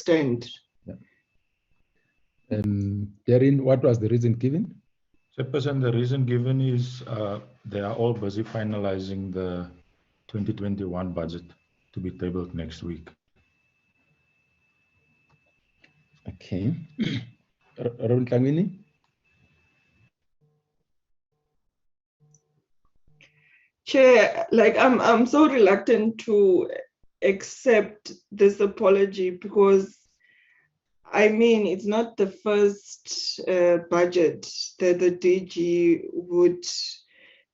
extent. Yeah. Darren, what was the reason given? Chairperson, the reason given is they are all busy finalizing the 2021 budget to be tabled next week. Okay. Robin Tlangwini? Chair, like I'm so reluctant to accept this apology because I mean it's not the first budget that the DG would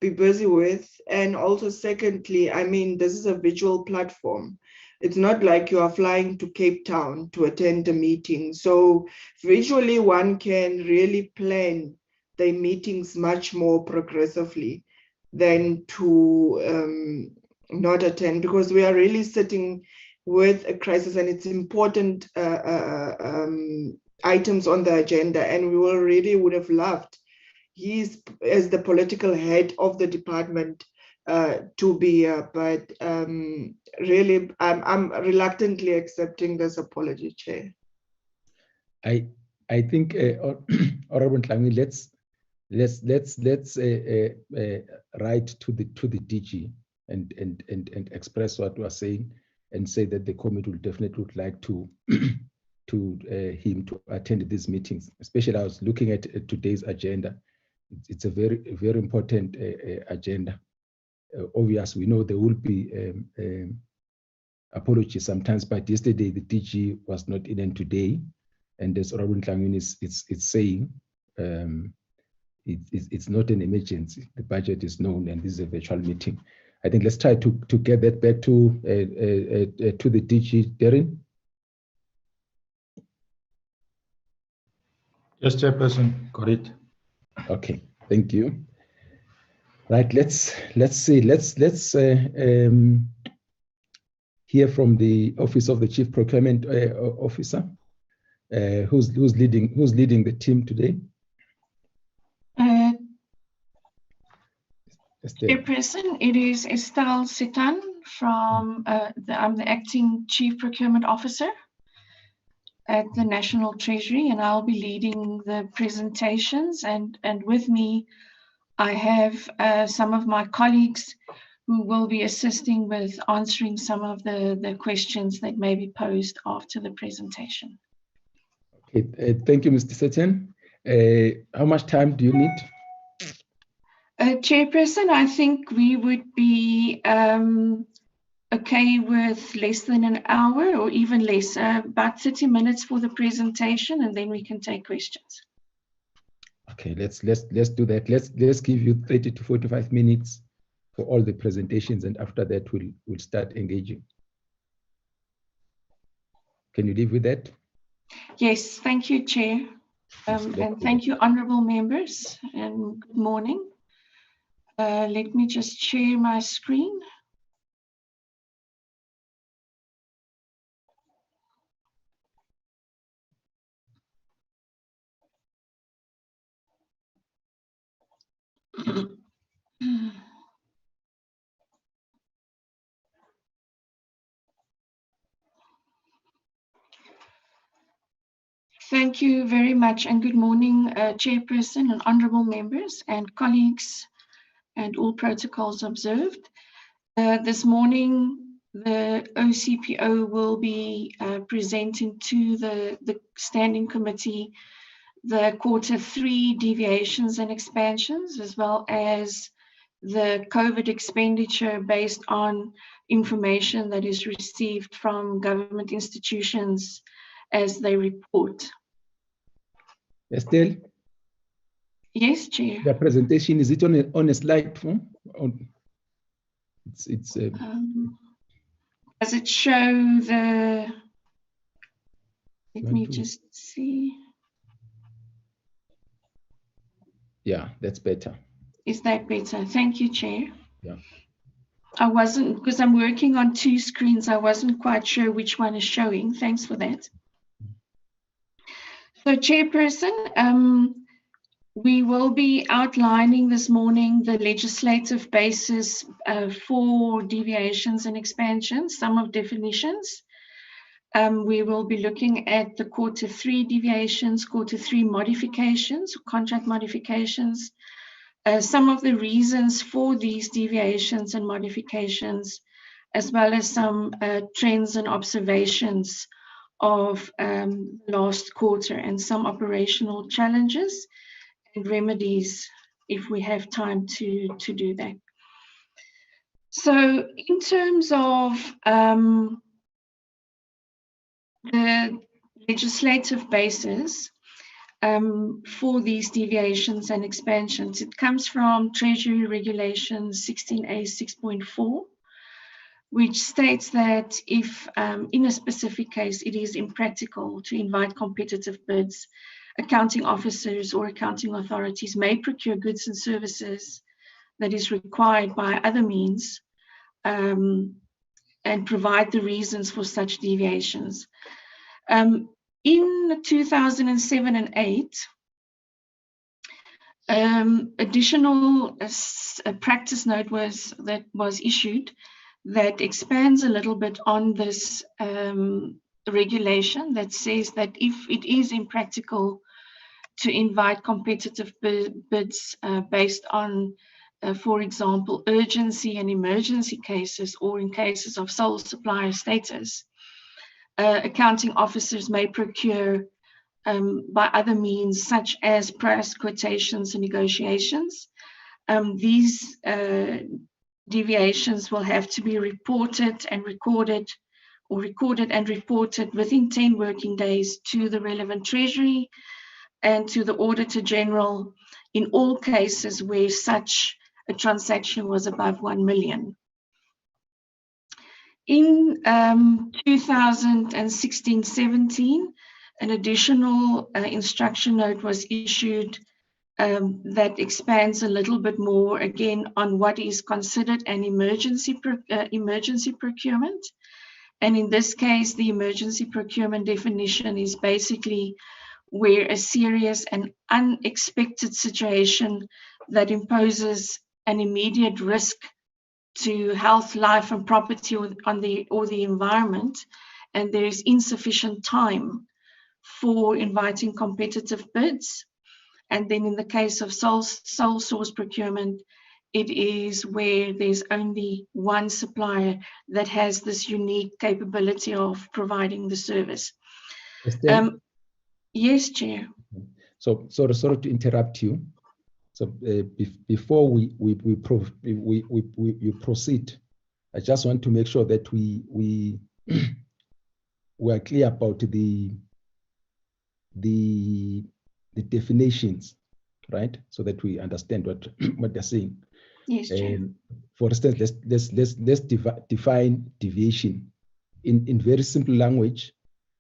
be busy with, and also secondly, I mean this is a virtual platform. It's not like you are flying to Cape Town to attend a meeting. So visually one can really plan the meetings much more progressively than to not attend, because we are really sitting with a crisis and it's important items on the agenda, and we really would have loved he's as the political head of the department to be here, but really I'm reluctantly accepting this apology, Chair. I think Honorable Tlangwini, let's write to the DG and express what we are saying, and say that the committee will definitely would like to him to attend these meetings. Especially, I was looking at today's agenda. It's a very important agenda. Obviously, we know there will be apologies sometimes, but yesterday the DG was not in, and today, and as Honorable Tlangwini is saying, it's not an emergency. The budget is known, and this is a virtual meeting. I think let's try to get that back to the DG. Darren? Yes, Chairperson, got it. Okay, thank you. Right, let's hear from the Office of the Chief Procurement Officer. Who's leading the team today? Chairperson, it is Estelle Sitan from, I'm the Acting Chief Procurement Officer at the National Treasury, and I'll be leading the presentations, and with me I have some of my colleagues who will be assisting with answering some of the questions that may be posed after the presentation. Okay, thank you, Mr. Sitan. How much time do you need? Chairperson, I think we would be okay with less than an hour or even less, about 30 minutes for the presentation, and then we can take questions. Okay, let's do that. Let's give you 30 to 45 minutes for all the presentations, and after that we'll start engaging. Can you live with that? Yes, thank you, Chair. And thank you, honourable members, and good morning. Let me just share my screen. Thank you very much, and good morning, Chairperson and honourable members and colleagues, and all protocols observed. This morning, the OCPO will be presenting to the Standing Committee the Q3 deviations and expansions, as well as the COVID expenditure based on information that is received from government institutions as they report. Estelle? Yes, Chair. The presentation, is it on a slide form? Does it show the, let me just see. Yeah, that's better. Is that better? Thank you, Chair. Yeah. I wasn't, because I'm working on two screens, I wasn't quite sure which one is showing. Thanks for that. So, Chairperson, we will be outlining this morning the legislative basis for deviations and expansions, some of definitions. We will be looking at the Q3 deviations, Q3 modifications, contract modifications, some of the reasons for these deviations and modifications, as well as some trends and observations of last quarter, and some operational challenges and remedies if we have time to do that. So in terms of the legislative basis for these deviations and expansions, it comes from Treasury Regulation 16A 6.4, which states that if in a specific case it is impractical to invite competitive bids, accounting officers or accounting authorities may procure goods and services that is required by other means and provide the reasons for such deviations. In 2007 and 8, additional practice note was issued that expands a little bit on this regulation, that says that if it is impractical to invite competitive bids based on, for example, urgency and emergency cases, or in cases of sole supplier status, accounting officers may procure by other means, such as price quotations and negotiations. These deviations will have to be reported and recorded, or recorded and reported within 10 working days to the relevant Treasury and to the Auditor General in all cases where such a transaction was above 1 million. In 2016-17, an additional instruction note was issued that expands a little bit more, again, on what is considered an emergency procurement. And in this case, the emergency procurement definition is basically where a serious and unexpected situation that imposes an immediate risk to health, life, and property or the environment, and there is insufficient time for inviting competitive bids. And then in the case of sole source procurement, it is where there's only one supplier that has this unique capability of providing the service. Yes, Chair. So sorry to interrupt you. So before you proceed, I just want to make sure that we are clear about the definitions, right? So that we understand what they're saying. Yes, Chair. For instance, let's define deviation in very simple language.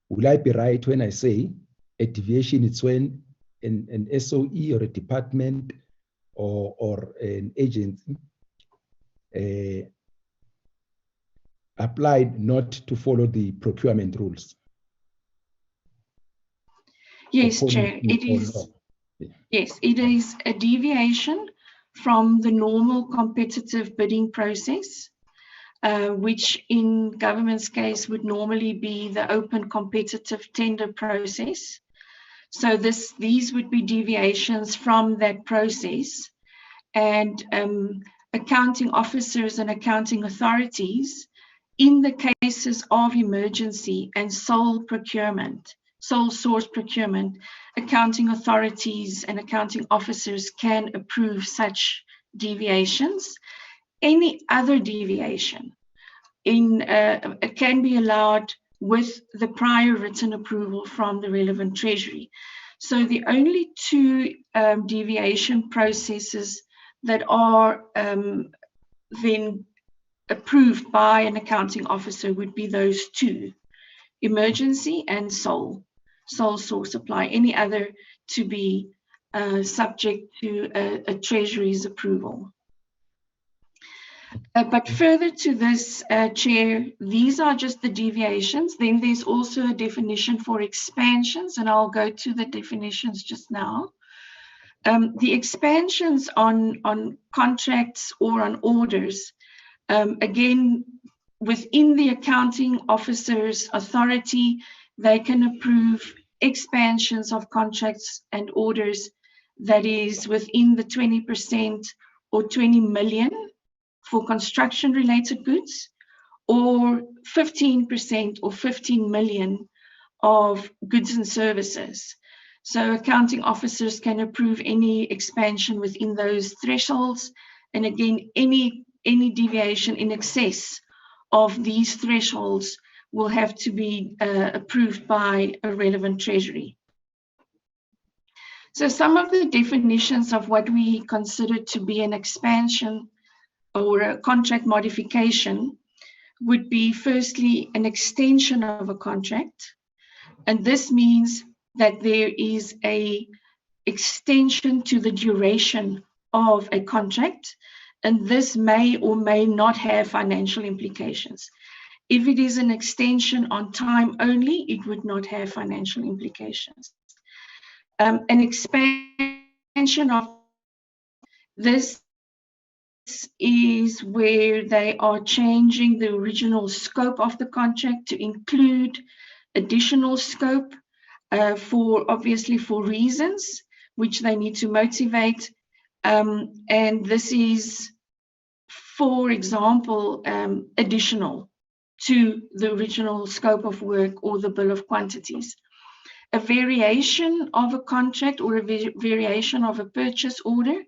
Will I be right when I say a deviation is when an SOE or a department or an agency applied not to follow the procurement rules? Yes, Chair. It is. Yes, it is a deviation from the normal competitive bidding process, which in government's case would normally be the open competitive tender process. So these would be deviations from that process, and accounting officers and accounting authorities, in the cases of emergency and sole source procurement, accounting authorities and accounting officers can approve such deviations. Any other deviation can be allowed with the prior written approval from the relevant Treasury. So the only two deviation processes that are then approved by an accounting officer would be those two: emergency and sole source supply. Any other to be subject to a Treasury's approval. But further to this, Chair, these are just the deviations. Then there's also a definition for expansions, and I'll go to the definitions just now. The expansions on contracts or on orders, again, within the accounting officer's authority, they can approve expansions of contracts and orders that is within the 20% or 20 million for construction-related goods, or 15% or 15 million of goods and services. So accounting officers can approve any expansion within those thresholds, and again, any deviation in excess of these thresholds will have to be approved by a relevant treasury. So some of the definitions of what we consider to be an expansion or a contract modification would be, firstly, an extension of a contract. And this means that there is an extension to the duration of a contract, and this may or may not have financial implications. If it is an extension on time only, it would not have financial implications. An expansion of this is where they are changing the original scope of the contract to include additional scope obviously for reasons which they need to motivate. And this is, for example, additional to the original scope of work or the bill of quantities. A variation of a contract or a variation of a purchase order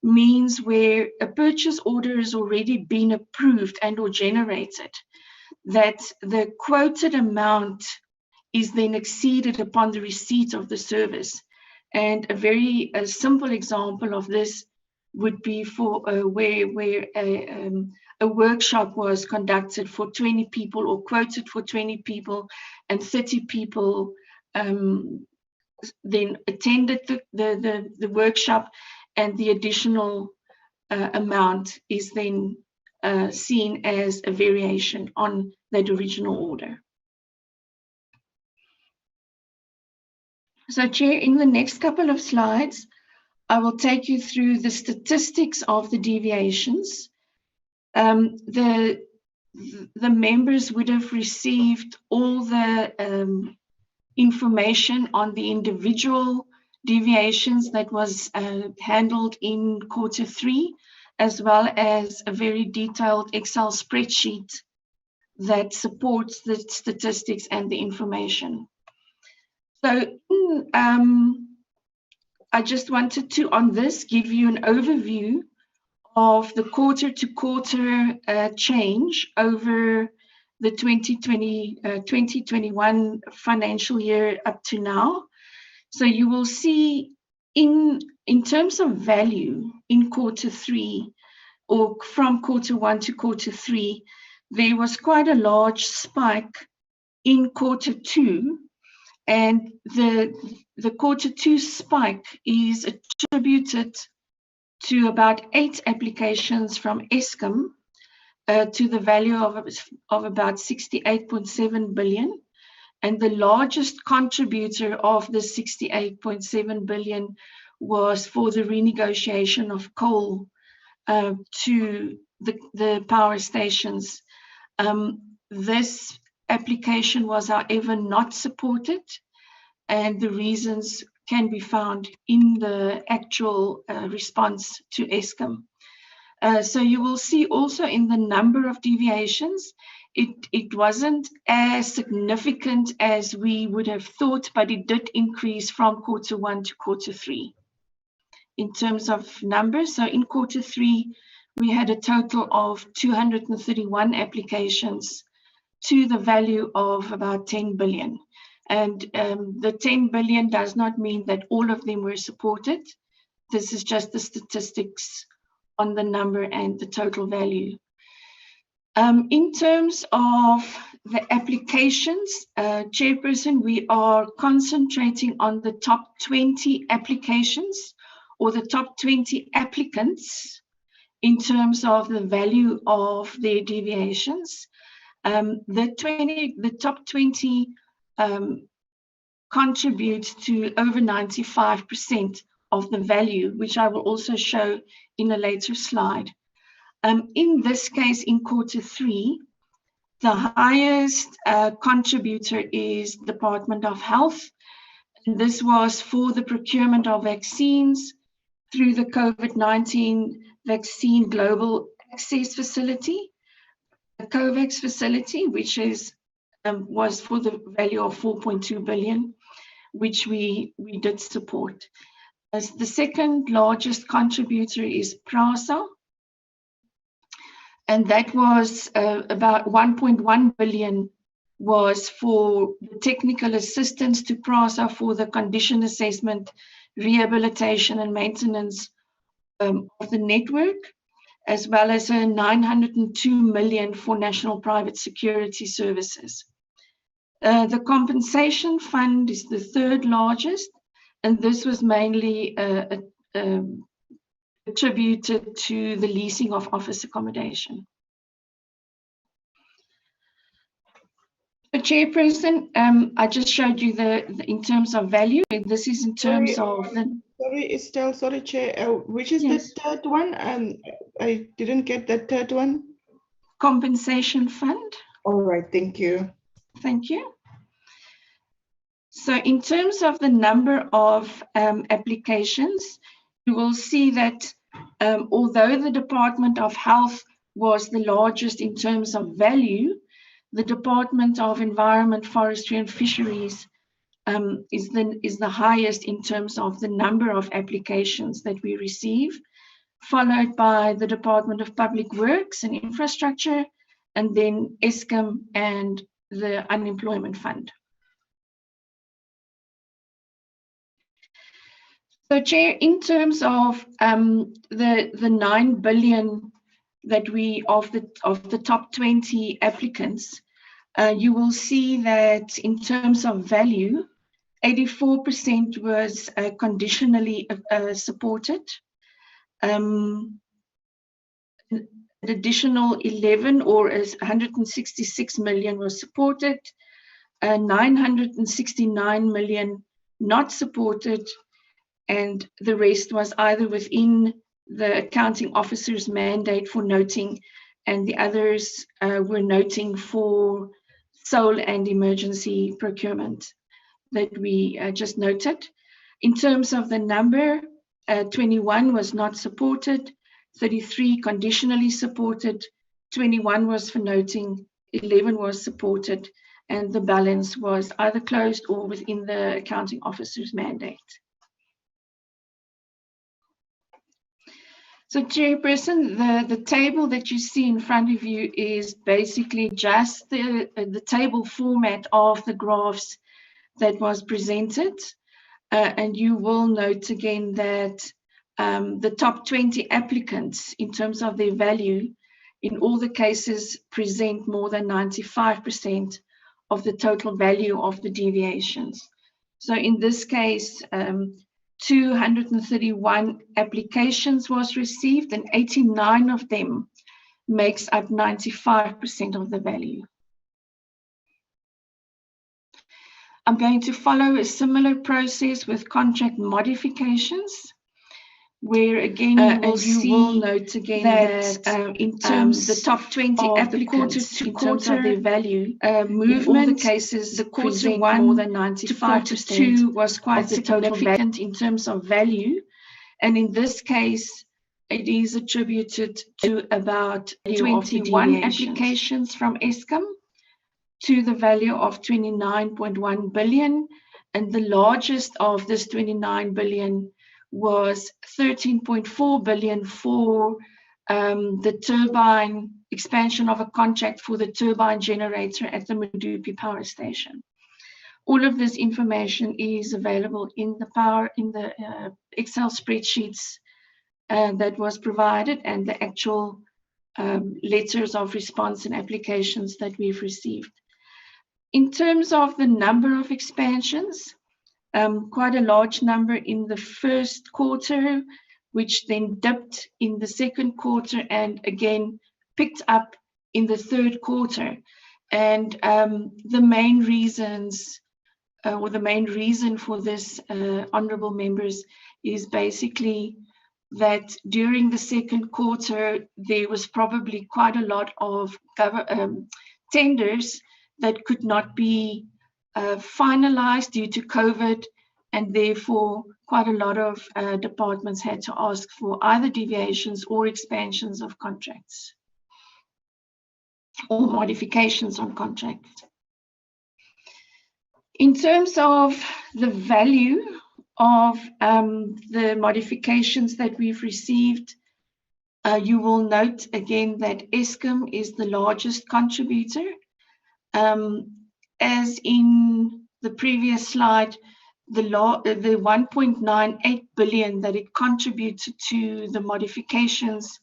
means where a purchase order has already been approved and or generated, that the quoted amount is then exceeded upon the receipt of the service. And a very simple example of this would be for where a workshop was conducted for 20 people or quoted for 20 people, and 30 people then attended the workshop, and the additional amount is then seen as a variation on that original order. So, Chair, in the next couple of slides, I will take you through the statistics of the deviations. The members would have received all the information on the individual deviations that was handled in Q3, as well as a very detailed Excel spreadsheet that supports the statistics and the information. So I just wanted to, on this, give you an overview of the quarter-to-quarter change over the 2021 financial year up to now. So you will see in terms of value in Q3, or from Q1 to Q3, there was quite a large spike in Q2, and the Q2 spike is attributed to about 8 applications from Eskom to the value of about 68.7 billion. And the largest contributor of the 68.7 billion was for the renegotiation of coal to the power stations. This application was, however, not supported, and the reasons can be found in the actual response to Eskom. So you will see also in the number of deviations, it wasn't as significant as we would have thought, but it did increase from Q1 to Q3 in terms of numbers. So in Q3, we had a total of 231 applications to the value of about 10 billion. And the 10 billion does not mean that all of them were supported. This is just the statistics on the number and the total value. In terms of the applications, Chairperson, we are concentrating on the top 20 applications or the top 20 applicants in terms of the value of their deviations. The top 20 contribute to over 95% of the value, which I will also show in a later slide. In this case, in Q3, The highest contributor is Department of Health, and this was for the procurement of vaccines through the COVID-19 Vaccine Global Access Facility, the COVAX facility, which is was for the value of 4.2 billion, which we did support. As the second largest contributor is PRASA, and that was about 1.1 billion was for the technical assistance to PRASA for the condition assessment, rehabilitation and maintenance of the network, as well as 902 million for national private security services. The compensation fund is the third largest, and this was mainly attributed to the leasing of office accommodation. So, Chairperson, I just showed you the in terms of value. This is in terms of the. Sorry, Estelle. Sorry, Chair. Which is Yes. the third one? I didn't get that third one. Compensation fund. All right. Thank you. Thank you. So in terms of the number of applications, you will see that although the Department of Health was the largest in terms of value, the Department of Environment, Forestry and Fisheries is the highest in terms of the number of applications that we receive, followed by the Department of Public Works and Infrastructure, and then Eskom and the Unemployment Fund. So, Chair, in terms of the 9 billion that we of the top 20 applicants, you will see that in terms of value, 84% was conditionally supported. An additional 11 or 166 million was supported, 969 million not supported, and the rest was either within the accounting officer's mandate for noting, and the others were noting for sole and emergency procurement that we just noted. In terms of the number, 21 was not supported, 33 conditionally supported, 21 was for noting, 11 was supported, and the balance was either closed or within the accounting officer's mandate. So, Chairperson, the table that you see in front of you is basically just the table format of the graphs that was presented. And you will note again that the top 20 applicants, in terms of their value, in all the cases present more than 95% of the total value of the deviations. So in this case, 231 applications was received, and 89 of them makes up 95% of the value. I'm going to follow a similar process with contract modifications, where again you will note again that in terms the top 20 applicants in terms of their value movement, in all the cases the quarter 1 more than 95% to quarter 2 was quite significant in terms of value, and in this case it is attributed to about 21 applications from Eskom to the value of 29.1 billion, and the largest of this 29 billion was 13.4 billion for the turbine expansion of a contract for the turbine generator at the Medupi power station. All of this information is available in the Excel spreadsheets that was provided, and the actual letters of response and applications that we've received. In terms of the number of expansions, quite a large number in the first quarter, which then dipped in the second quarter and again picked up in the third quarter. And the main reasons, or the main reason for this, honourable members, is basically that during the second quarter, there was probably quite a lot of tenders that could not be finalized due to COVID, and therefore quite a lot of departments had to ask for either deviations or expansions of contracts or modifications on contracts. In terms of the value of the modifications that we've received, you will note again that Eskom is the largest contributor. As in the previous slide, the 1.98 billion that it contributed to the modifications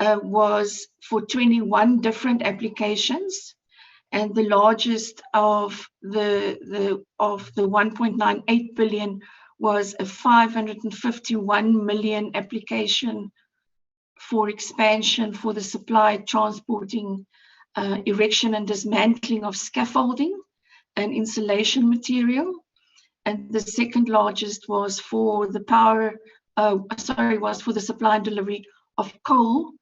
was for 21 different applications, and the largest of the 1.98 billion was a 551 million application for expansion for the supply, transporting, erection and dismantling of scaffolding and insulation material. And the second largest was for the was for the supply and delivery of coal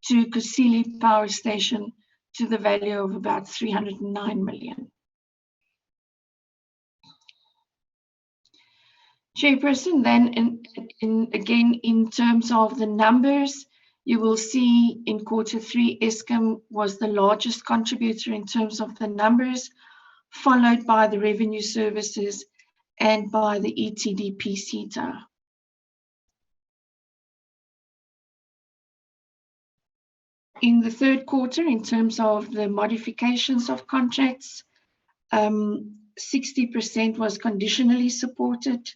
to Kusile Power Station to the value of about 309 million. Chairperson, then again, in terms of the numbers, you will see in Q3, Eskom was the largest contributor in terms of the numbers, followed by the revenue services and by the ETDP CETA. In the third quarter, in terms of the modifications of contracts, 60% was conditionally supported,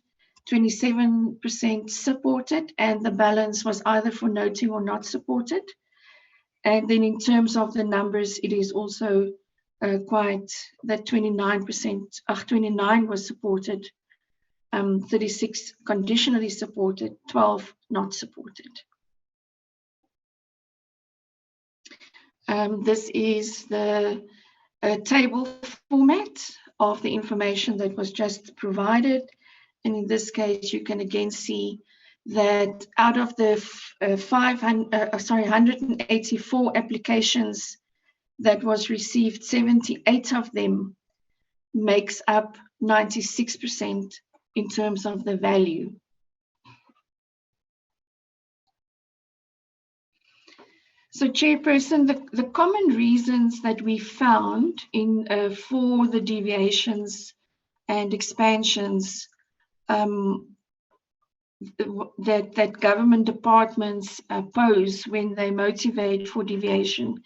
27% supported, and the balance was either for noting or not supported. And then in terms of the numbers, it is also quite that 29 was supported, 36 conditionally supported, 12 not supported. This is the table format of the information that was just provided. And in this case, you can again see that out of the 184 applications that was received, 78 of them makes up 96% in terms of the value. So, Chairperson, the common reasons that we found in for the deviations and expansions that government departments pose when they motivate for deviation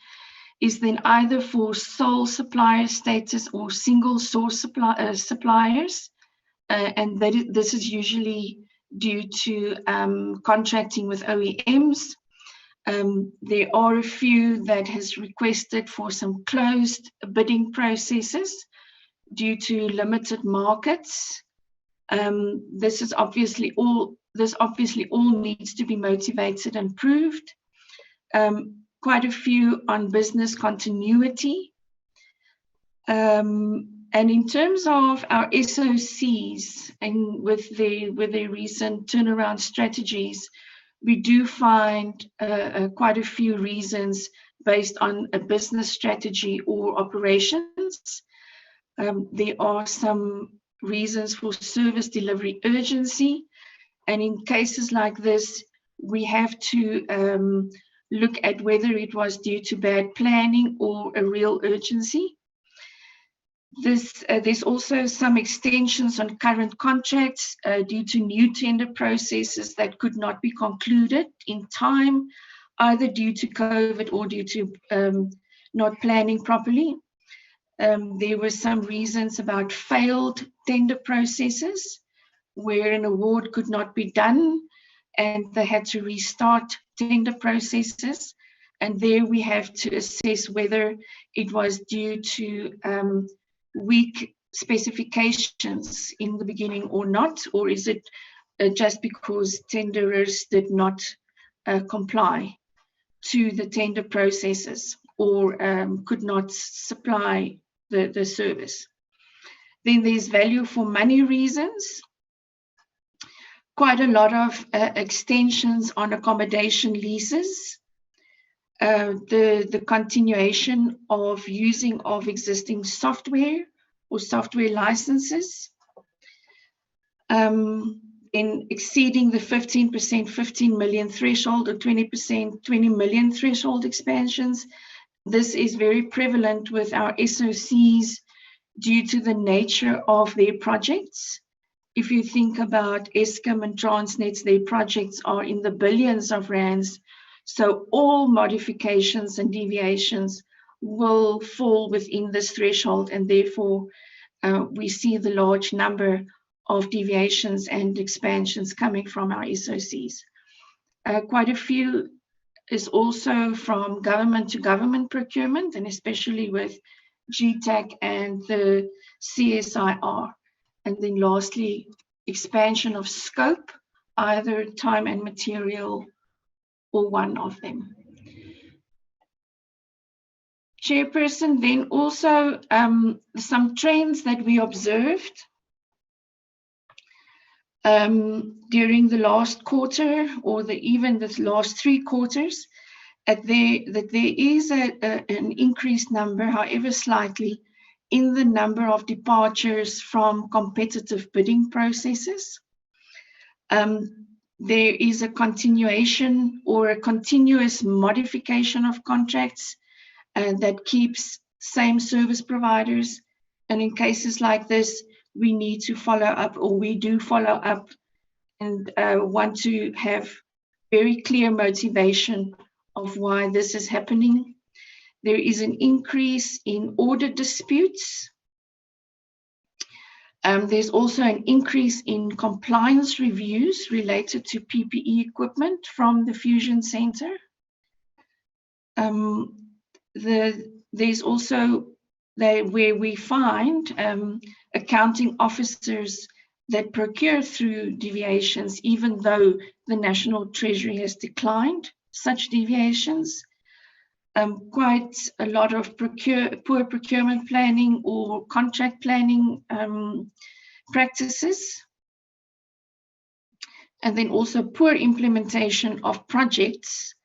is then either for sole supplier status or single source suppliers, and this is usually due to contracting with OEMs. There are a few that has requested for some closed bidding processes due to limited markets. This obviously all needs to be motivated and proved. Quite a few on business continuity. And in terms of our SOCs and with the recent turnaround strategies, we do find quite a few reasons based on a business strategy or operations. There are some reasons for service delivery urgency. And in cases like this, we have to look at whether it was due to bad planning or a real urgency. There's also some extensions on current contracts due to new tender processes that could not be concluded in time, either due to COVID or due to not planning properly. There were some reasons about failed tender processes where an award could not be done and they had to restart tender processes. And there we have to assess whether it was due to weak specifications in the beginning or not, or is it just because tenderers did not comply to the tender processes or could not supply the service. Then there's value for money reasons. Quite a lot of extensions on accommodation leases. the continuation of using of existing software or software licenses, in exceeding the 15% 15 million threshold or 20% 20 million threshold expansions. This is very prevalent with our SOCs due to the nature of their projects. If you think about Eskom and Transnet, their projects are in the billions of rands. So all modifications and deviations will fall within this threshold, and therefore we see the large number of deviations and expansions coming from our SOCs. Quite a few is also from government to government procurement, and especially with GTAC and the CSIR. And then lastly, expansion of scope, either time and material or one of them. Chairperson, then also some trends that we observed during the last quarter, or even the last 3 quarters, that there is an increased number, however slightly, in the number of departures from competitive bidding processes. There is a continuation or a continuous modification of contracts that keeps same service providers. And in cases like this, we need to follow up, or we do follow up, and want to have very clear motivation of why this is happening. There is an increase in order disputes. There's also an increase in compliance reviews related to PPE equipment from the Fusion Center. There's also where we find accounting officers that procure through deviations, even though the National Treasury has declined such deviations. Quite a lot of poor procurement planning or contract planning practices. And then also poor implementation of projects,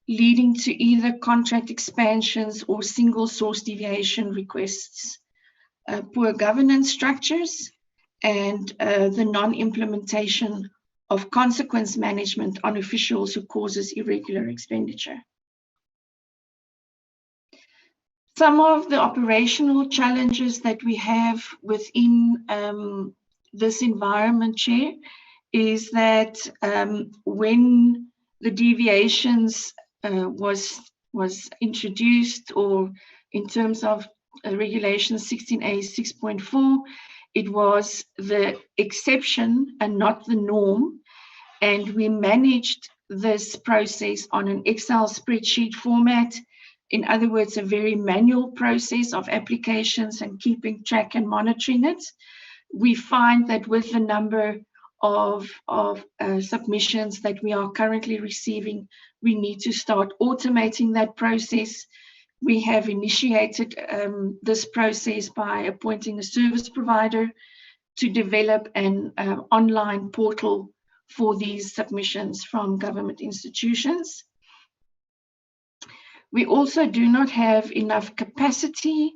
leading to either contract expansions or single source deviation requests. Poor governance structures, and the non-implementation of consequence management on officials who causes irregular expenditure. Some of the operational challenges that we have within this environment, Chair, is that when the deviations was introduced, or in terms of Regulation 16A 6.4, it was the exception and not the norm, and we managed this process on an Excel spreadsheet format. In other words, a very manual process of applications and keeping track and monitoring it. We find that with the number of submissions that we are currently receiving, we need to start automating that process. We have initiated this process by appointing a service provider to develop an online portal for these submissions from government institutions. We also do not have enough capacity,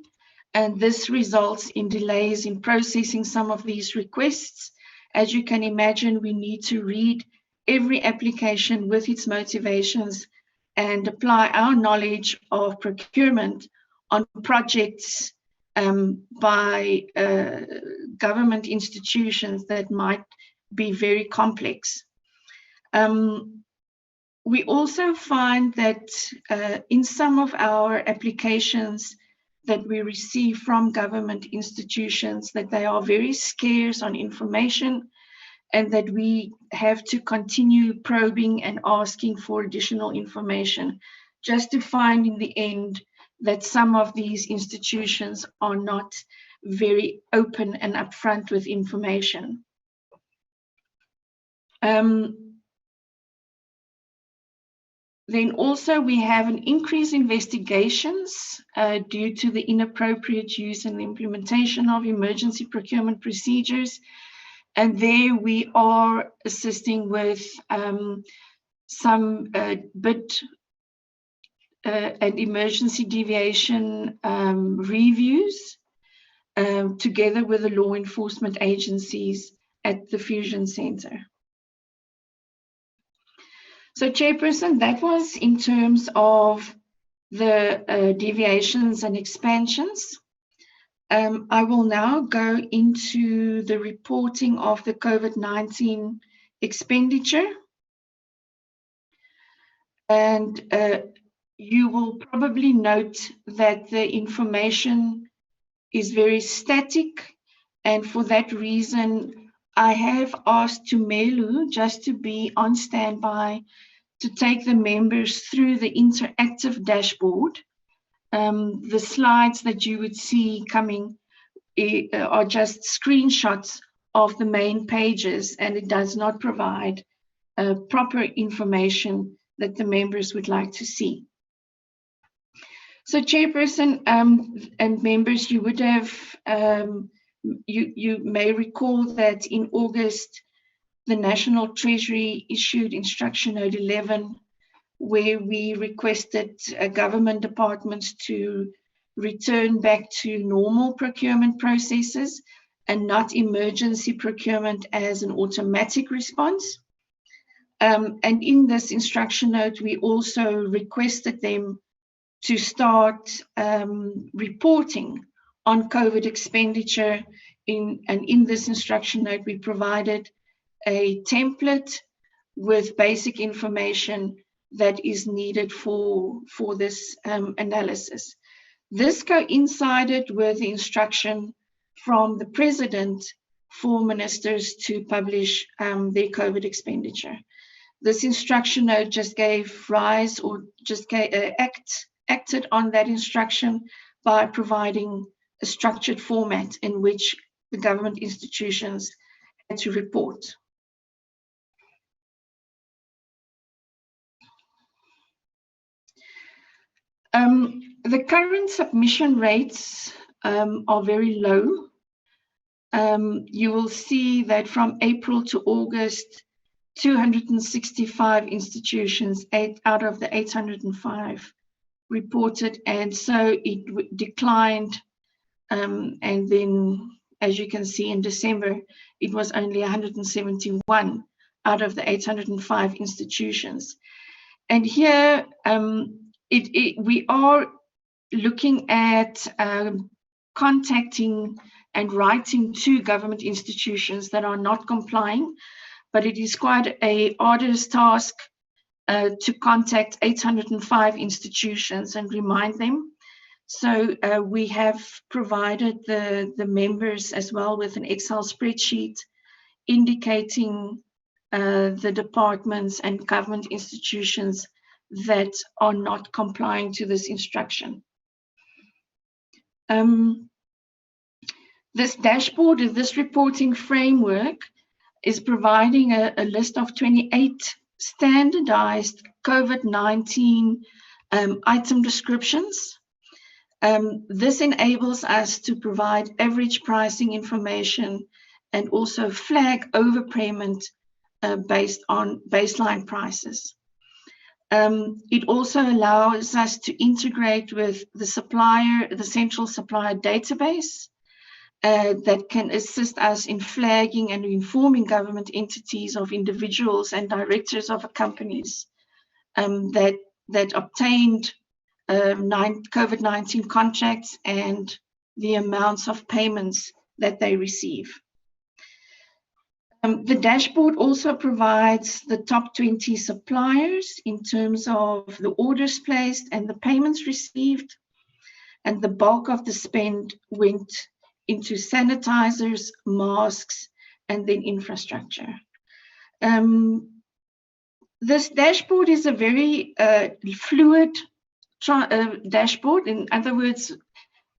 and this results in delays in processing some of these requests. As you can imagine, we need to read every application with its motivations and apply our knowledge of procurement on projects by government institutions that might be very complex. We also find that in some of our applications that we receive from government institutions, that they are very scarce on information, and that we have to continue probing and asking for additional information, just to find in the end that some of these institutions are not very open and upfront with information. Then also we have an increase in investigations due to the inappropriate use and implementation of emergency procurement procedures. And there we are assisting with some bid and emergency deviation reviews together with the law enforcement agencies at the Fusion Center. So, Chairperson, that was in terms of the deviations and expansions. I will now go into the reporting of the COVID-19 expenditure. And you will probably note that the information is very static. And for that reason, I have asked Tumelu just to be on standby to take the members through the interactive dashboard. The slides that you would see coming are just screenshots of the main pages, and it does not provide proper information that the members would like to see. So, Chairperson and members, you would have, you may recall that in August, the National Treasury issued Instruction Note 11, where we requested government departments to return back to normal procurement processes and not emergency procurement as an automatic response. And in this instruction note, we also requested them to start reporting on COVID expenditure. And in this instruction note, we provided a template with basic information that is needed for this analysis. This coincided with the instruction from the President for ministers to publish their COVID expenditure. This instruction note just gave rise, or just acted on that instruction by providing a structured format in which the government institutions had to report. The current submission rates are very low. You will see that from April to August, 265 institutions, 8 out of the 805 reported, and so it declined. And then, as you can see, in December, it was only 171 out of the 805 institutions. And here, we are looking at contacting and writing to government institutions that are not complying, but it is quite an arduous task to contact 805 institutions and remind them. So we have provided the members as well with an Excel spreadsheet indicating the departments and government institutions that are not complying to this instruction. This dashboard, this reporting framework, is providing a list of 28 standardized COVID-19 item descriptions. This enables us to provide average pricing information and also flag overpayment based on baseline prices. It also allows us to integrate with the supplier, the central supplier database that can assist us in flagging and informing government entities of individuals and directors of companies that obtained COVID-19 contracts and the amounts of payments that they receive. The dashboard also provides the top 20 suppliers in terms of the orders placed and the payments received, and the bulk of the spend went into sanitizers, masks, and then infrastructure. This dashboard is a very fluid dashboard. In other words,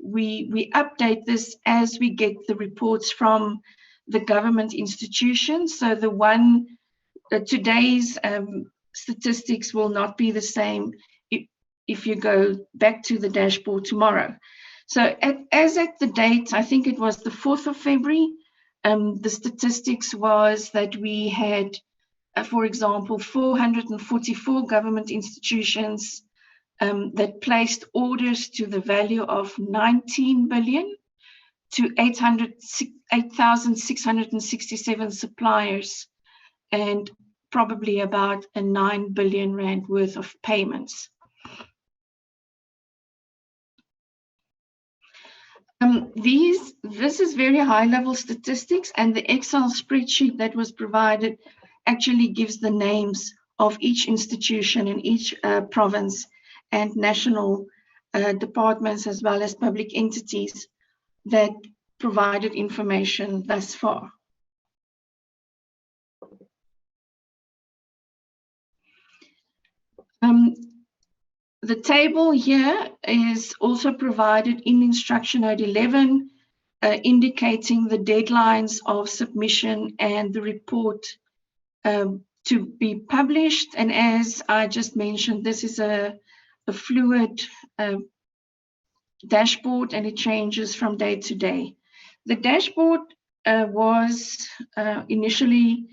we update this as we get the reports from the government institutions. So the one, today's statistics will not be the same if you go back to the dashboard tomorrow. So as at the date, I think it was the 4th of February, the statistics was that we had, for example, 444 government institutions that placed orders to the value of 19 billion to 8,667 suppliers, and probably about a 9 billion rand worth of payments. This is very high-level statistics, and the Excel spreadsheet that was provided actually gives the names of each institution in each province and national departments, as well as public entities that provided information thus far. The table here is also provided in Instruction Note 11, indicating the deadlines of submission and the report to be published. And as I just mentioned, this is a fluid dashboard, and it changes from day to day. The dashboard was initially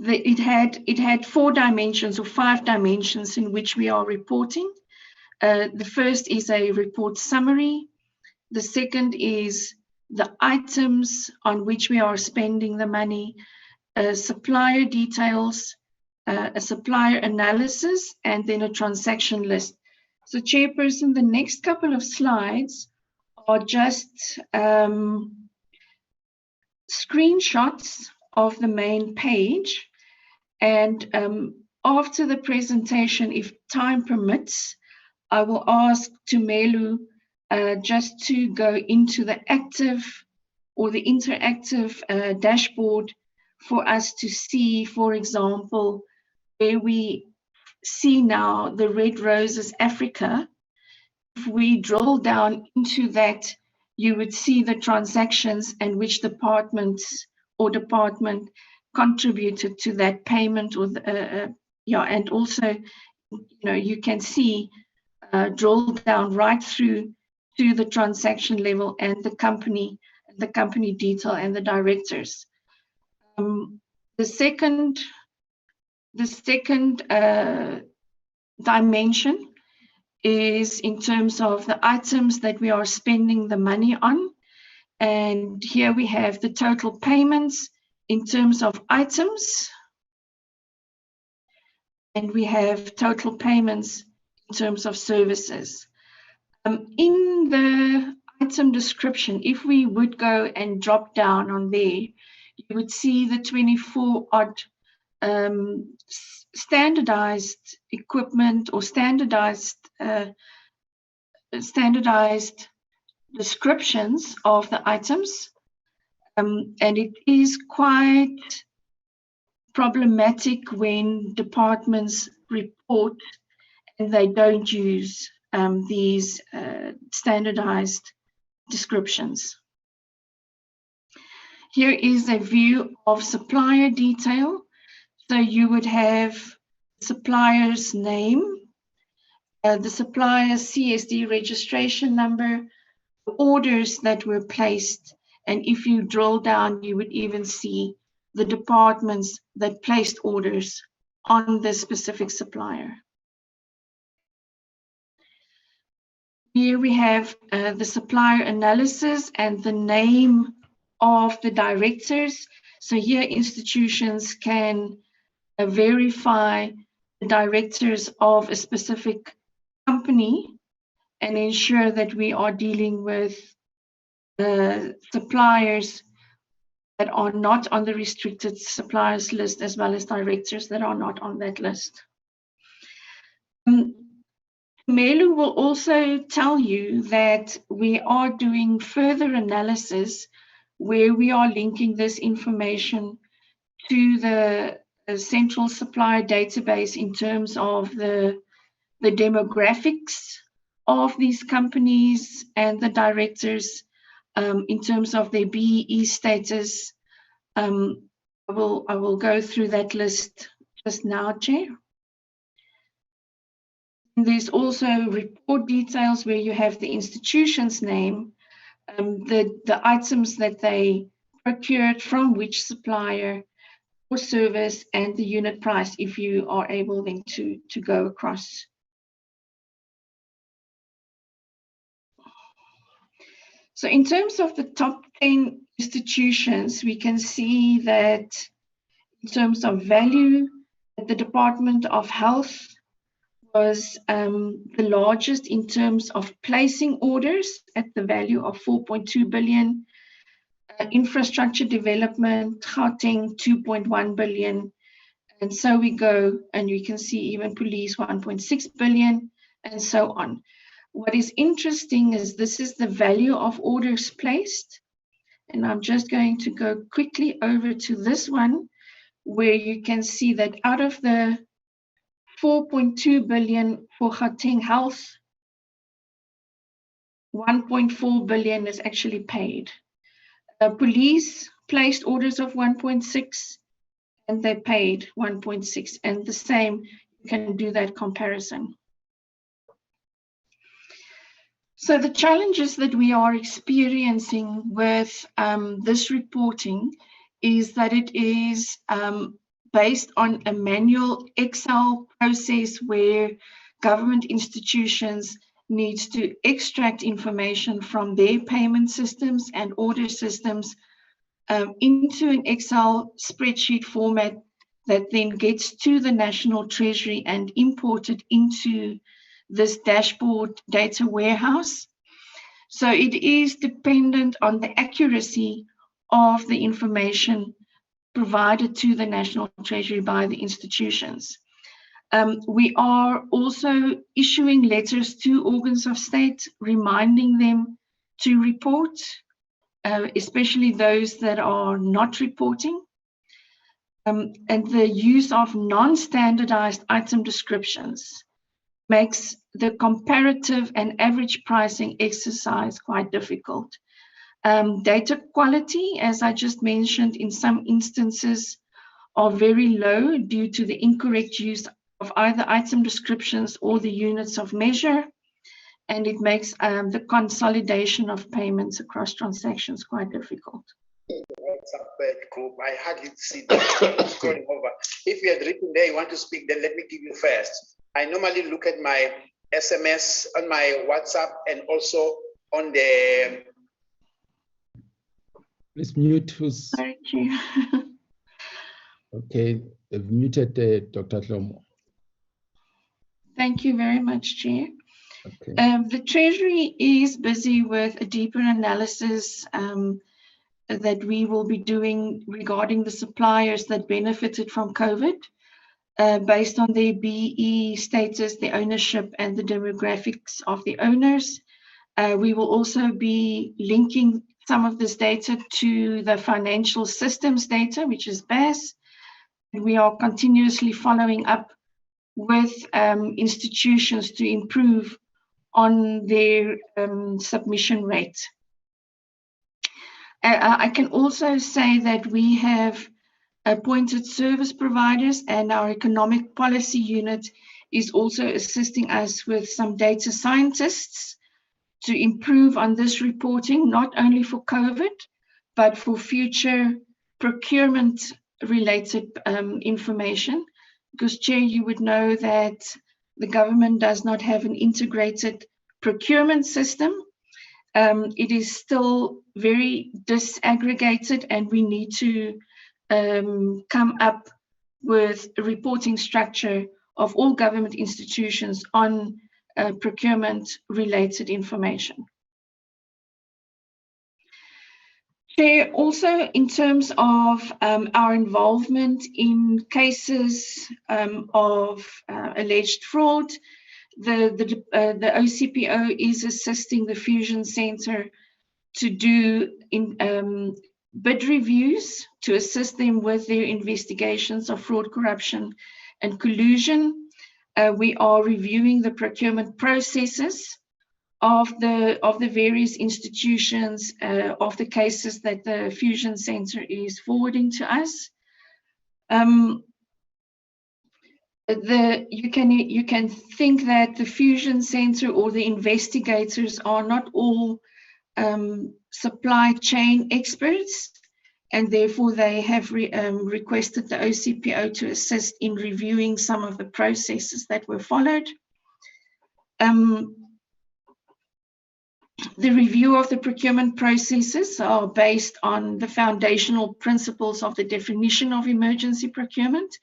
it had 4 dimensions or 5 dimensions in which we are reporting. The first is a report summary. The second is the items on which we are spending the money, supplier details, a supplier analysis, and then a transaction list. So, Chairperson, the next couple of slides are just screenshots of the main page. And after the presentation, if time permits, I will ask Tumelo just to go into the active or the interactive dashboard for us to see, for example, where we see now the red roses Africa. If we drill down into that, you would see the transactions and which departments or department contributed to that payment, or and also, you can see drill down right through to the transaction level and the company detail and the directors. The second dimension is in terms of the items that we are spending the money on, and here we have the total payments in terms of items, and we have total payments in terms of services. In the item description, if we would go and drop down on there, you would see the 24 odd standardized equipment or standardized descriptions of the items. And it is quite problematic when departments report and they don't use these standardized descriptions. Here is a view of supplier detail. So you would have the supplier's name, the supplier's CSD registration number, the orders that were placed, and if you drill down, you would even see the departments that placed orders on the specific supplier. Here we have the supplier analysis and the name of the directors. So here institutions can verify the directors of a specific company and ensure that we are dealing with suppliers that are not on the restricted suppliers list, as well as directors that are not on that list. Melu will also tell you that we are doing further analysis where we are linking this information to the central supplier database in terms of the demographics of these companies and the directors, in terms of their BEE status. I will go through that list just now, Chair. And there's also report details where you have the institution's name, the items that they procured from which supplier or service, and the unit price if you are able then to go across. So in terms of the top 10 institutions, we can see that in terms of value, the Department of Health was the largest in terms of placing orders at the value of 4.2 billion. Infrastructure development, Gauteng, 2.1 billion. And so we go, and you can see even police, 1.6 billion, and so on. What is interesting is this is the value of orders placed. And I'm just going to go quickly over to this one, where you can see that out of the 4.2 billion for Gauteng Health, 1.4 billion is actually paid. Police placed orders of 1.6 and they paid 1.6, and the same, you can do that comparison. So the challenges that we are experiencing with this reporting is that it is based on a manual Excel process where government institutions needs to extract information from their payment systems and order systems into an Excel spreadsheet format that then gets to the National Treasury and imported into this dashboard data warehouse. So it is dependent on the accuracy of the information provided to the National Treasury by the institutions. We are also issuing letters to organs of state, reminding them to report, especially those that are not reporting. And the use of non-standardized item descriptions makes the comparative and average pricing exercise quite difficult. Data quality, as I just mentioned, in some instances are very low due to the incorrect use of either item descriptions or the units of measure, and it makes the consolidation of payments across transactions quite difficult. What's up, group? I hardly see that scrolling over. If you had written there, you want to speak, then let me give you first. I normally look at my SMS on my WhatsApp and also on the. Please mute who's. Thank you. Okay, they've muted Dr. Tlomo. Thank you very much, Chair. Okay. The Treasury is busy with a deeper analysis that we will be doing regarding the suppliers that benefited from COVID, based on their BE status, the ownership, and the demographics of the owners. We will also be linking some of this data to the financial systems data, which is BAS. We are continuously following up with institutions to improve on their submission rate. I can also say that we have appointed service providers, and our economic policy unit is also assisting us with some data scientists to improve on this reporting, not only for COVID, but for future procurement related information. Because, Chair, you would know that the government does not have an integrated procurement system. It is still very disaggregated, and we need to come up with a reporting structure of all government institutions on procurement related information. Chair, also in terms of our involvement in cases of alleged fraud, the OCPO is assisting the Fusion Center to do bid reviews to assist them with their investigations of fraud, corruption, and collusion. We are reviewing the procurement processes of the various institutions, of the cases that the Fusion Center is forwarding to us. You can think that the Fusion Center or the investigators are not all supply chain experts. and therefore they have requested the OCPO to assist in reviewing some of the processes that were followed. The review of the procurement processes are based on the foundational principles of the definition of emergency procurement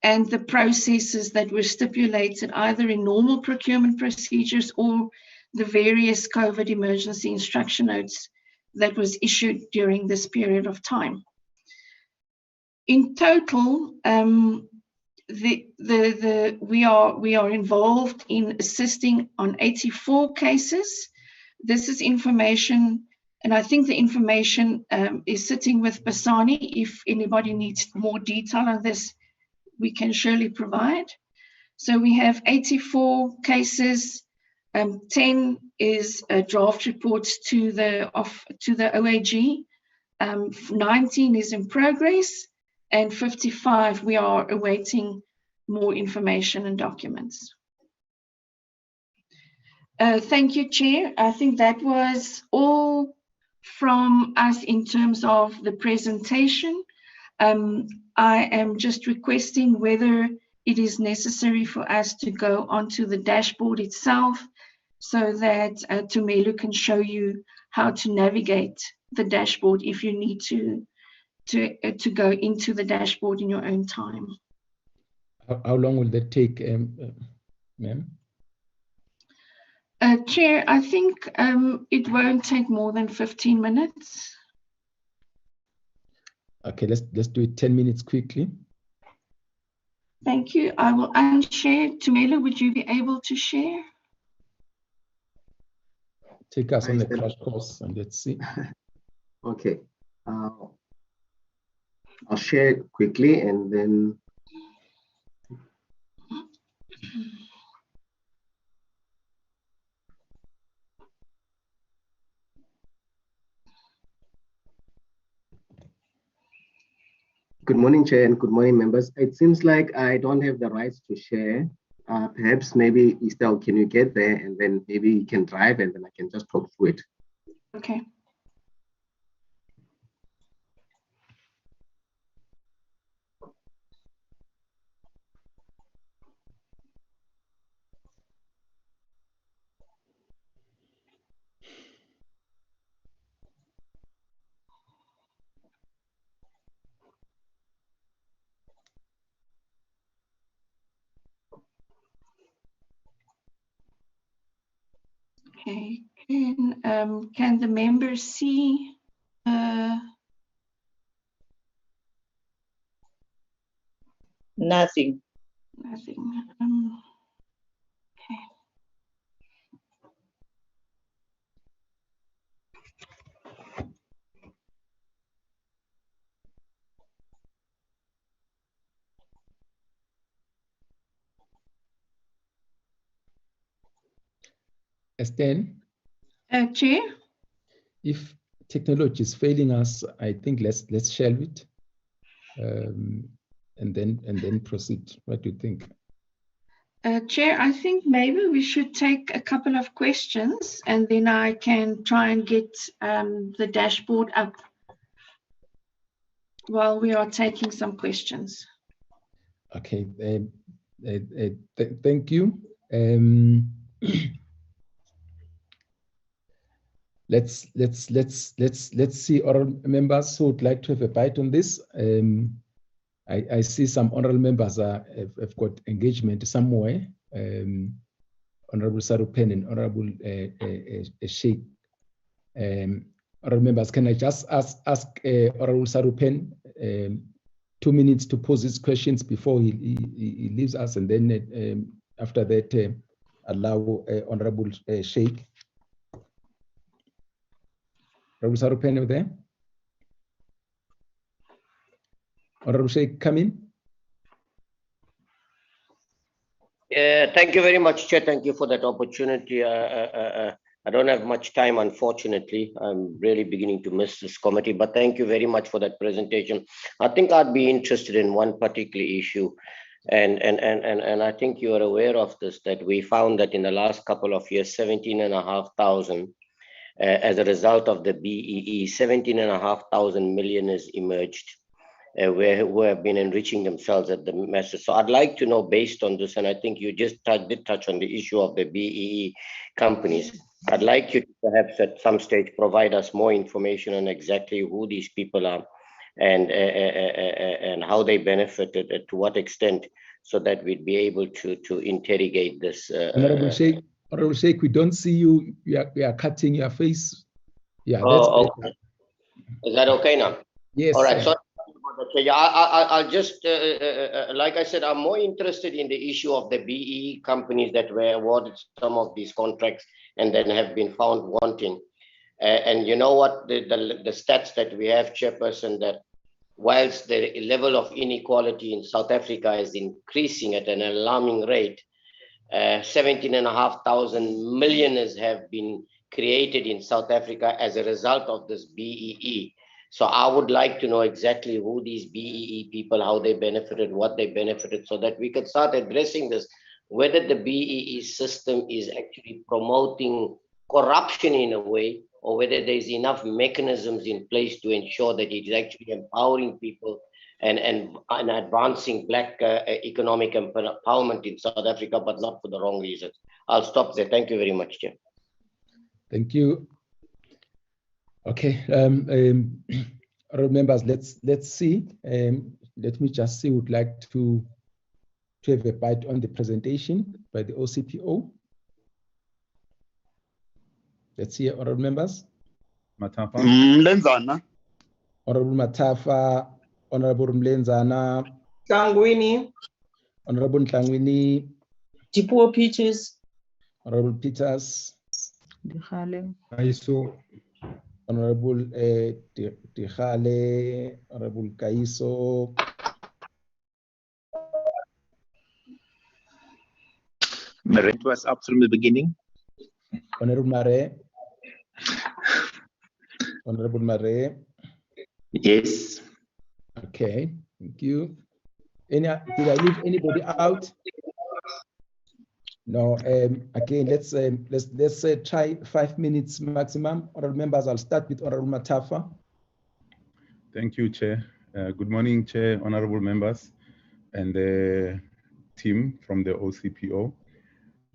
and the processes that were stipulated either in normal procurement procedures or the various COVID emergency instruction notes that was issued during this period of time. In total, we are involved in assisting on 84 cases. This is information, and I think the information is sitting with Basani. If anybody needs more detail on this, we can surely provide. So we have 84 cases. 10 is draft reports to the OAG. 19 is in progress, and 55 we are awaiting more information and documents. Thank you, Chair. I think that was all from us in terms of the presentation. I am just requesting whether it is necessary for us to go onto the dashboard itself so that Tumelo can show you how to navigate the dashboard if you need to go into the dashboard in your own time. How long will that take, ma'am? Chair, I think it won't take more than 15 minutes. Okay, let's do it 10 minutes quickly. Thank you. I will unshare. Tumelo, would you be able to share? Take us on the crash course and let's see. Okay. I'll share it quickly and then good morning, Chair, and good morning, members. It seems like I don't have the rights to share. Perhaps maybe Estelle, can you get there and then maybe you can drive and then I can just talk through it. Okay. Okay, can the members see? Nothing. Nothing. Okay. Estelle? Chair? If technology is failing us, I think let's shelve it and then proceed. What do you think? Chair, I think maybe we should take a couple of questions and then I can try and get the dashboard up while we are taking some questions. Okay, thank you. Let's see oral members who would like to have a bite on this. I see some oral members have got engagement somewhere. Honorable Sarupen and Honorable Sheikh. Oral members, can I just ask Honorable Sarupen 2 minutes to pose his questions before he leaves us, and then after that allow Honorable Sheikh. Honorable Sarupen, over there. Honorable Sheikh, come in. Thank you very much, Chair. Thank you for that opportunity. I don't have much time, unfortunately. I'm really beginning to miss this committee, but thank you very much for that presentation. I think I'd be interested in one particular issue, and I think you are aware of this, that we found that in the last couple of years, 17,500 as a result of the BEE, 17,500 millionaires emerged who have been enriching themselves at the masses. So I'd like to know, based on this, and I think you just did touch on the issue of the BEE companies, I'd like you to perhaps at some stage provide us more information on exactly who these people are and how they benefited, to what extent, so that we'd be able to interrogate this. Honorable Sheikh, we don't see you. We are cutting your face. Yeah, oh, okay. Is that okay now? Yes. All right. So yeah, I'll just, like I said, I'm more interested in the issue of the BEE companies that were awarded some of these contracts and then have been found wanting. And you know what, the stats that we have, Chairperson, that whilst the level of inequality in South Africa is increasing at an alarming rate, 17,500 millionaires have been created in South Africa as a result of this BEE. So I would like to know exactly who these BEE people, how they benefited, what they benefited, so that we could start addressing this, whether the BEE system is actually promoting corruption in a way, or whether there's enough mechanisms in place to ensure that it is actually empowering people and advancing Black economic empowerment in South Africa, but not for the wrong reasons. I'll stop there. Thank you very much, Chair. Thank you. Okay, members, let's see. Let me just see. Would like to have a bite on the presentation by the OCPO. Let's see, honorable members. Matafa. Mlenzana. Honorable Matafa, Honorable Mlenzana. Tlangwini. Honorable Tlangwini. Tipuo Peters. Honorable Peters. Kaiso. Honorable Tihale, Honorable Kaiso. Mare was up from the beginning. Honorable Mare. Honorable Mare. Yes. Okay, thank you. Did I leave anybody out? No. Again, let's try 5 minutes maximum. Honorable members, I'll start with Honorable Matafa. Thank you, Chair. Good morning, Chair, honorable members, and the team from the OCPO.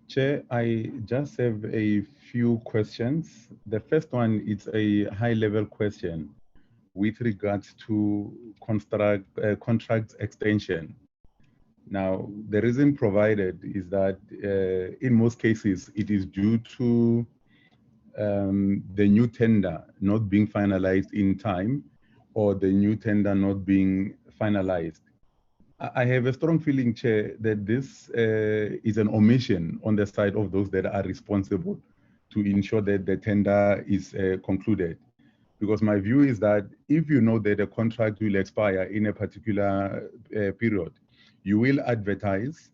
Chair, I just have a few questions. The first one is a high-level question with regards to contract extension. Now, the reason provided is that in most cases, it is due to the new tender not being finalized in time, or the new tender not being finalized. I have a strong feeling, Chair, that this is an omission on the side of those that are responsible to ensure that the tender is concluded. Because my view is that if you know that a contract will expire in a particular period, you will advertise,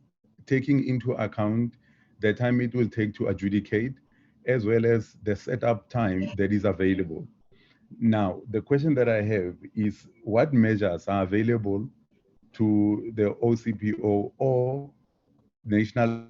taking into account the time it will take to adjudicate, as well as the setup time that is available. Now, the question that I have is, what measures are available to the OCPO or national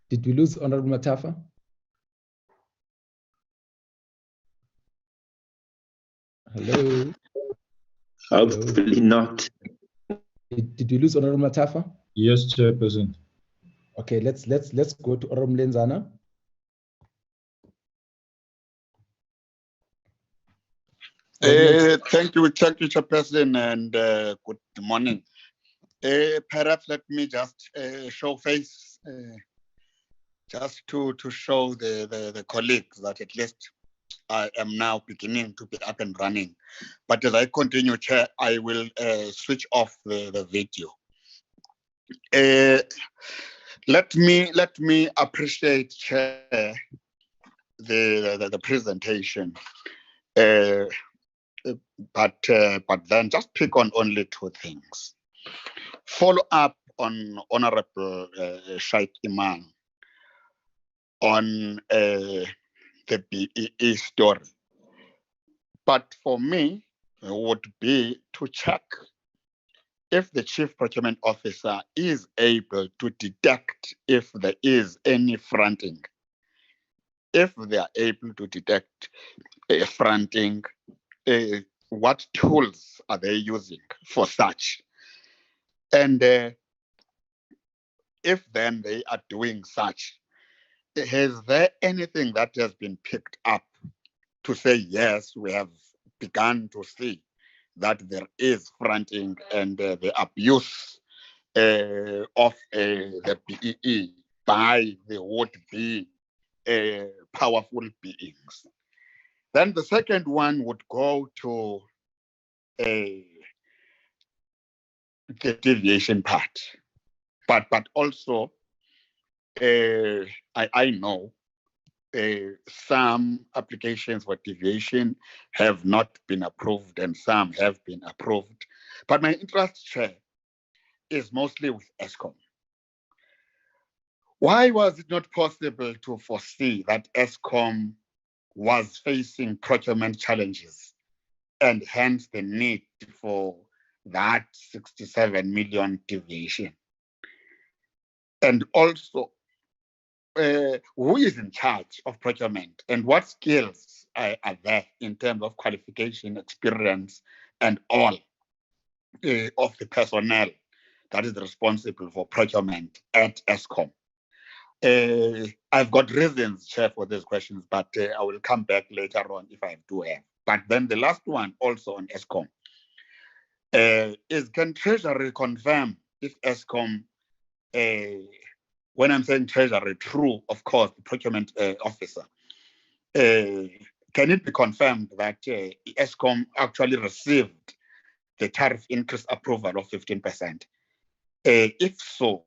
Did we lose Honorable Matafa? Hello? Hopefully not. Did we lose Honorable Matafa? Yes, Chairperson. Okay, let's go to Honorable Lenzana. Thank you, Chairperson, and good morning. Perhaps let me just show face, just to show the colleagues that at least I am now beginning to be up and running. But as I continue, Chair, I will switch off the video. Let me appreciate, Chair, the presentation. But then just pick on only two things. Follow up on Honorable Shaikh Iman on the BEE story. But for me, it would be to check if the Chief Procurement Officer is able to detect if there is any fronting. If they are able to detect fronting, what tools are they using for such? And if then they are doing such, has there anything that has been picked up to say, yes, we have begun to see that there is fronting and the abuse of the BEE by the would-be powerful beings? Then the second one would go to the deviation part. But also, I know some applications for deviation have not been approved and some have been approved. But my interest, Chair, is mostly with Eskom. Why was it not possible to foresee that Eskom was facing procurement challenges and hence the need for that 67 million deviation? And also, who is in charge of procurement and what skills are there in terms of qualification, experience, and all of the personnel that is responsible for procurement at Eskom? I've got reasons, Chair, for these questions, but I will come back later on if I do have. But then the last one also on Eskom is, can Treasury confirm if Eskom, when I'm saying Treasury, true, of course, the procurement officer, can it be confirmed that Eskom actually received the tariff increase approval of 15%? If so,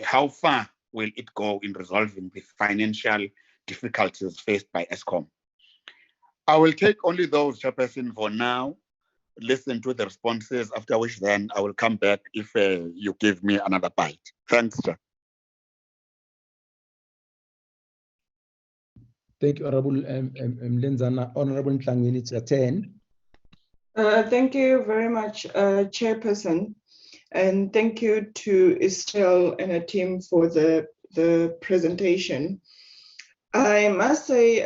how far will it go in resolving the financial difficulties faced by Eskom? I will take only those, Chairperson, for now, listen to the responses, after which then I will come back if you give me another bite. Thanks, Chair. Thank you, Honorable Mlenzana. Honorable Ntlangwini, it's your turn. Thank you very much, Chairperson. And thank you to Estelle and her team for the presentation. I must say,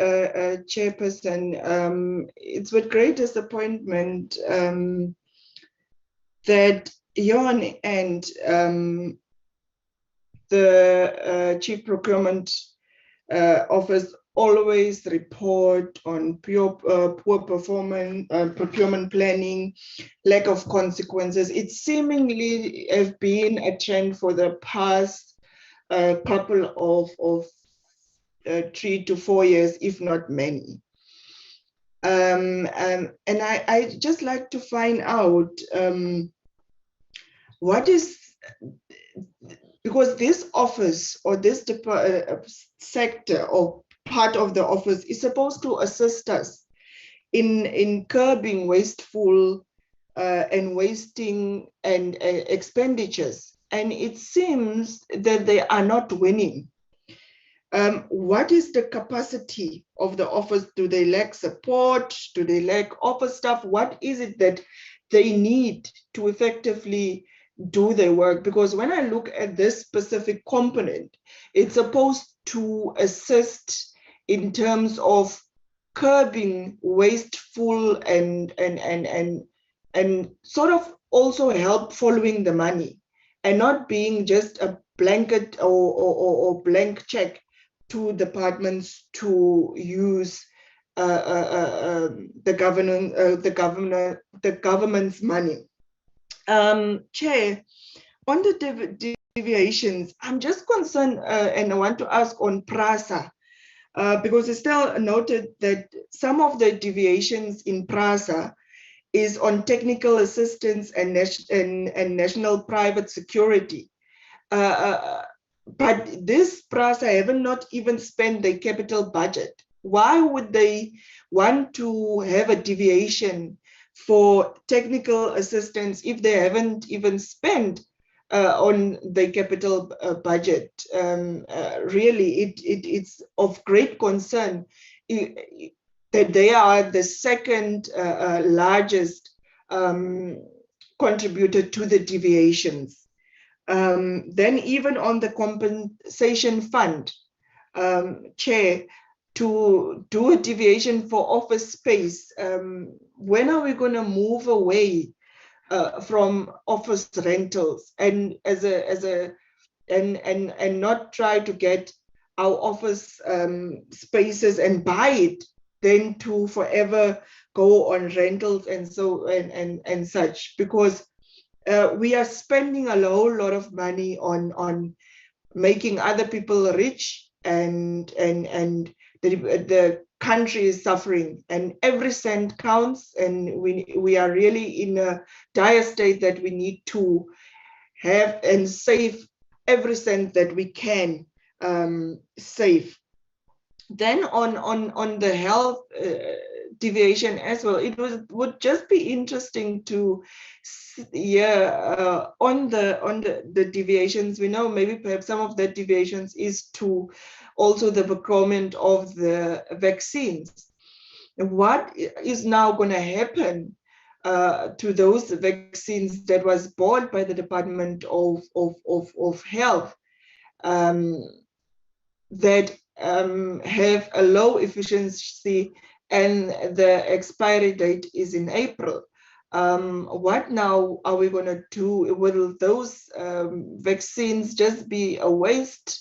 Chairperson, it's with great disappointment that on end the Chief Procurement Office always report on poor performance, procurement planning, lack of consequences. It seemingly has been a trend for the past couple of 3 to 4 years, if not many. And I just like to find out what is, because this office or this sector or part of the office is supposed to assist us in curbing wasteful and wasting and expenditures. And it seems that they are not winning. What is the capacity of the office? Do they lack support? Do they lack office staff? What is it that they need to effectively do their work? Because when I look at this specific component, it's supposed to assist in terms of curbing wasteful and sort of also help following the money and not being just a blanket or blank check to departments to use the government's money. Chair, on the deviations, I'm just concerned and I want to ask on PRASA, because Estelle noted that some of the deviations in PRASA is on technical assistance and national private security. But this PRASA haven't not even spent their capital budget. Why would they want to have a deviation for technical assistance if they haven't even spent on the capital budget. Really, it's of great concern that they are the second largest contributor to the deviations. Then even on the compensation fund, Chair, to do a deviation for office space, when are we going to move away from office rentals and and not try to get our office spaces and buy it, then to forever go on rentals and so and such, because we are spending a whole lot of money on making other people rich, and the country is suffering, and every cent counts, and we are really in a dire state that we need to have and save every cent that we can save. Then on the health deviation as well, it would just be interesting to hear on the deviations. We know maybe perhaps some of the deviations is to also the procurement of the vaccines. What is now going to happen to those vaccines that was bought by the Department of Health that have a low efficiency and the expiry date is in April? What now are we going to do? Will those vaccines just be a waste?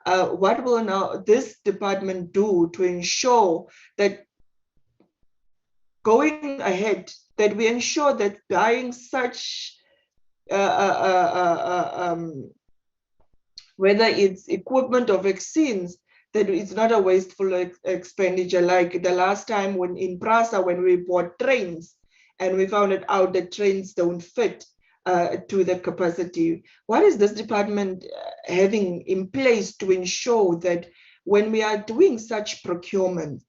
What will now this department do to ensure that going ahead, that we ensure that buying such whether it's equipment or vaccines, that it's not a wasteful expenditure, like the last time when in Prasa, when we bought trains and we found it out that trains don't fit to the capacity. What is this department having in place to ensure that when we are doing such procurements,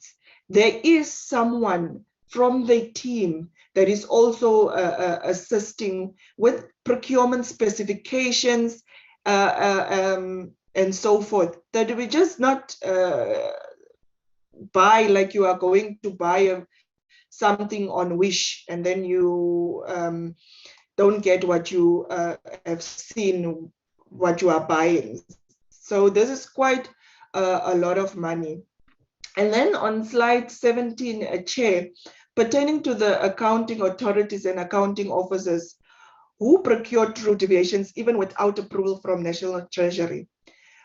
there is someone from the team that is also assisting with procurement specifications and so forth, that we just not buy like you are going to buy something on Wish and then you don't get what you have seen, what you are buying. So this is quite a lot of money. And then on slide 17, Chair, pertaining to the accounting authorities and accounting officers who procure through deviations even without approval from National Treasury,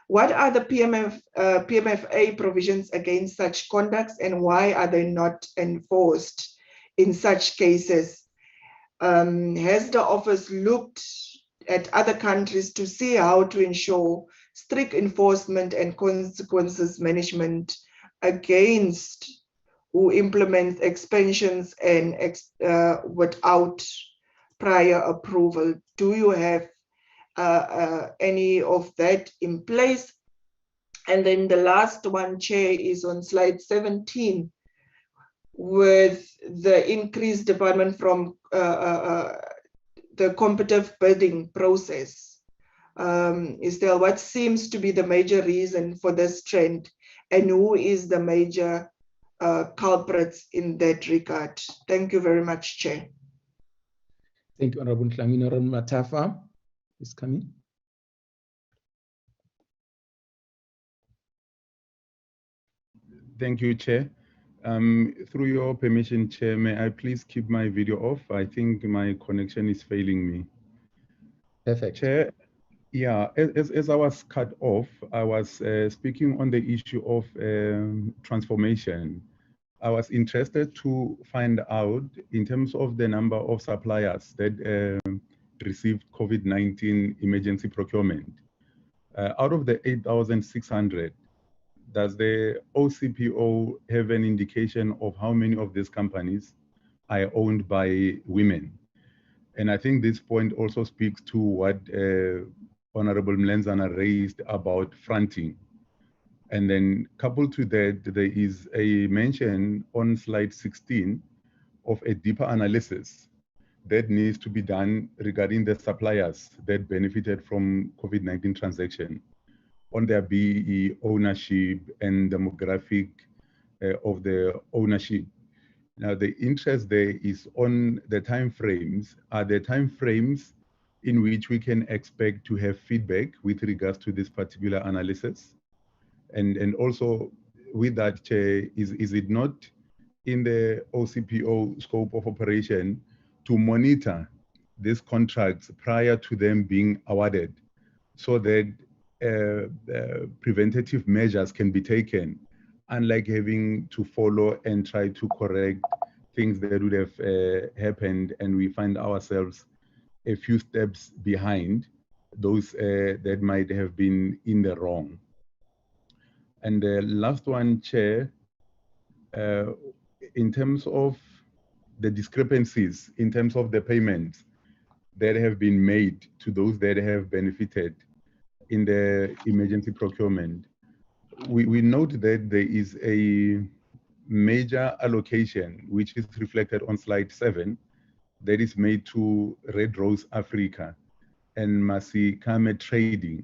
what are the PMFA provisions against such conducts, and why are they not enforced in such cases? Has the office looked at other countries to see how to ensure strict enforcement and consequences management against who implement expansions and without prior approval? Do you have any of that in place? And then the last one, Chair, is on slide 17, with the increased department from the competitive bidding process. Estelle, what seems to be the major reason for this trend, and who is the major culprits in that regard? Thank you very much, Chair. Thank you, Honorable Dlamini. Honorable Matafa is coming. Thank you, Chair. Through your permission, Chair, may I please keep my video off? I think my connection is failing me. Perfect. Chair, yeah, as I was cut off, I was speaking on the issue of transformation. I was interested to find out, in terms of the number of suppliers that received COVID-19 emergency procurement, out of the 8,600, does the OCPO have an indication of how many of these companies are owned by women? And I think this point also speaks to what Honorable Mlenzana raised about fronting. And then coupled to that, there is a mention on slide 16 of a deeper analysis that needs to be done regarding the suppliers that benefited from COVID-19 transaction on their BEE ownership and demographic of the ownership. Now, the interest there is on the timeframes. Are the timeframes in which we can expect to have feedback with regards to this particular analysis? And also with that, Chair, is it not in the OCPO scope of operation to monitor these contracts prior to them being awarded so that preventative measures can be taken, unlike having to follow and try to correct things that would have happened and we find ourselves a few steps behind those that might have been in the wrong. And the last one, Chair, in terms of the discrepancies, in terms of the payments that have been made to those that have benefited in the emergency procurement, we note that there is a major allocation, which is reflected on slide 7, that is made to Red Rose Africa and Masikame Trading.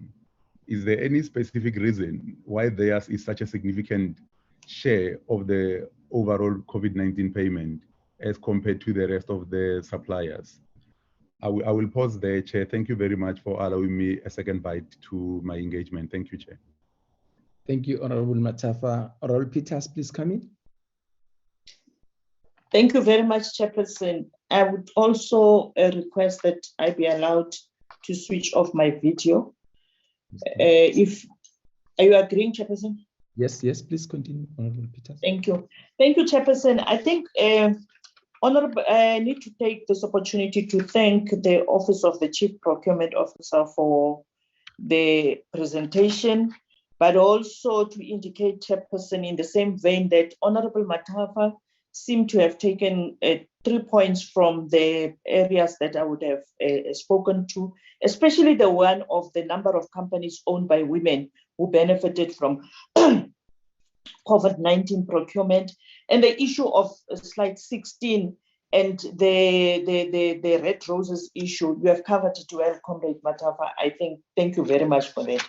Is there any specific reason why theirs is such a significant share of the overall COVID-19 payment as compared to the rest of the suppliers? I will pause there, Chair. Thank you very much for allowing me a second bite to my engagement. Thank you, Chair. Thank you, Honorable Matafa. Honorable Peters, please come in. Thank you very much, Chairperson. I would also request that I be allowed to switch off my video. Are you agreeing, Chairperson? Yes, please continue, Honorable Peters. Thank you. Thank you, Chairperson. I think, Honorable, I need to take this opportunity to thank the Office of the Chief Procurement Officer for the presentation, but also to indicate, Chairperson, in the same vein that Honorable Matafa seemed to have taken 3 points from the areas that I would have spoken to, especially the one of the number of companies owned by women who benefited from COVID-19 procurement, and the issue of slide 16 and the Red Roses issue. You have covered it well, Comrade Matafa. I think, thank you very much for that.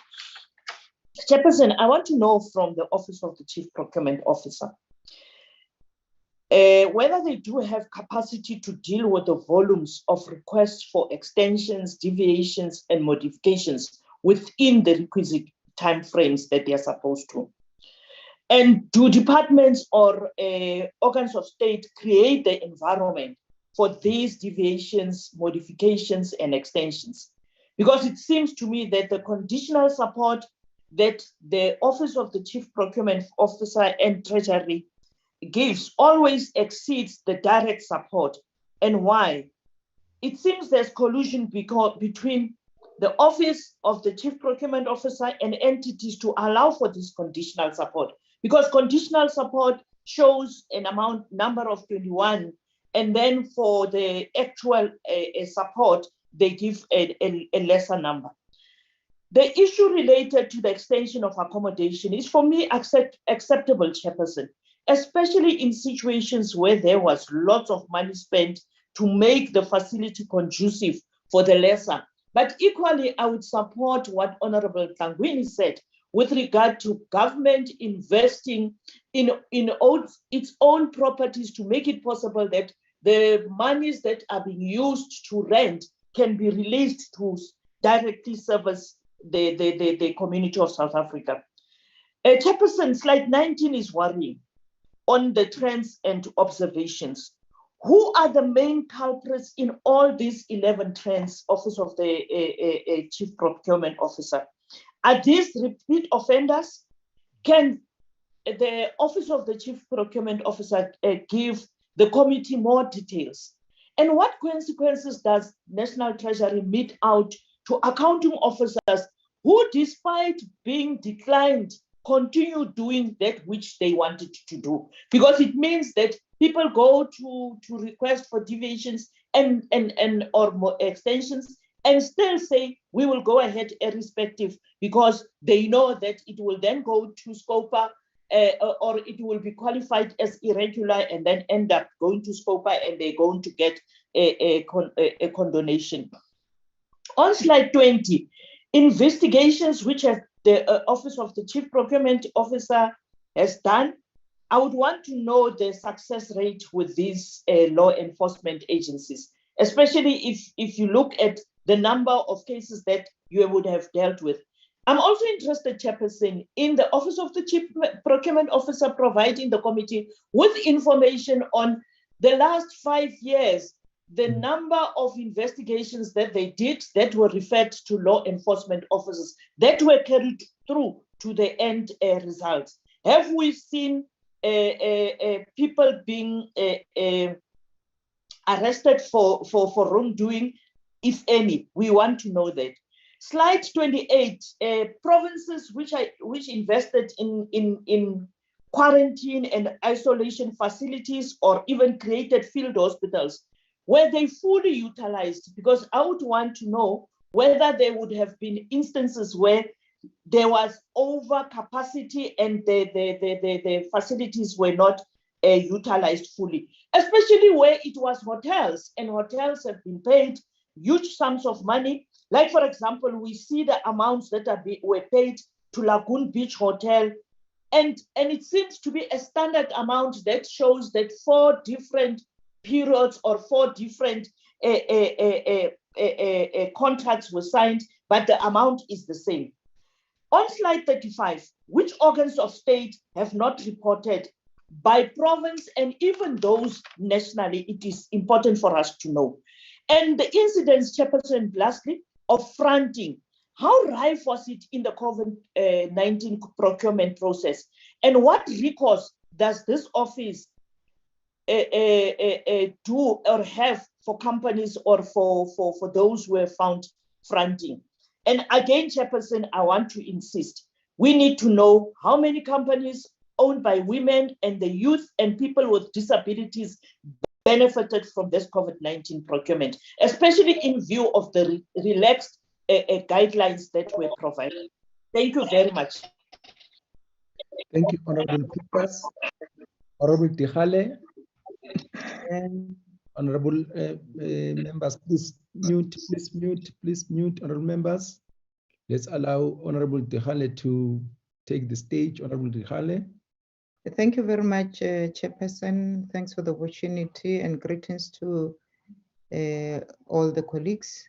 Chairperson, I want to know from the Office of the Chief Procurement Officer, whether they do have capacity to deal with the volumes of requests for extensions, deviations, and modifications within the requisite timeframes that they are supposed to. And do departments or organs of state create the environment for these deviations, modifications, and extensions? Because it seems to me that the conditional support that the Office of the Chief Procurement Officer and Treasury gives always exceeds the direct support. And why? It seems there's collusion between the Office of the Chief Procurement Officer and entities to allow for this conditional support, because conditional support shows an number of 21, and then for the actual support, they give a lesser number. The issue related to the extension of accommodation is, for me, acceptable, Chairperson, especially in situations where there was lots of money spent to make the facility conducive for the lesser. But equally, I would support what Honorable Tlangwini said with regard to government investing in its own properties to make it possible that the monies that are being used to rent can be released to directly service the community of South Africa. Chairperson, slide 19 is worrying on the trends and observations. Who are the main culprits in all these 11 trends, Office of the Chief Procurement Officer? Are these repeat offenders? Can the Office of the Chief Procurement Officer give the committee more details? And what consequences does National Treasury mete out to accounting officers who, despite being declined, continue doing that which they wanted to do? Because it means that people go to request for deviations or more extensions and still say, we will go ahead irrespective, because they know that it will then go to SCOPA or it will be qualified as irregular and then end up going to SCOPA and they're going to get a condonation. On slide 20, investigations which have the Office of the Chief Procurement Officer has done. I would want to know the success rate with these law enforcement agencies, especially if you look at the number of cases that you would have dealt with. I'm also interested, Chairperson, in the Office of the Chief Procurement Officer providing the committee with information on the last 5 years, the number of investigations that they did that were referred to law enforcement officers that were carried through to the end results. Have we seen people being arrested for wrongdoing, if any? We want to know that. Slide 28, provinces which invested in quarantine and isolation facilities or even created field hospitals, were they fully utilized? Because I would want to know whether there would have been instances where there was over capacity and the facilities were not utilized fully, especially where it was hotels, and hotels have been paid huge sums of money. Like, for example, we see the amounts that were paid to Lagoon Beach Hotel, and it seems to be a standard amount that shows that 4 different periods or 4 different contracts were signed, but the amount is the same. On slide 35, which organs of state have not reported by province and even those nationally? It is important for us to know. And the incidents, Chairperson, lastly, of fronting, how rife was it in the COVID-19 procurement process? And what recourse does this office do or have for companies or for those who are found fronting? And again, Chairperson, I want to insist, we need to know how many companies owned by women and the youth and people with disabilities benefited from this COVID-19 procurement, especially in view of the relaxed guidelines that were provided. Thank you very much. Thank you, Honorable Peepers. Honorable Tihale. And honorable members, please mute, honorable members. Let's allow Honorable Tihale to take the stage. Honorable Tihale. Thank you very much, Chairperson. Thanks for the opportunity and greetings to all the colleagues.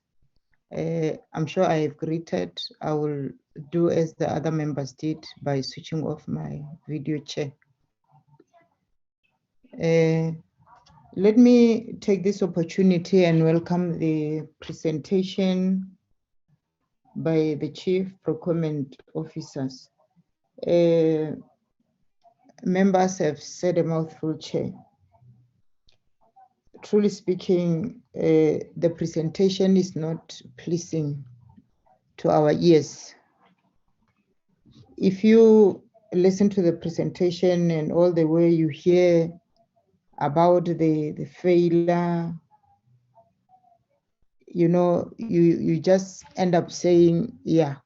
I'm sure I have greeted. I will do as the other members did by switching off my video chair. Let me take this opportunity and welcome the presentation by the Chief Procurement Officers. Members have said a mouthful, Chair. Truly speaking, the presentation is not pleasing to our ears. If you listen to the presentation and all the way you hear about the failure, you know, you just end up saying, yeah,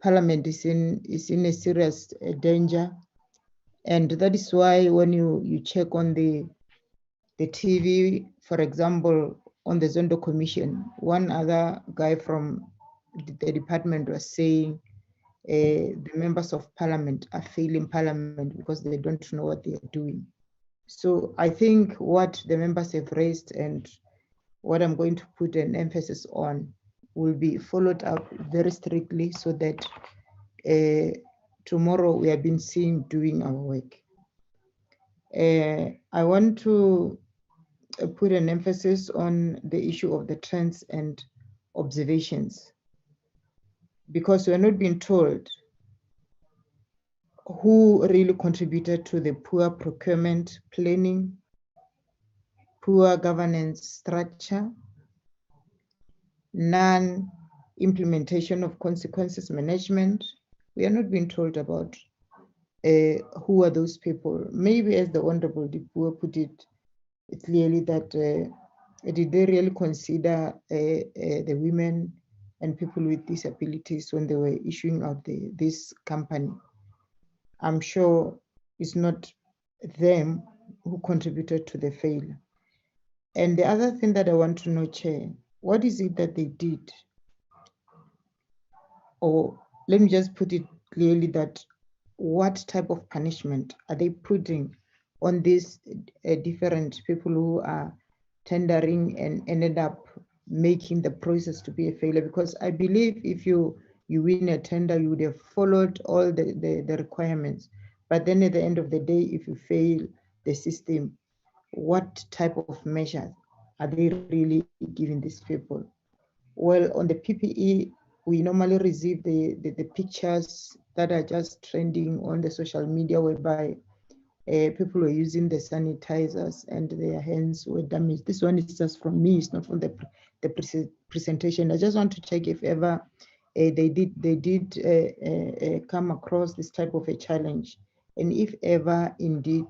Parliament is in a serious danger. And that is why when you check on the TV, for example, on the Zondo Commission, one other guy from the department was saying the members of Parliament are failing Parliament because they don't know what they are doing. So I think what the members have raised and what I'm going to put an emphasis on will be followed up very strictly so that tomorrow we have been seen doing our work. I want to put an emphasis on the issue of the trends and observations, because we're not being told who really contributed to the poor procurement planning, poor governance structure, non-implementation of consequences management. We are not being told about who are those people. Maybe as the Honorable Dipua put it clearly, that did they really consider the women and people with disabilities when they were issuing out this company? I'm sure it's not them who contributed to the failure. And the other thing that I want to know, Chair, what is it that they did? Or let me just put it clearly that what type of punishment are they putting on these different people who are tendering and ended up making the process to be a failure? Because I believe if you win a tender, you would have followed all the requirements. But then at the end of the day, if you fail the system, what type of measures are they really giving these people? Well, on the PPE, we normally receive the pictures that are just trending on the social media whereby people were using the sanitizers and their hands were damaged. This one is just from me, it's not from the presentation. I just want to check if ever they did come across this type of a challenge. And if ever indeed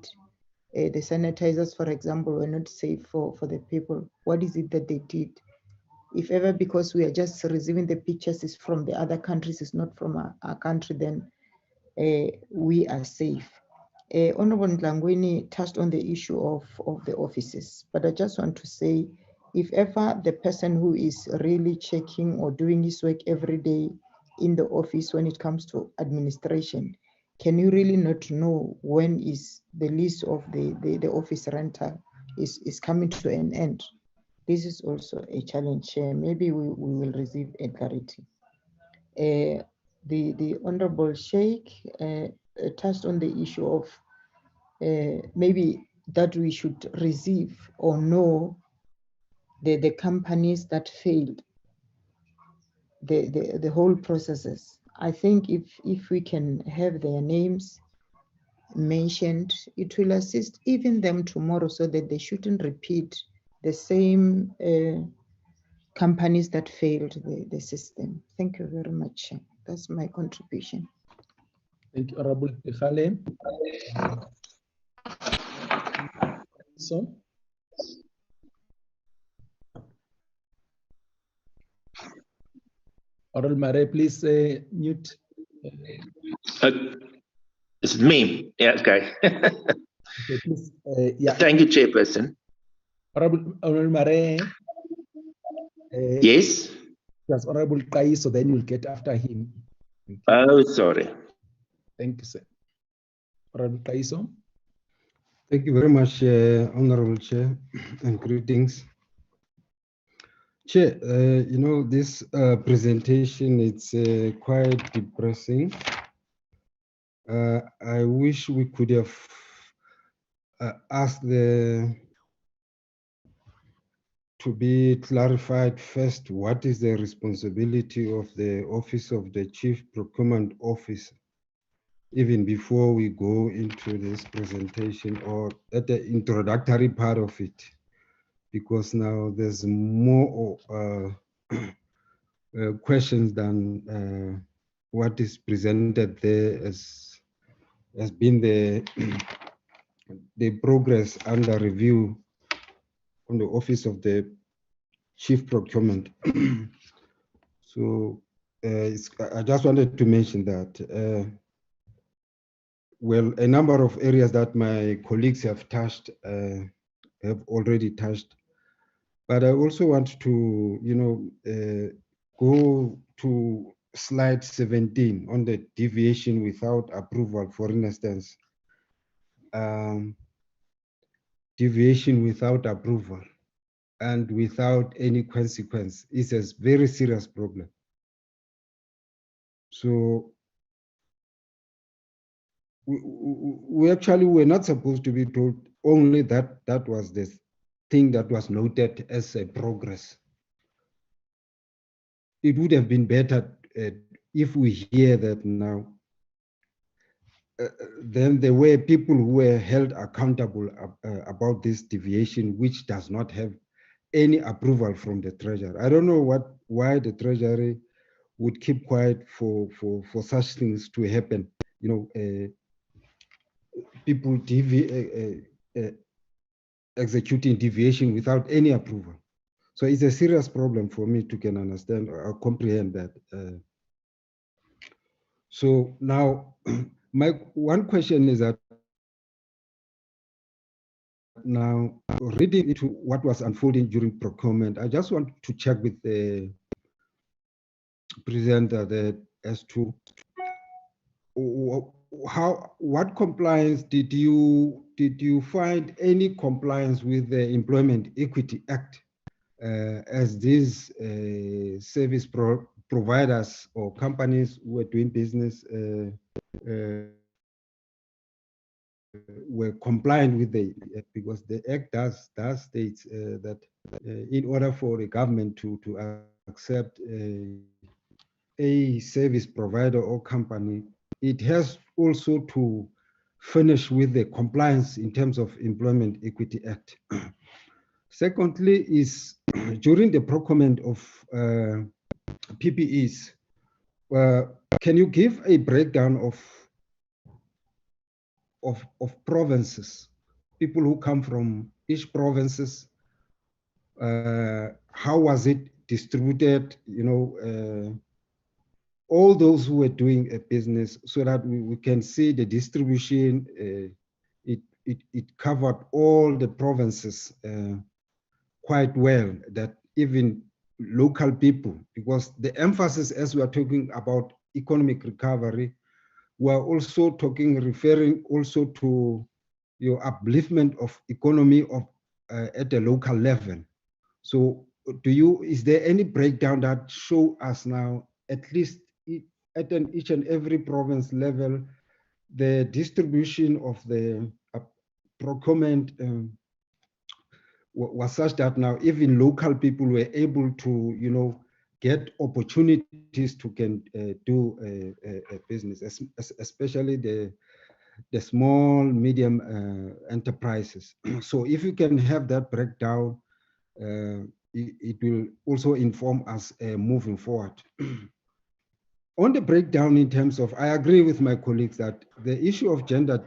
the sanitizers, for example, were not safe for the people, what is it that they did? If ever, because we are just receiving the pictures is from the other countries, it's not from our country, then we are safe. Honorable Ntlangwini touched on the issue of the offices, but I just want to say, if ever the person who is really checking or doing his work every day in the office when it comes to administration, can you really not know when is the lease of the office rental is coming to an end? This is also a challenge. Maybe we will receive a clarity. The Honorable Sheikh touched on the issue of maybe that we should receive or know the companies that failed, the whole processes. I think if we can have their names mentioned, it will assist even them tomorrow so that they shouldn't repeat the same companies that failed the system. Thank you very much. That's my contribution. Thank you, Honorable Khale. So, Honorable Mare, please mute. Is it me? Yeah, okay. Okay, please, yeah. Thank you, Chairperson. Honorable Mare. Yes? Yes, Honorable Kai, so then you'll get after him. Oh, sorry. Thank you, sir. Honorable Kaiso. Thank you very much, Honorable Chair, and greetings. Chair, you know, this presentation, it's quite depressing. I wish we could have asked to be clarified first, what is the responsibility of the Office of the Chief Procurement Officer, even before we go into this presentation or at the introductory part of it, because now there's more questions than what is presented there as been the progress under review on the Office of the Chief Procurement. So I just wanted to mention that. Well, a number of areas that my colleagues have touched, have already touched, but I also want to, you know, go to slide 17 on the deviation without approval. For instance, deviation without approval and without any consequence is a very serious problem. So we actually were not supposed to be told only that that was the thing that was noted as a progress. It would have been better if we hear that now. Then there were people who were held accountable about this deviation, which does not have any approval from the Treasury. I don't know why the Treasury would keep quiet for such things to happen. You know, people executing deviation without any approval. So it's a serious problem for me to can understand or comprehend that. So now, my one question is that now reading into what was unfolding during procurement, I just want to check with the presenter as to what compliance did you find any compliance with the Employment Equity Act as these service providers or companies who were doing business were compliant with the because the act does states that in order for the government to accept a service provider or company, it has also to finish with the compliance in terms of Employment Equity Act. Secondly is during the procurement of PPEs, can you give a breakdown of provinces, people who come from each provinces, how was it distributed, you know, all those who were doing a business so that we can see the distribution. It covered all the provinces quite well, that even local people, because the emphasis as we are talking about economic recovery, we're also referring also to your upliftment of economy of at the local level. So is there any breakdown that show us now, at least at each and every province level, the distribution of the procurement was such that now even local people were able to, you know, get opportunities to do a business, especially the small, medium enterprises. So if you can have that breakdown, it will also inform us moving forward. On the breakdown in terms of, I agree with my colleagues that the issue of gender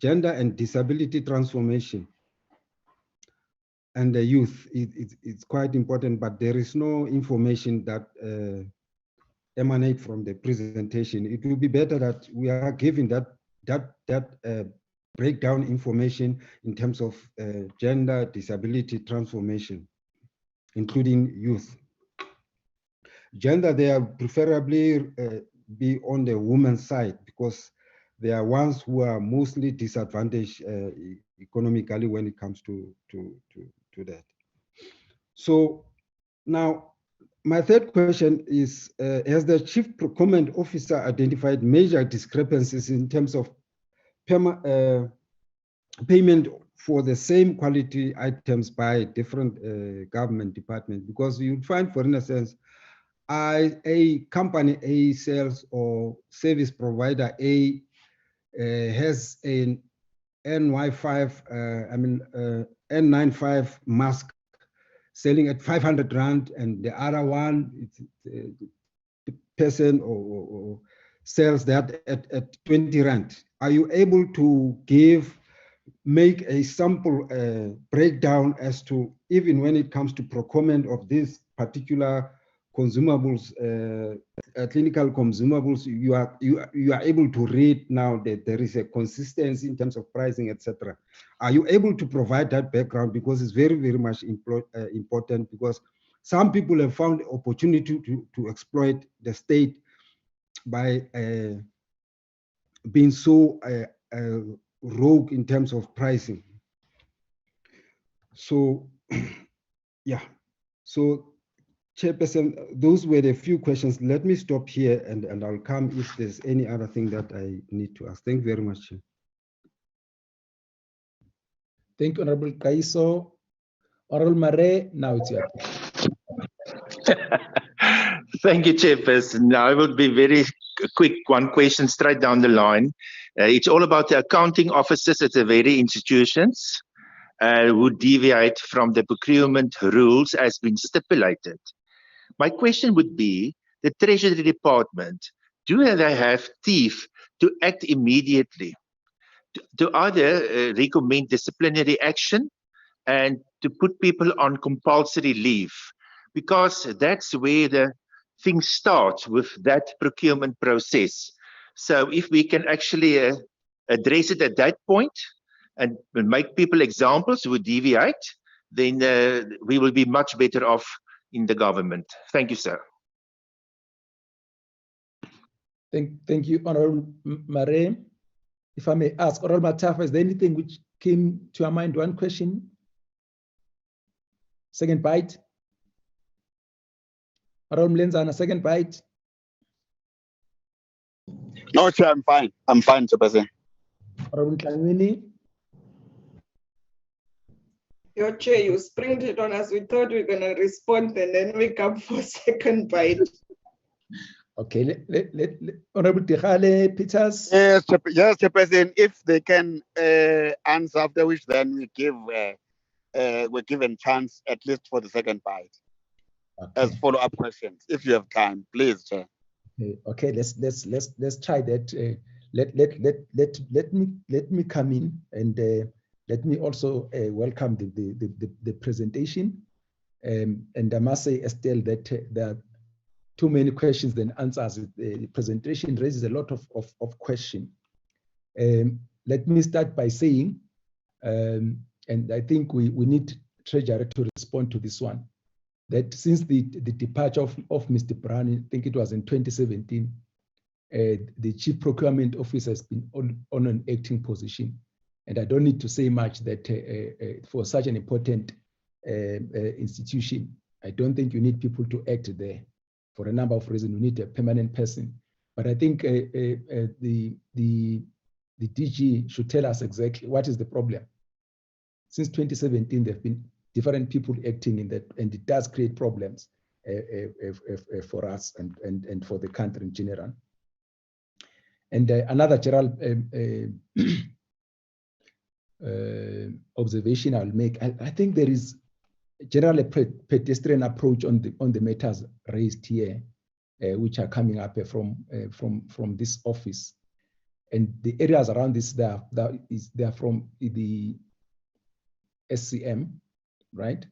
and disability transformation and the youth, it's quite important, but there is no information that emanate from the presentation. It will be better that we are given that breakdown information in terms of gender, disability transformation, including youth. Gender, they are preferably be on the women's side because they are ones who are mostly disadvantaged economically when it comes to that. So now, my third question is, has the Chief Procurement Officer identified major discrepancies in terms of payment for the same quality items by different government departments? Because you find, for instance, a company A sells or service provider A has an N95 mask selling at 500 Rand, and the other one, the person or sells that at 20 Rand. Are you able to make a sample breakdown as to, even when it comes to procurement of these particular consumables, clinical consumables, you are able to read now that there is a consistency in terms of pricing, etc. Are you able to provide that background? Because it's very, very much important, because some people have found the opportunity to exploit the state by being so rogue in terms of pricing. So, yeah. So, Chairperson, those were the few questions. Let me stop here and I'll come if there's any other thing that I need to ask. Thank you very much, Chair. Thank you, Honorable Kaiso. Honorable Mare, now it's your turn. Thank you, Chairperson. I will be very quick. One question straight down the line. It's all about the accounting officers at the very institutions who deviate from the procurement rules as been stipulated. My question would be, the Treasury Department, do they have teeth to act immediately, to either recommend disciplinary action and to put people on compulsory leave? Because that's where the thing starts with that procurement process. So if we can actually address it at that point, and make people examples who deviate, then we will be much better off in the government. Thank you, sir. Thank you, Honorable Mare. If I may ask, Honorable Matafa, is there anything which came to your mind? One question? Second bite? Honorable Lenzana, second bite? No, Chair, I'm fine. I'm fine, Chair Person. Honorable Tlangwini? Your Chair, you springed it on us. We thought we were going to respond and then we come for second bite. Okay, Honorable Tikhale Peters. Yes, Chair Person, if they can answer after which then we give we're given chance at least for the second bite. Okay. As follow-up questions, if you have time, please, Chair. Okay, let's try that. Let me come in and let me also welcome the presentation. And I must say, Estelle, that there are too many questions than answers. The presentation raises a lot of questions. Let me start by saying, and I think we need Treasury to respond to this one, that since the departure of Mr. Brown, I think it was in 2017, the Chief Procurement Officer has been on an acting position. And I don't need to say much that for such an important institution, I don't think you need people to act there. For a number of reasons, you need a permanent person. But I think the DG should tell us exactly what is the problem. Since 2017, there have been different people acting in that, and it does create problems for us and for the country in general. And another general observation I'll make, I think there is generally a pedestrian approach on the matters raised here, which are coming up from this office. And the areas around this, they are from the SCM, right?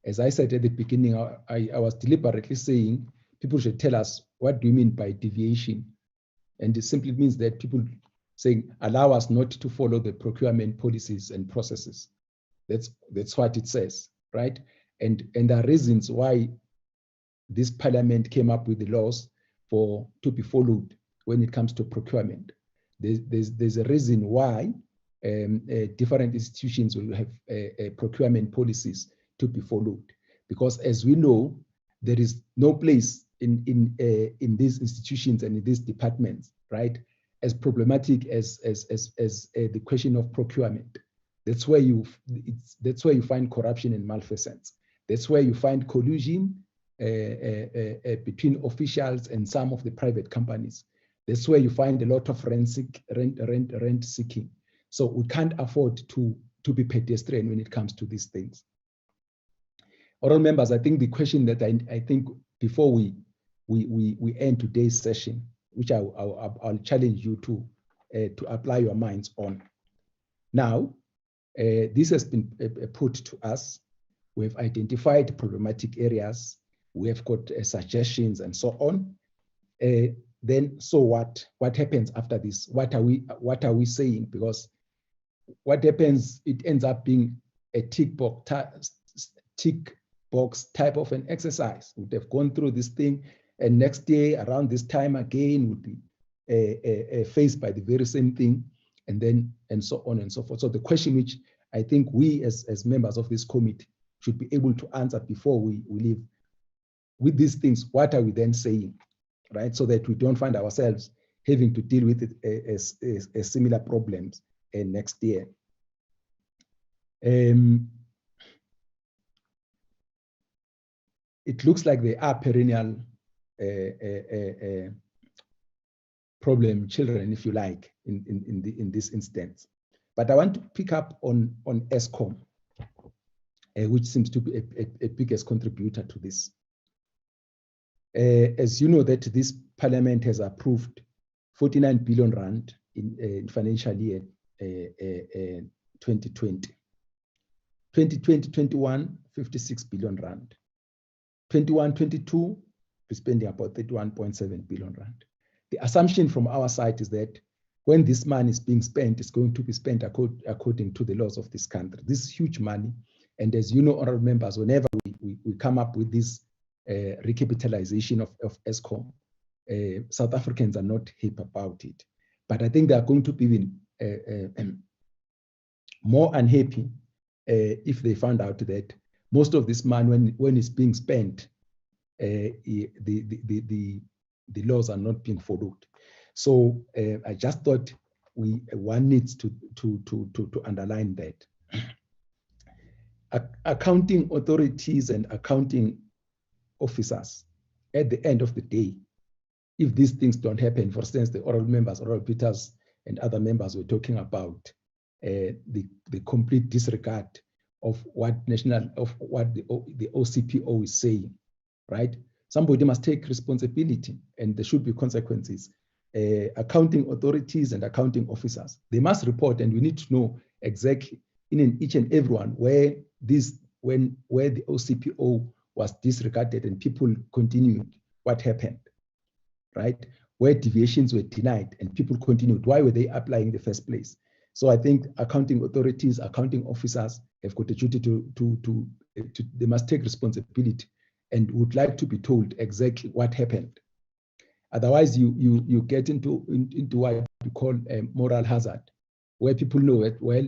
As I said at the beginning, I was deliberately saying people should tell us, what do you mean by deviation? And it simply means that people saying, allow us not to follow the procurement policies and processes. That's what it says, right? And there are reasons why this parliament came up with the laws to be followed when it comes to procurement. There's a reason why different institutions will have procurement policies to be followed. Because as we know, there is no place in these institutions and in these departments, right, as problematic as the question of procurement. That's where you find corruption and malfeasance. That's where you find collusion between officials and some of the private companies. That's where you find a lot of rent seeking. So we can't afford to be pedestrian when it comes to these things. Honorable members, I think the question that I think before we end today's session, which I'll challenge you to apply your minds on. Now, this has been put to us. We have identified problematic areas. We have got suggestions and so on. Then, so what? What happens after this? What are we saying? Because what happens? It ends up being a tick box type of an exercise. We'd have gone through this thing, and next year around this time again would be faced by the very same thing, and so on and so forth. So the question which I think we as members of this committee should be able to answer before we leave with these things, what are we then saying, right? So that we don't find ourselves having to deal with it as similar problems next year. It looks like they are perennial problem children, if you like, in this instance. But I want to pick up on ESCOM, which seems to be a biggest contributor to this. As you know, that this parliament has approved 49 billion rand in financial year 2020. 2020-21, 56 billion rand. 21-22, we're spending about 31.7 billion rand. The assumption from our side is that when this money is being spent, it's going to be spent according to the laws of this country. This is huge money. And as you know, honorable members, whenever we come up with this recapitalization of ESCOM, South Africans are not hip about it. But I think they are going to be even more unhappy if they found out that most of this money, when it's being spent, the laws are not being followed. So I just thought one needs to underline that. Accounting authorities and accounting officers, at the end of the day, if these things don't happen, for instance, the oral members, oral Peters and other members were talking about the complete disregard of what the OCPO is saying, right? Somebody must take responsibility and there should be consequences. Accounting authorities and accounting officers, they must report, and we need to know exactly in each and every one where the OCPO was disregarded and people continued, what happened, right? Where deviations were denied and people continued, why were they applying in the first place? So I think accounting authorities, accounting officers have got a duty they must take responsibility and would like to be told exactly what happened. Otherwise, you get into what we call a moral hazard, where people know it, well,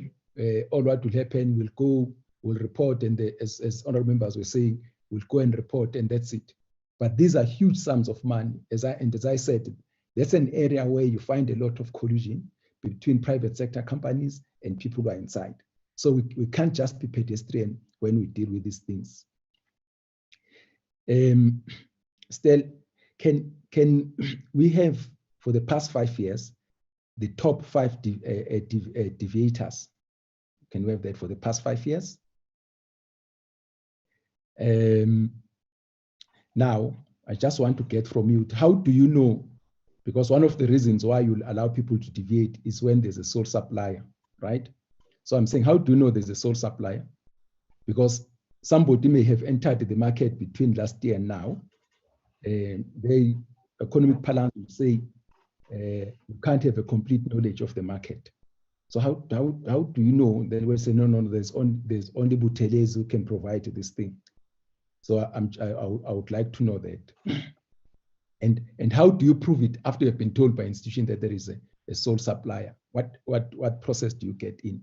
all what will happen will go, will report, and as honorable members were saying, will go and report, and that's it. But these are huge sums of money. As I said, that's an area where you find a lot of collusion between private sector companies and people who are inside. So we can't just be pedestrian when we deal with these things. Still, can we have, for the past 5 years, the top 5 deviators? Can we have that for the past 5 years? Now, I just want to get from you, how do you know? Because one of the reasons why you allow people to deviate is when there's a sole supplier, right? So I'm saying, how do you know there's a sole supplier? Because somebody may have entered the market between last year and now. The economic balance will say you can't have a complete knowledge of the market. So how do you know? Then we'll say, no, there's only Buteles who can provide this thing. So I would like to know that. And how do you prove it after you've been told by institution that there is a sole supplier? What process do you get in?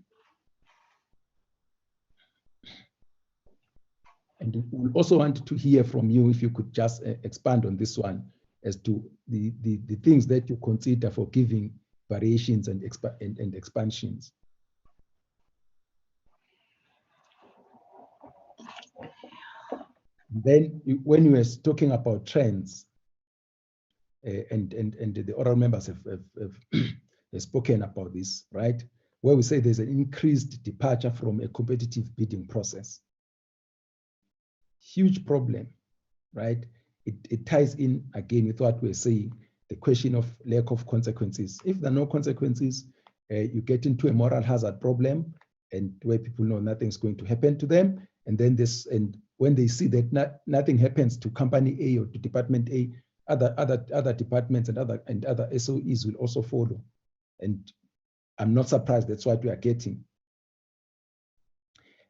And we also want to hear from you, if you could just expand on this one as to the things that you consider for giving variations and expansions. Then when you were talking about trends, and the oral members have spoken about this, right? Where we say there's an increased departure from a competitive bidding process. Huge problem, right? It ties in again with what we're saying, the question of lack of consequences. If there are no consequences, you get into a moral hazard problem, and where people know nothing's going to happen to them, and then when they see that nothing happens to company A or to department A, other departments and other SOEs will also follow. And I'm not surprised that's what we are getting.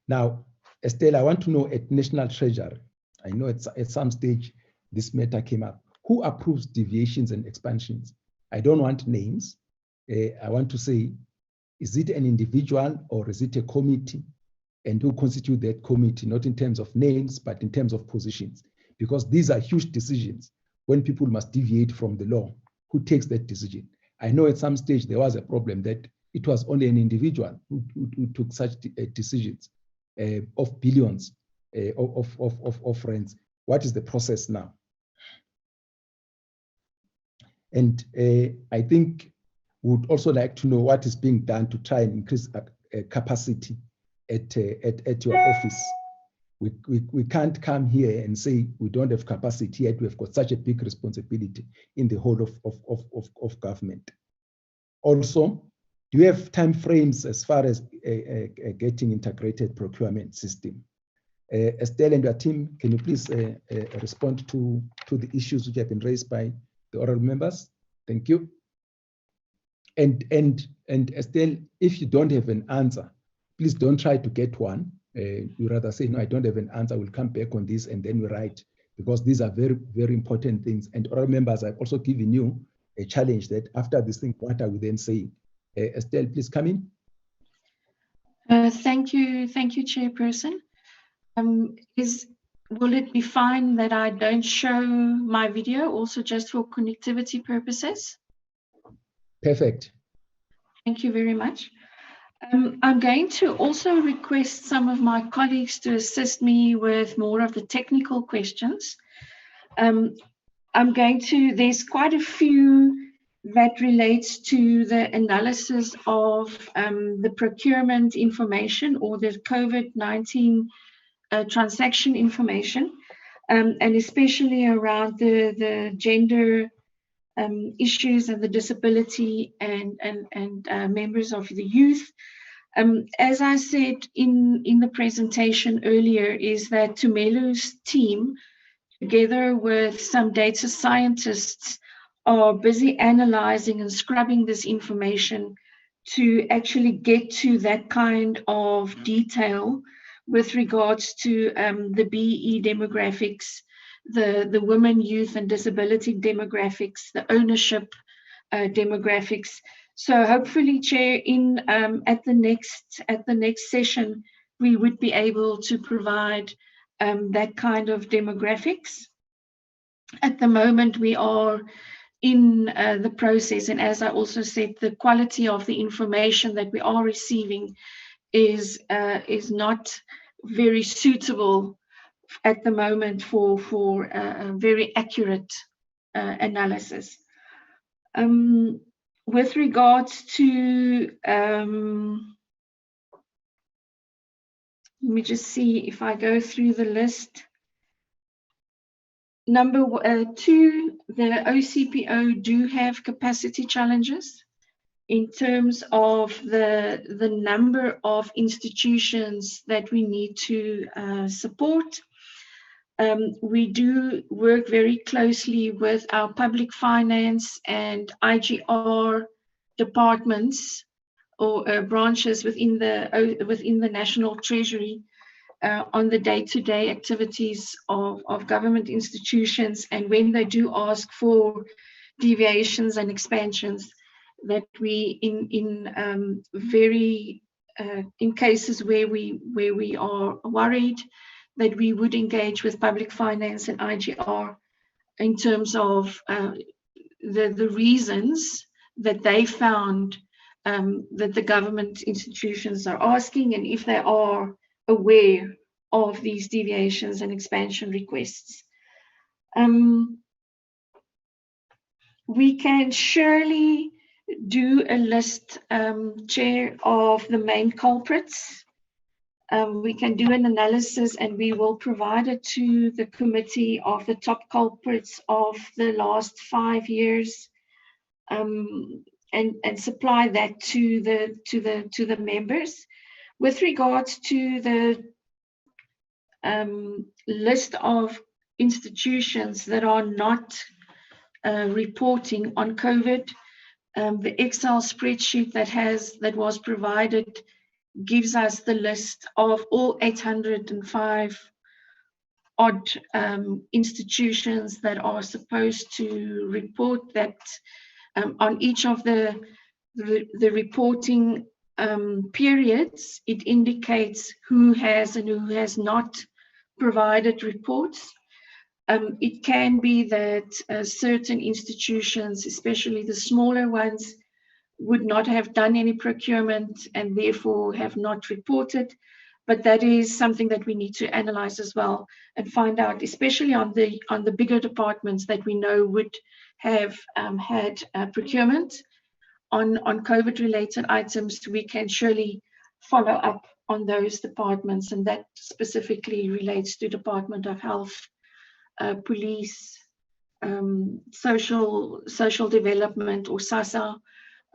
Now, Estelle, I want to know at National Treasury, I know at some stage this matter came up, who approves deviations and expansions? I don't want names. I want to say, is it an individual or is it a committee? And who constitute that committee, not in terms of names, but in terms of positions? Because these are huge decisions when people must deviate from the law. Who takes that decision? I know at some stage there was a problem that it was only an individual who took such decisions of billions of rents. What is the process now? And I think we would also like to know what is being done to try and increase capacity at your office. We can't come here and say we don't have capacity yet. We've got such a big responsibility in the whole of government. Also, do you have time frames as far as getting integrated procurement system? Estelle and your team, can you please respond to the issues which have been raised by the oral members? Thank you. And Estelle, if you don't have an answer, please don't try to get one. You rather say, no, I don't have an answer. We'll come back on this and then we write, because these are very, very important things. And all members, I've also given you a challenge that after this thing, what are we then saying? Estelle, please come in. Thank you, Chairperson. Will it be fine that I don't show my video, also just for connectivity purposes? Perfect. Thank you very much. I'm going to also request some of my colleagues to assist me with more of the technical questions. There's quite a few that relates to the analysis of the procurement information or the COVID-19 transaction information, and especially around the gender issues and the disability and members of the youth. As I said in the presentation earlier, is that Tumelu's team, together with some data scientists, are busy analyzing and scrubbing this information to actually get to that kind of detail with regards to the BE demographics, the women, youth and disability demographics, the ownership demographics. So hopefully, Chair, at the next session, we would be able to provide that kind of demographics. At the moment, we are in the process, and as I also said, the quality of the information that we are receiving is not very suitable at the moment for a very accurate analysis. With regards to, let me just see if I go through the list. Number 2, the OCPO do have capacity challenges in terms of the number of institutions that we need to support. We do work very closely with our public finance and IGR departments or branches within the National Treasury on the day-to-day activities of government institutions, and when they do ask for deviations and expansions, that we in cases where we are worried, that we would engage with public finance and IGR in terms of the reasons that they found that the government institutions are asking, and if they are aware of these deviations and expansion requests. We can surely do a list, Chair, of the main culprits. We can do an analysis and we will provide it to the committee of the top culprits of the last 5 years, and supply that to the members. With regards to the list of institutions that are not reporting on COVID, the Excel spreadsheet that was provided gives us the list of all 805 odd institutions that are supposed to report that on each of the reporting periods. It indicates who has and who has not provided reports. It can be that certain institutions, especially the smaller ones, would not have done any procurement and therefore have not reported. But that is something that we need to analyze as well and find out, especially on the bigger departments that we know would have had procurement on COVID-related items. We can surely follow up on those departments, and that specifically relates to Department of Health, Police, Social Development or SASSA,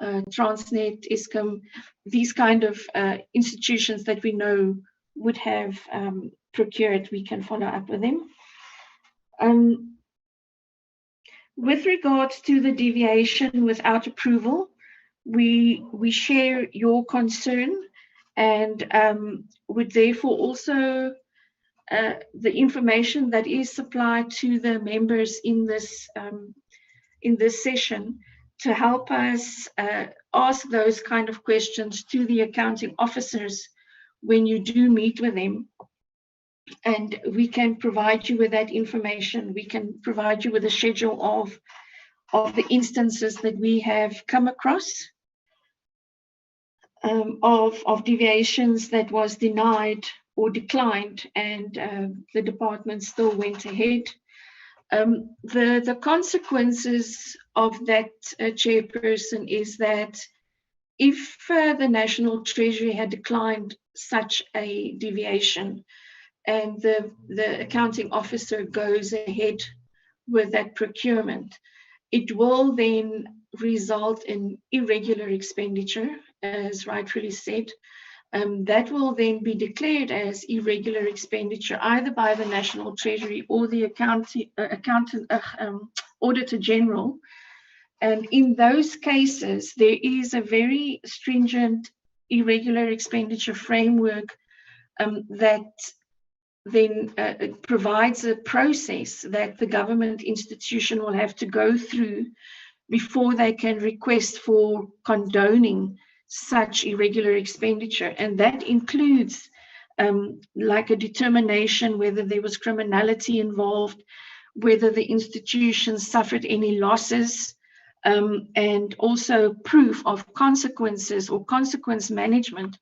Transnet, Eskom, these kind of institutions that we know would have procured. We can follow up with them. With regards to the deviation without approval, We share your concern and would therefore also the information that is supplied to the members in this session to help us ask those kind of questions to the accounting officers when you do meet with them. And we can provide you with that information. We can provide you with a schedule of the instances that we have come across of deviations that was denied or declined, and the department still went ahead. The consequences of that, Chairperson, is that if the National Treasury had declined such a deviation and the accounting officer goes ahead with that procurement, it will then result in irregular expenditure, as rightfully said. That will then be declared as irregular expenditure either by the National Treasury or the Auditor General. And in those cases, there is a very stringent irregular expenditure framework that then provides a process that the government institution will have to go through before they can request for condoning such irregular expenditure. And that includes like a determination whether there was criminality involved, whether the institution suffered any losses, and also proof of consequences or consequence management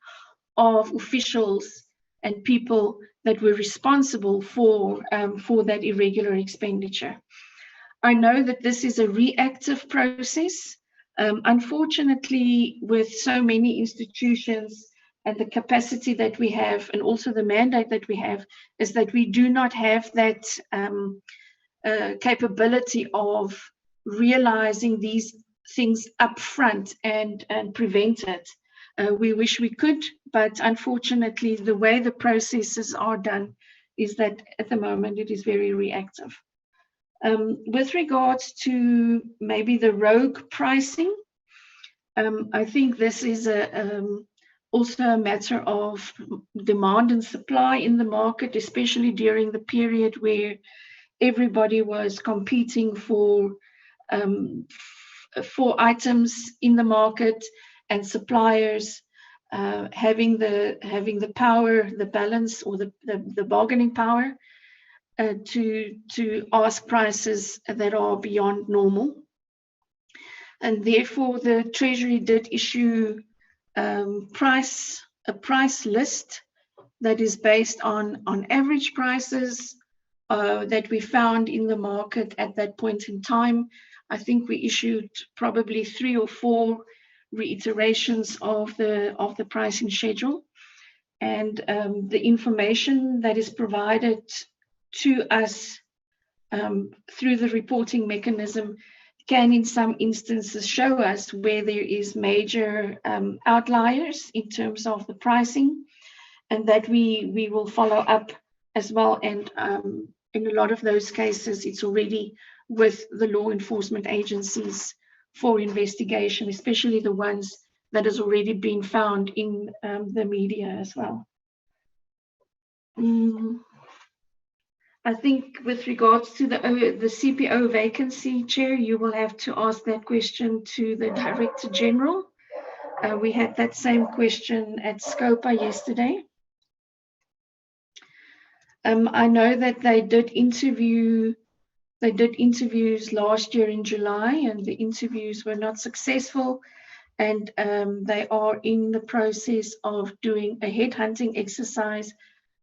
of officials and people that were responsible for that irregular expenditure. I know that this is a reactive process. Unfortunately, with so many institutions and the capacity that we have, and also the mandate that we have, is that we do not have that capability of realizing these things up front and prevent it. We wish we could, but unfortunately, the way the processes are done is that at the moment it is very reactive. With regards to maybe the rogue pricing, I think this is also a matter of demand and supply in the market, especially during the period where everybody was competing for items in the market, and suppliers having the power, the balance, or the bargaining power to ask prices that are beyond normal. And therefore the Treasury did issue a price list that is based on average prices that we found in the market at that point in time. I think we issued probably 3 or 4 reiterations of the pricing schedule, and the information that is provided to us through the reporting mechanism can in some instances show us where there is major outliers in terms of the pricing, and that we will follow up as well. And in a lot of those cases, it's already with the law enforcement agencies for investigation, especially the ones that has already been found in the media as well. I think with regards to the CPO vacancy, Chair, you will have to ask that question to the Director General. We had that same question at Scopa yesterday. I know that they did interviews last year in July, and the interviews were not successful, and they are in the process of doing a headhunting exercise.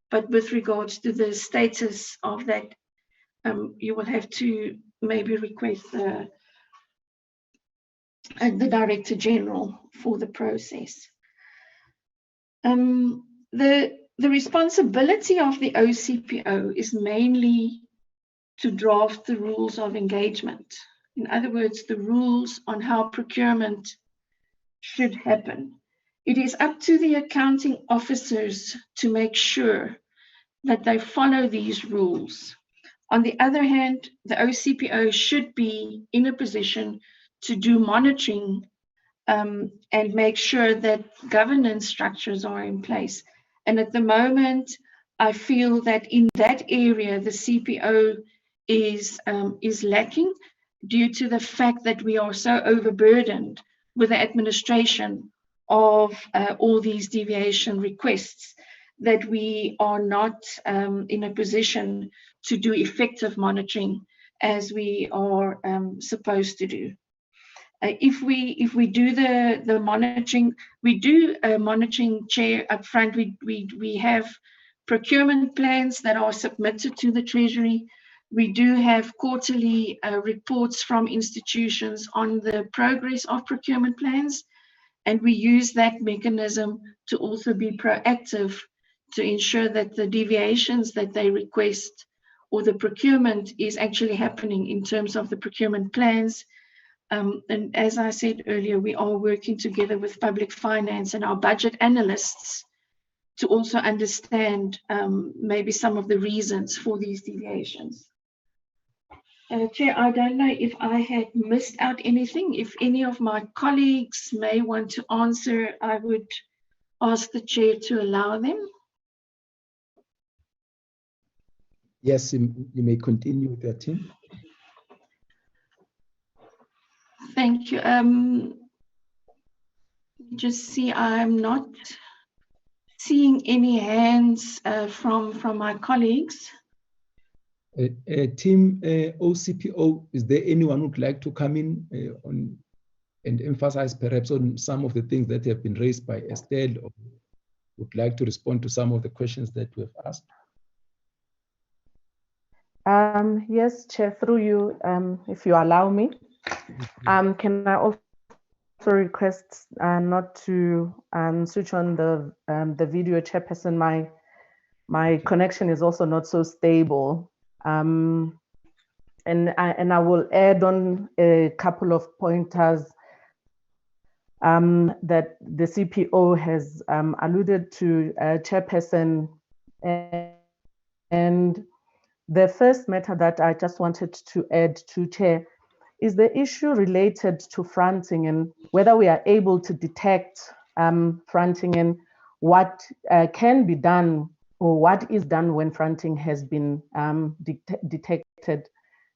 But with regards to the status of that, you will have to maybe request the Director General for the process. The responsibility of the OCPO is mainly to draft the rules of engagement. In other words, the rules on how procurement should happen. It is up to the accounting officers to make sure that they follow these rules. On the other hand, the OCPO should be in a position to do monitoring and make sure that governance structures are in place. And at the moment, I feel that in that area, the CPO is lacking due to the fact that we are so overburdened with the administration of all these deviation requests that we are not in a position to do effective monitoring as we are supposed to do. If we do the monitoring, we do monitoring, Chair, up front. We have procurement plans that are submitted to the Treasury. We do have quarterly reports from institutions on the progress of procurement plans, and we use that mechanism to also be proactive to ensure that the deviations that they request or the procurement is actually happening in terms of the procurement plans. And as I said earlier, we are working together with public finance and our budget analysts to also understand maybe some of the reasons for these deviations. Chair, I don't know if I had missed out anything. If any of my colleagues may want to answer, I would ask the Chair to allow them. Yes, you may continue with your team. Thank you. Just see, I'm not seeing any hands from my colleagues. Team OCPO, is there anyone who would like to come in on and emphasize perhaps on some of the things that have been raised by Estelle, or would like to respond to some of the questions that we have asked? Yes, Chair, through you, if you allow me. Can I also request not to switch on the video, Chairperson? My connection is also not so stable. And I will add on a couple of pointers that the CPO has alluded to, Chairperson. And the first matter that I just wanted to add to, Chair, is the issue related to fronting and whether we are able to detect fronting and what can be done or what is done when fronting has been detected.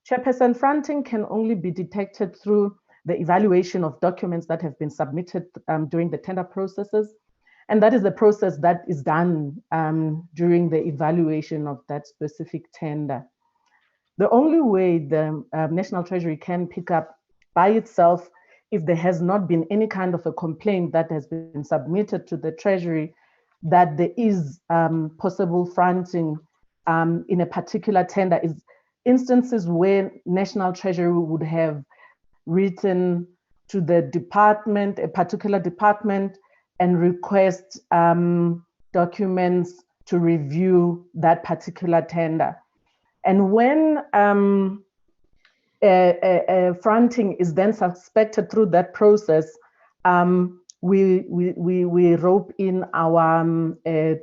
Chairperson, fronting can only be detected through the evaluation of documents that have been submitted during the tender processes. And that is the process that is done during the evaluation of that specific tender. The only way the National Treasury can pick up by itself, if there has not been any kind of a complaint that has been submitted to the Treasury that there is possible fronting in a particular tender, is instances where National Treasury would have written to the department, a particular department, and request documents to review that particular tender. And when fronting is then suspected through that process, we rope in our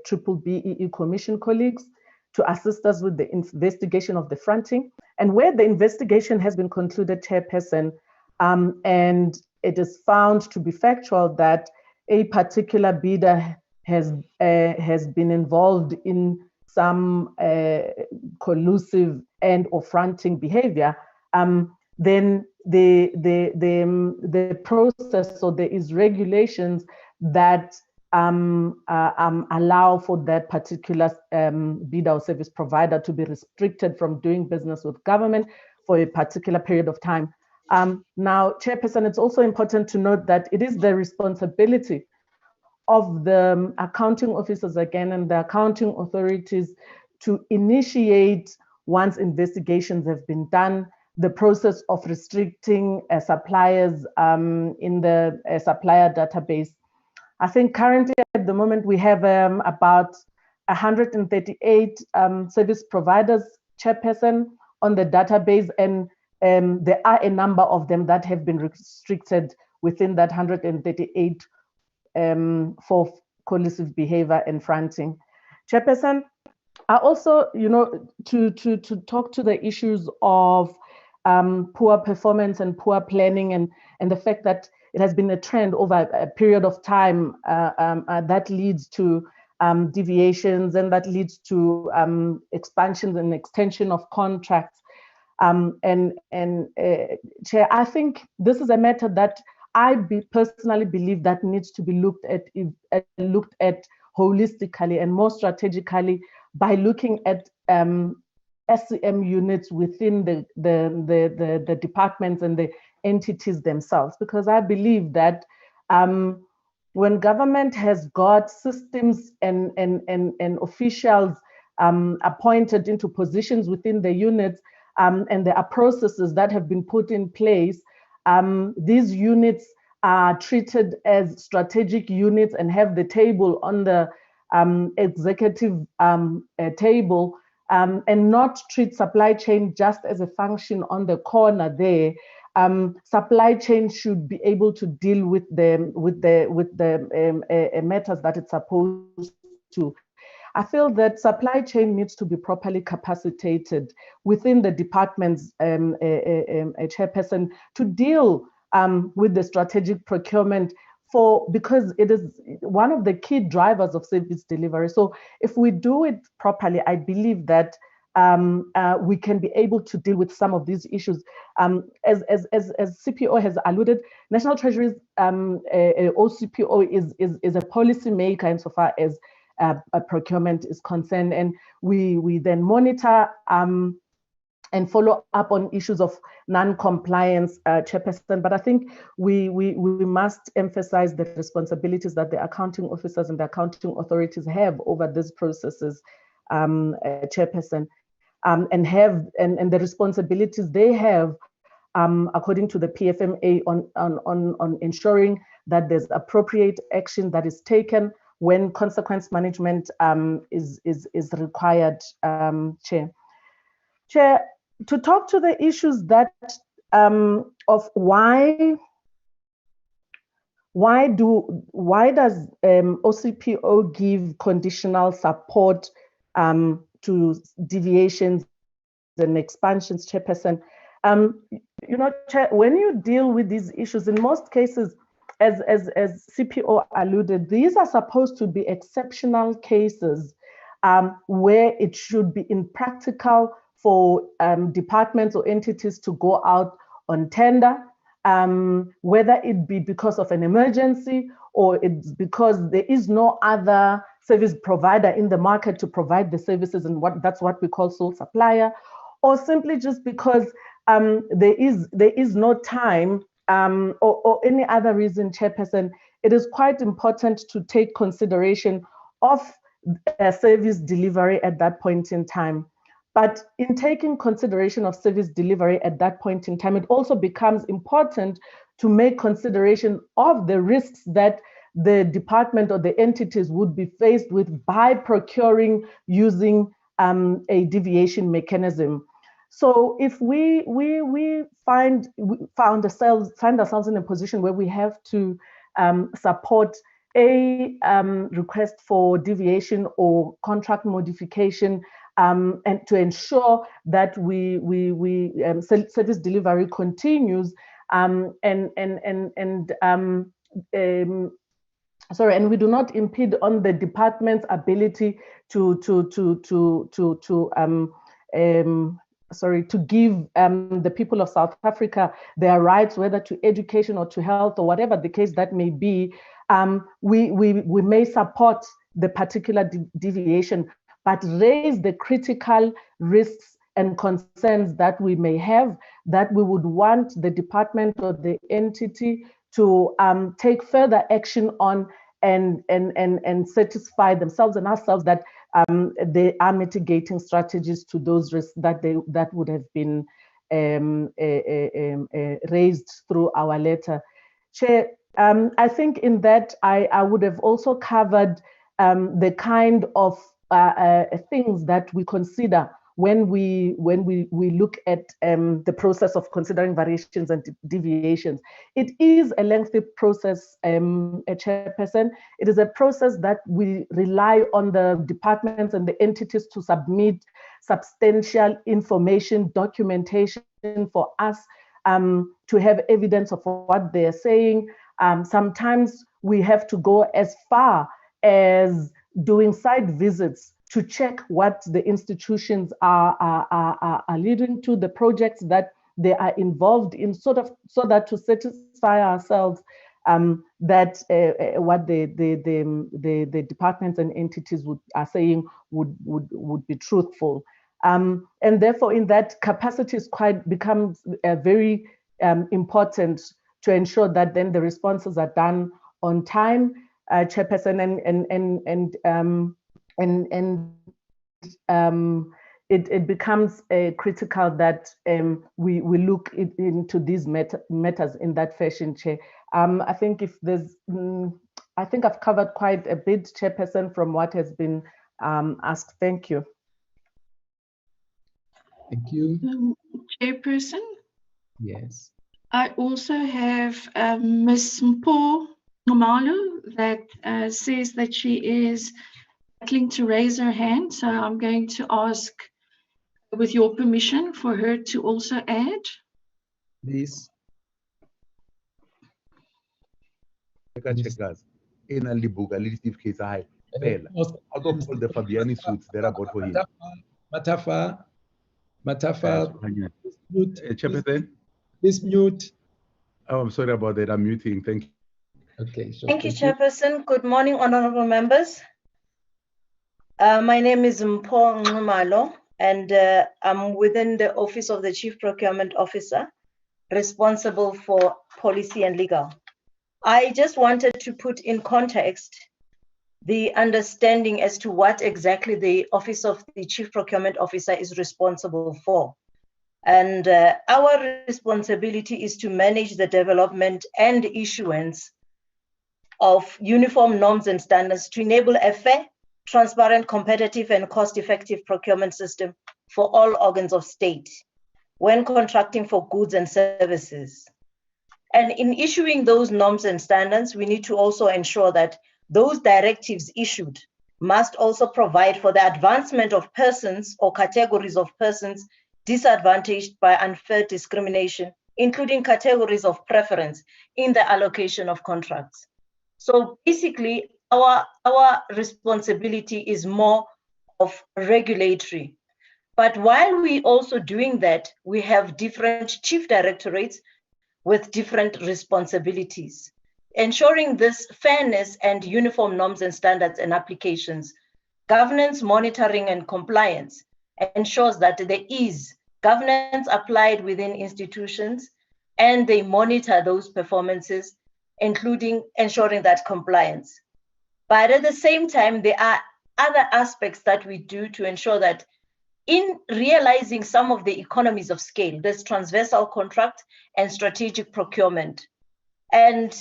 Triple BEE Commission colleagues to assist us with the investigation of the fronting. And where the investigation has been concluded, Chairperson, and it is found to be factual that a particular bidder has been involved in some collusive and or fronting behavior, then the process, so there is regulations that allow for that particular bidder or service provider to be restricted from doing business with government for a particular period of time. Now, Chairperson, it's also important to note that it is the responsibility of the accounting officers again and the accounting authorities to initiate, once investigations have been done, the process of restricting suppliers in the supplier database. I think currently at the moment we have about 138 service providers, Chairperson, on the database, and there are a number of them that have been restricted within that 138 for collusive behavior and fronting. Chairperson, I also, to talk to the issues of poor performance and poor planning, and the fact that it has been a trend over a period of time that leads to deviations, and that leads to expansions and extension of contracts. Chair, I think this is a matter that I personally believe that needs to be looked at holistically and more strategically by looking at SCM units within the departments and the entities themselves, because I believe that when government has got systems and officials appointed into positions within the units, and there are processes that have been put in place, these units are treated as strategic units and have the table on the executive table, and not treat supply chain just as a function on the corner there. Supply chain should be able to deal with the matters that it's supposed to. I feel that supply chain needs to be properly capacitated within the department's chairperson to deal with the strategic procurement, because it is one of the key drivers of service delivery. So if we do it properly, I believe that we can be able to deal with some of these issues. As CPO has alluded, National Treasury's OCPO is a policy maker insofar as procurement is concerned, and we then monitor and follow up on issues of non-compliance, chairperson. But I think we must emphasize the responsibilities that the accounting officers and the accounting authorities have over these processes, chairperson, and the responsibilities they have according to the PFMA on ensuring that there's appropriate action that is taken when consequence management is required, Chair. Chair, to talk to the issues that of why does OCPO give conditional support to deviations and expansions, chairperson? You know, Chair, when you deal with these issues, in most cases, as CPO alluded, these are supposed to be exceptional cases where it should be impractical for departments or entities to go out on tender, whether it be because of an emergency or it's because there is no other service provider in the market to provide the services, and that's what we call sole supplier, or simply just because there is no time or any other reason, chairperson. It is quite important to take consideration of service delivery at that point in time. But in taking consideration of service delivery at that point in time, it also becomes important to make consideration of the risks that the department or the entities would be faced with by procuring using a deviation mechanism. So if we find ourselves in a position where we have to support a request for deviation or contract modification, and to ensure that service delivery continues, and we do not impede on the department's ability to give the people of South Africa their rights, whether to education or to health or whatever the case that may be, we may support the particular deviation, but raise the critical risks and concerns that we may have, that we would want the department or the entity to take further action on and satisfy themselves and ourselves that they are mitigating strategies to those risks that would have been raised through our letter. Chair, I think in that I would have also covered the kind of things that we consider when we look at the process of considering variations and deviations. It is a lengthy process, chairperson. It is a process that we rely on the departments and the entities to submit substantial information, documentation for us to have evidence of what they're saying. Sometimes we have to go as far as doing site visits to check what the institutions are leading to, the projects that they are involved in, so that to satisfy ourselves that what the departments and entities are saying would be truthful. And therefore, in that capacity becomes very important to ensure that then the responses are done on time, Chairperson, it becomes critical that we look into these matters in that fashion, Chair. I think if there's, I think I've covered quite a bit, Chairperson, from what has been asked. Thank you. Thank you. Chairperson? Yes. I also have Ms. Mpho Nxumalo that says that she is battling to raise her hand. So I'm going to ask, with your permission, for her to also add. Please. In a libuga legislative case, I fail. Out of all the Fabiani suits, there are about for him. Matafa, Chairperson? Please mute. Oh, I'm sorry about that. I'm muting. Thank you. Okay. So thank you, Chairperson. Good morning, honorable members. My name is Mpho Nxumalo, and I'm within the Office of the Chief Procurement Officer, responsible for policy and legal. I just wanted to put in context the understanding as to what exactly the Office of the Chief Procurement Officer is responsible for. And our responsibility is to manage the development and issuance of uniform norms and standards to enable a fair, transparent, competitive, and cost-effective procurement system for all organs of state when contracting for goods and services. And in issuing those norms and standards, we need to also ensure that those directives issued must also provide for the advancement of persons or categories of persons disadvantaged by unfair discrimination, including categories of preference in the allocation of contracts. So basically, our responsibility is more of regulatory. But while we also doing that, we have different chief directorates with different responsibilities. Ensuring this fairness and uniform norms and standards and applications, governance, monitoring, and compliance ensures that there is governance applied within institutions and they monitor those performances, including ensuring that compliance. But at the same time, there are other aspects that we do to ensure that in realizing some of the economies of scale, there's transversal contract and strategic procurement. And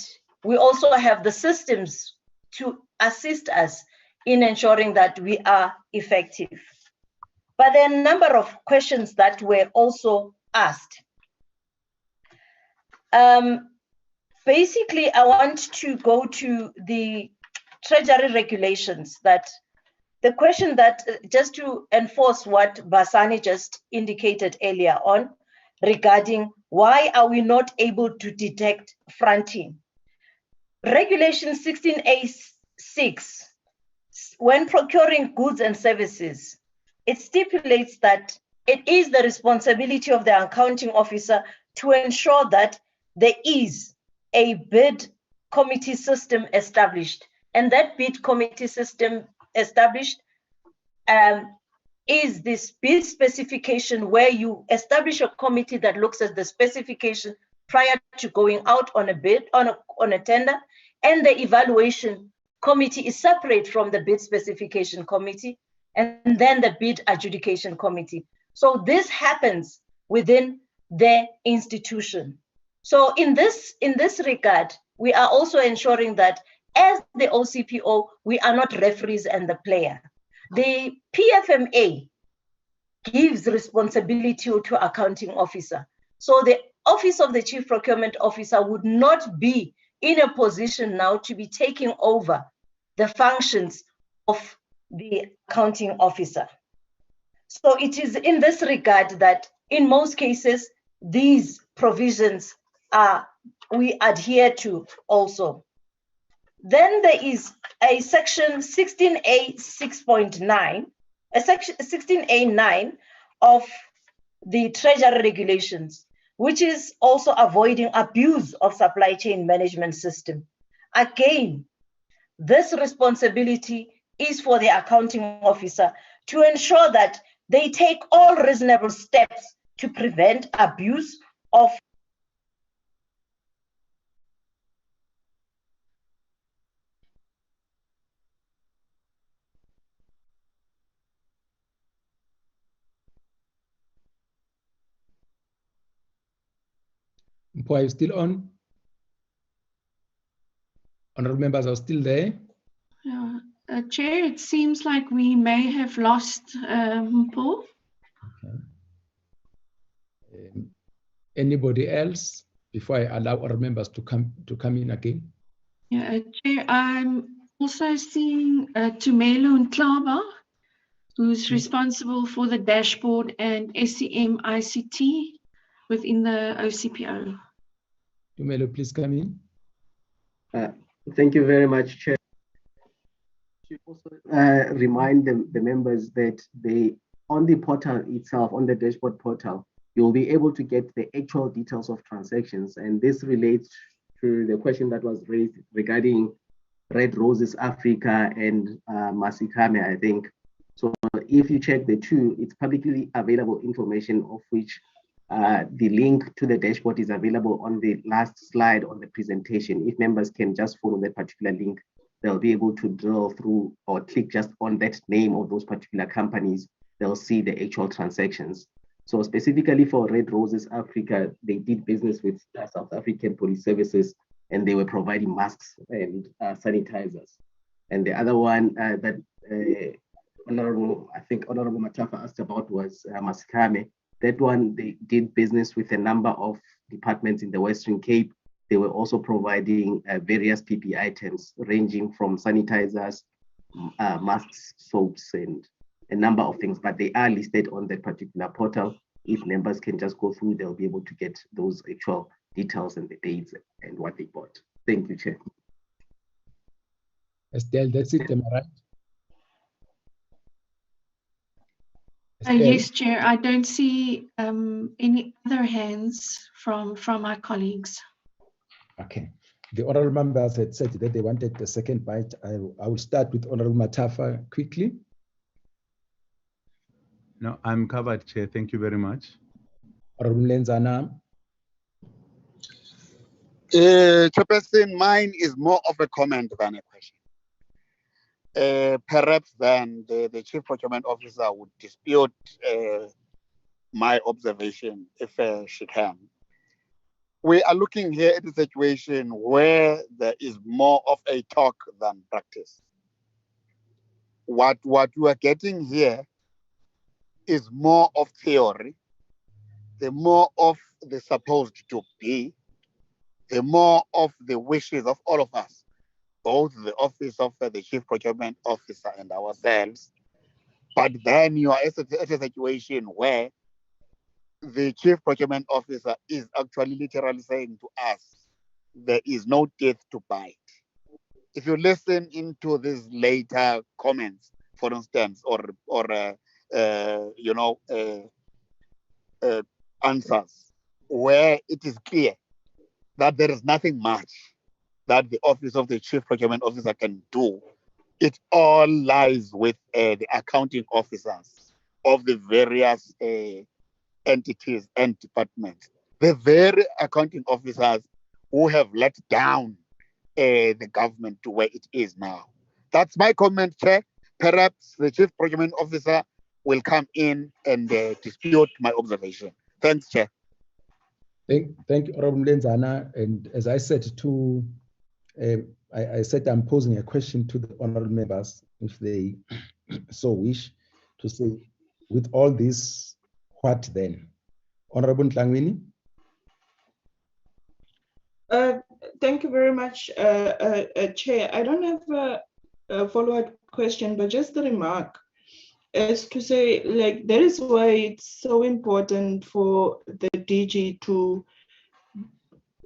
we also have the systems to assist us in ensuring that we are effective. But there are a number of questions that were also asked. Basically, I want to go to the Treasury regulations. That the question that, just to enforce what Basani just indicated earlier on, regarding why are we not able to detect fronting? Regulation 16A6, when procuring goods and services, it stipulates that it is the responsibility of the accounting officer to ensure that there is a bid committee system established. And that bid committee system established is this bid specification, where you establish a committee that looks at the specification prior to going out on a bid, on a tender, and the evaluation committee is separate from the bid specification committee, and then the bid adjudication committee. So this happens within the institution. So in this regard, we are also ensuring that as the OCPO, we are not referees and the player. The PFMA gives responsibility to accounting officer. So the Office of the Chief Procurement Officer would not be in a position now to be taking over the functions of the accounting officer. So it is in this regard that in most cases, these provisions we adhere to also. Then there is a section 16A 6.9, a section 16A9 of the Treasury regulations, which is also avoiding abuse of supply chain management system. Again, this responsibility is for the accounting officer to ensure that they take all reasonable steps to prevent abuse of Are you still on? Honorable members are still there? Yeah. Chair, it seems like we may have lost Paul. Anybody else before I allow our members to come in again? Yeah, Chair, I'm also seeing Tumelo Ntlaba, who's responsible for the dashboard and SCM ICT within the OCPO. Tumelo, please come in. Thank you very much, Chair. Should also remind the members that on the portal itself, on the dashboard portal, you'll be able to get the actual details of transactions. And this relates to the question that was raised regarding Red Roses Africa and Masikame, I think. So if you check the two, it's publicly available information, of which the link to the dashboard is available on the last slide on the presentation. If members can just follow that particular link, they'll be able to drill through or click just on that name of those particular companies. They'll see the actual transactions. So specifically for Red Roses Africa, they did business with South African Police Services, and they were providing masks and sanitizers. And the other one that Honorable Matafa asked about was Masikame. That one, they did business with a number of departments in the Western Cape. They were also providing various PPE items ranging from sanitizers, masks, soaps, and a number of things, but they are listed on that particular portal. If members can just go through, they'll be able to get those actual details and the dates and what they bought. Thank you, Chair. Estelle, that's it, am I right? Yes, Chair. I don't see any other hands from my colleagues. Okay. The honorable members had said that they wanted the second bite. I will start with Honorable Matafa quickly. No, I'm covered, Chair. Thank you very much. Honorable Lenzana. Chairperson, mine is more of a comment than a question. Perhaps then the Chief Procurement Officer would dispute my observation if she can. We are looking here at a situation where there is more of a talk than practice. What we are getting here is more of theory, the more of the supposed to be, the more of the wishes of all of us, both the office of the Chief Procurement Officer and ourselves. But then you are at a situation where the Chief Procurement Officer is actually literally saying to us, there is no teeth to bite. If you listen into these later comments, for instance, or answers, where it is clear that there is nothing much that the office of the Chief Procurement Officer can do, it all lies with the accounting officers of the various entities and departments. The very accounting officers who have let down the government to where it is now. That's my comment, Chair. Perhaps the Chief Procurement Officer will come in and dispute my observation. Thanks, Chair. Thank you, Honorable Lenzana. And as I said I said I'm posing a question to the honorable members, if they so wish, to say, with all this, what then? Honorable Ntlangwini? Thank you very much, Chair. I don't have a follow-up question, but just a remark. as to say, like, that is why it's so important for the DG to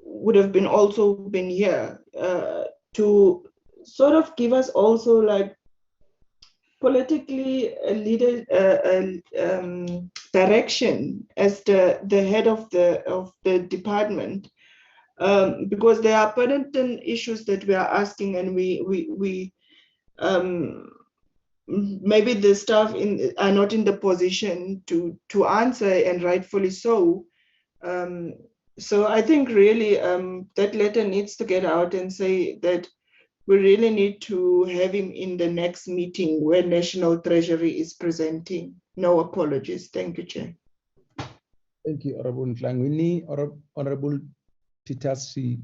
would have been also been here to sort of give us also like politically direction as the head of the department, because there are pertinent issues that we are asking, and we maybe the staff are not in the position to answer, and rightfully so. So I think really that letter needs to get out and say that we really need to have him in the next meeting where National Treasury is presenting. No apologies. Thank you, Chair. Thank you, Honorable Ntlangwini. Honorable Titas, she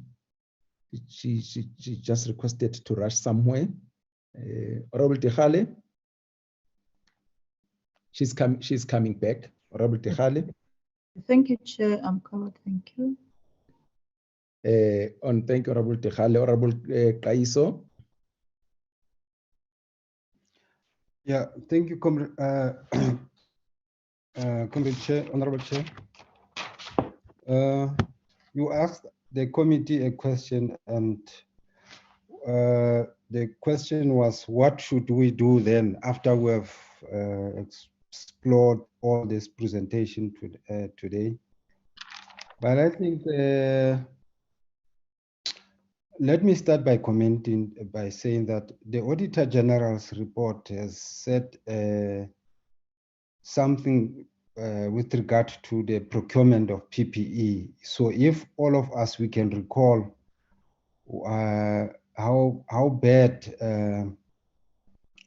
just requested to rush somewhere. Honorable Tehale, she's coming back. Honorable Tehale. Thank you, Chair. I'm covered. Thank you. Thank you, Honorable Tehale. Honorable Kaiso. Yeah, thank you, Comrade Chair, Honorable Chair. You asked the committee a question, and the question was, what should we do then after we have explored all this presentation today? But I think let me start by commenting by saying that the Auditor General's report has said something with regard to the procurement of PPE. So if all of us, we can recall how bad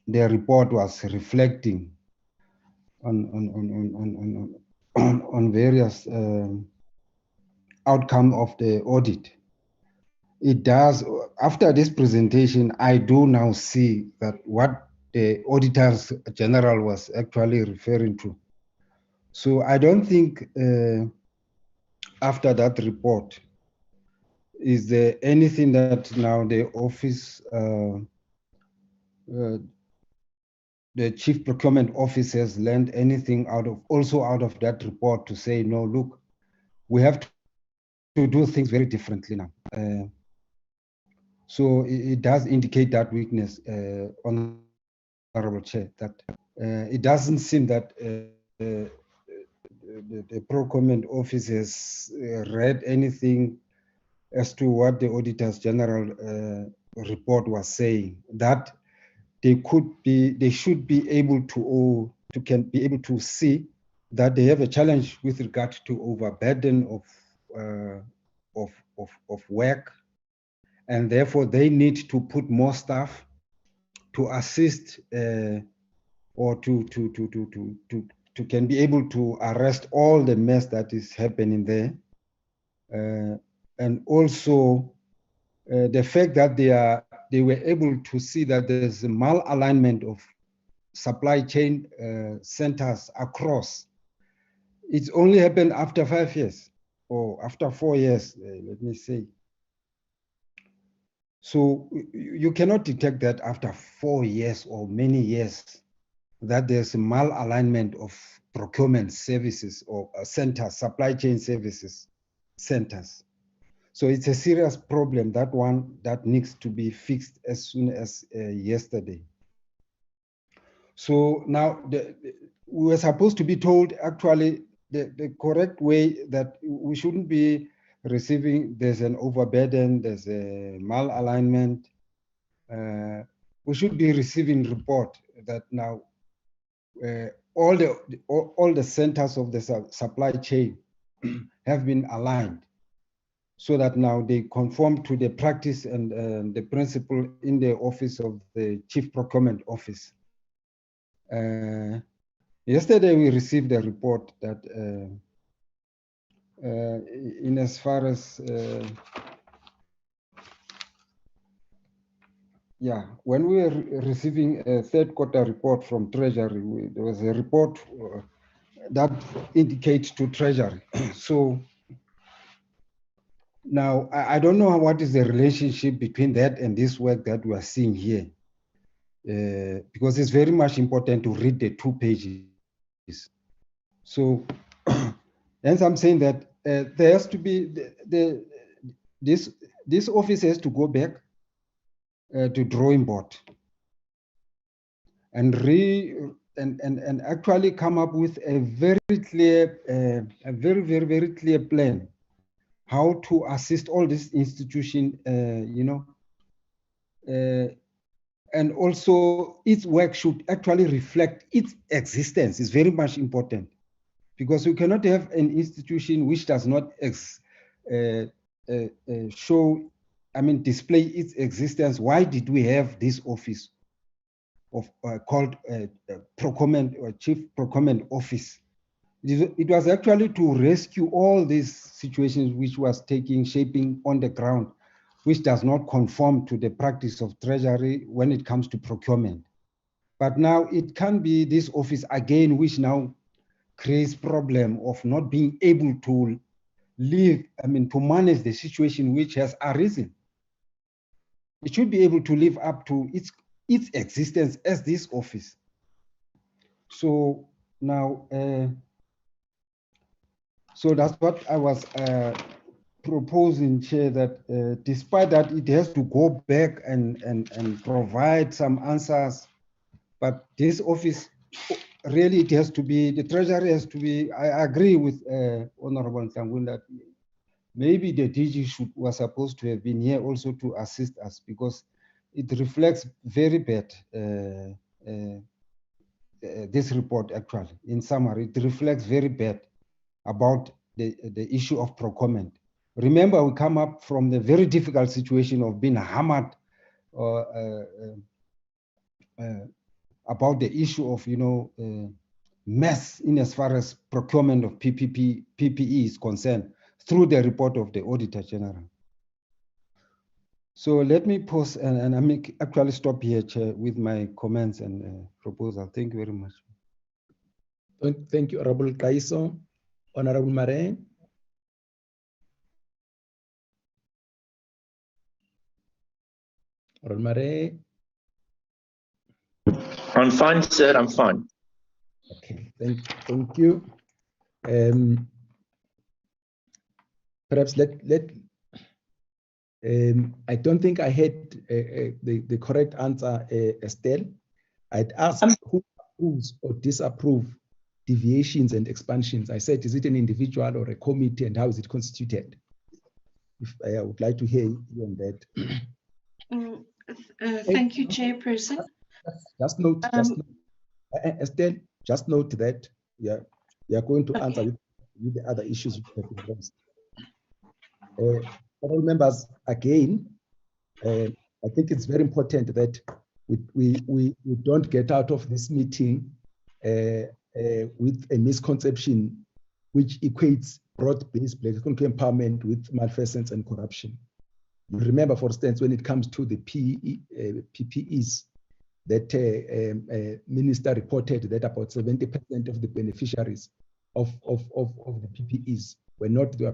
the report was reflecting on various outcome of the audit. It does, after this presentation, I do now see that what the Auditors General was actually referring to. So I don't think after that report, is there anything that now the office, the Chief Procurement Officer has learned anything out of that report to say, no, look, we have to do things very differently now. So it does indicate that weakness, Honorable Chair, that it doesn't seem that the Procurement Office has read anything as to what the Auditors General report was saying, that they should be able to see that they have a challenge with regard to overburden of work, and therefore they need to put more staff to assist or to can be able to arrest all the mess that is happening there, and also the fact that they were able to see that there's a malalignment of supply chain centers across. It's only happened after 5 years or after 4 years, let me say. So you cannot detect that after 4 years or many years that there's a malalignment of procurement services or centers, supply chain services centers. So it's a serious problem, that one that needs to be fixed as soon as yesterday. So now we were supposed to be told actually the correct way that we shouldn't be receiving, there's an overburden, there's a malalignment. We should be receiving report that now all the centers of the supply chain have been aligned, so that now they conform to the practice and the principle in the office of the Chief Procurement Office. Yesterday we received a report that in as far as when we were receiving a third quarter report from Treasury, there was a report that indicates to Treasury. So now I don't know what is the relationship between that and this work that we are seeing here. because it's very much important to read the 2 pages. So, hence I'm saying that there has to be this office has to go back to drawing board and actually come up with a very clear, a very clear plan how to assist all these institutions, and also its work should actually reflect its existence. Is very much important, because we cannot have an institution which does not show, display its existence. Why did we have this office of called procurement or Chief Procurement Office? It was actually to rescue all these situations which was shaping on the ground, which does not conform to the practice of Treasury when it comes to procurement. But now it can be this office again, which now creates problem of not being able to to manage the situation which has arisen. It should be able to live up to its existence as this office. So now, so that's what I was proposing, Chair, that despite that it has to go back and provide some answers, but this office, really it has to be, the Treasury has to be, I agree with Honorable Ntangwin that maybe the DG was supposed to have been here also to assist us, because it reflects very bad, this report actually, in summary, it reflects very bad about the issue of procurement. Remember, we come up from the very difficult situation of being hammered about the issue of, mess in as far as procurement of PPE is concerned through the report of the Auditor General. So let me pause and I actually stop here, Chair, with my comments and proposal. Thank you very much. Thank you, Honorable Kaiso. Honorable Mare. Honorable Mare. I'm fine, sir. I'm fine. Okay, thank you. Perhaps I don't think I had the correct answer, Estelle. I'd ask who approves or disapproves deviations and expansions. I said, is it an individual or a committee, and how is it constituted? If I would like to hear you on that. Thank you, Chairperson. Just note, Estelle, just note that you are going to answer with the other issues which have been raised. All members, again, I think it's very important that we don't get out of this meeting with a misconception which equates broad-based political empowerment with malfeasance and corruption. You remember, for instance, when it comes to the PPEs, that minister reported that about 70% of the beneficiaries of the PPEs were not your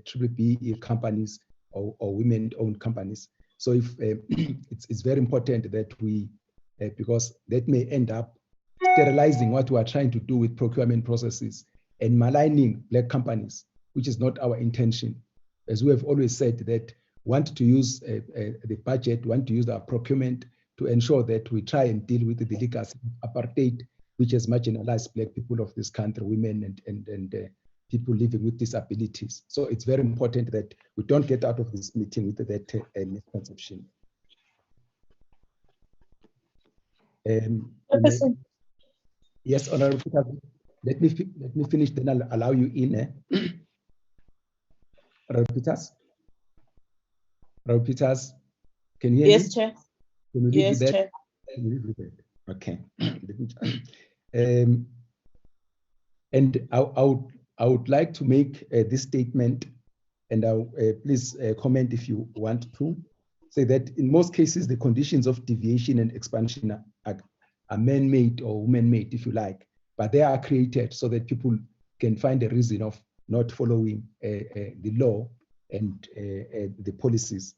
triple B companies or women-owned companies. So if it's very important that we, because that may end up sterilizing what we are trying to do with procurement processes and maligning black companies, which is not our intention. As we have always said, that want to use the budget, want to use our procurement to ensure that we try and deal with the legacy of apartheid, which has marginalized black people of this country, women and people living with disabilities. So it's very important that we don't get out of this meeting with that misconception. Yes, Honorable Peter, let me finish, then I'll allow you in. Honorable Peters? Honorable Peters, can you hear me? Yes, Chair. Can you live Yes, with that? Chair. Can you live with that? Okay. And I would like to make this statement, and I'll please comment if you want to, say that in most cases, the conditions of deviation and expansion are man-made or woman-made, if you like, but they are created so that people can find a reason of not following the law and the policies.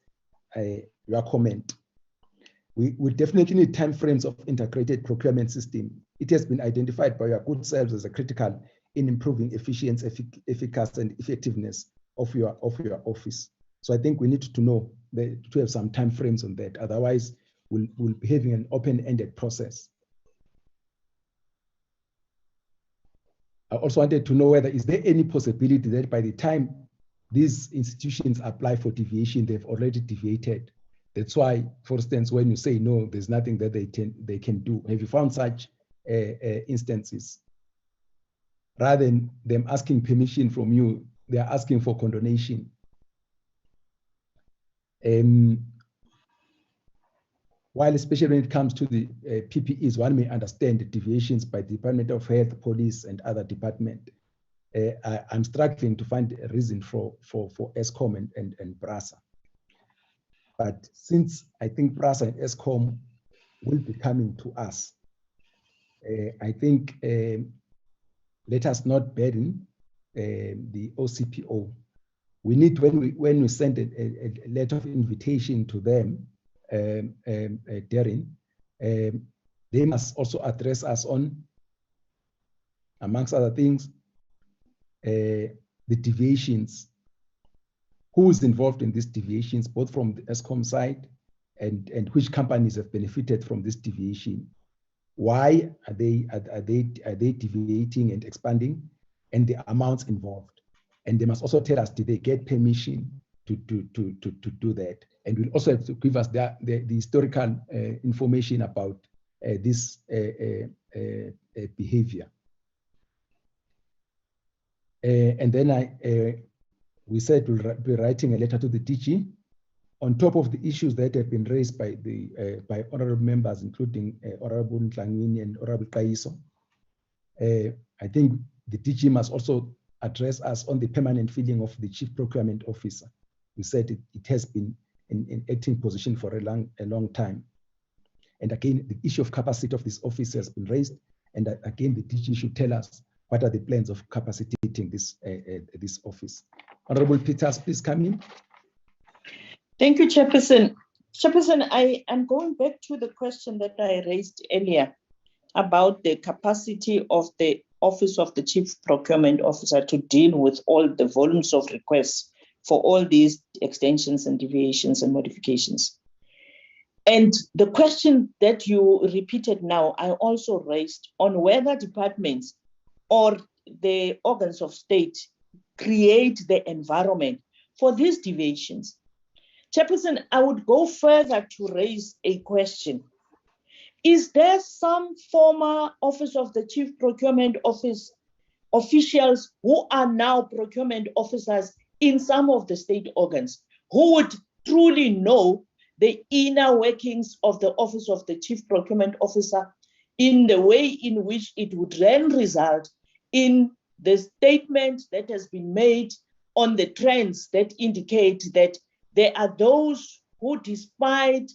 Your comment. we definitely need timeframes of integrated procurement system. It has been identified by your good selves as a critical in improving efficiency, efficacy, and effectiveness of your office. So I think we need to know to have some timeframes on that. Otherwise, we'll be having an open-ended process. I also wanted to know whether is there any possibility that by the time these institutions apply for deviation, they've already deviated. That's why, for instance, when you say no, there's nothing that they can do. Have you found such instances? Rather than them asking permission from you, they are asking for condonation. While especially when it comes to the PPEs, one may understand the deviations by the Department of Health, Police, and other departments. I'm struggling to find a reason for ESCOM and BRASA. But since I think BRASA and ESCOM will be coming to us, I think let us not burden the OCPO. We need, when we send a letter of invitation to them, Darren, they must also address us on, amongst other things, the deviations. Who is involved in these deviations, both from the ESCOM side and which companies have benefited from this deviation? Why are they deviating and expanding, and the amounts involved? And they must also tell us, did they get permission to do that? And we'll also have to give us the historical information about this behavior. And then we said we'll be writing a letter to the DG on top of the issues that have been raised by by honorable members, including Honorable Ntlangwini and Honorable Kaiso. I think the DG must also address us on the permanent filling of the Chief Procurement Officer. We said it has been in acting position for a long time. And again, the issue of capacity of this office has been raised. And again, the DG should tell us what are the plans of capacitating this office. Honorable Peters, please come in. Thank you, Chairperson. Chairperson, I am going back to the question that I raised earlier about the capacity of the Office of the Chief Procurement Officer to deal with all the volumes of requests for all these extensions and deviations and modifications. And the question that you repeated now, I also raised on whether departments or the organs of state create the environment for these deviations. Chairperson, I would go further to raise a question. Is there some former Office of the Chief Procurement Office officials who are now procurement officers in some of the state organs who would truly know the inner workings of the Office of the Chief Procurement Officer in the way in which it would then result in the statement that has been made on the trends that indicate that there are those who, despite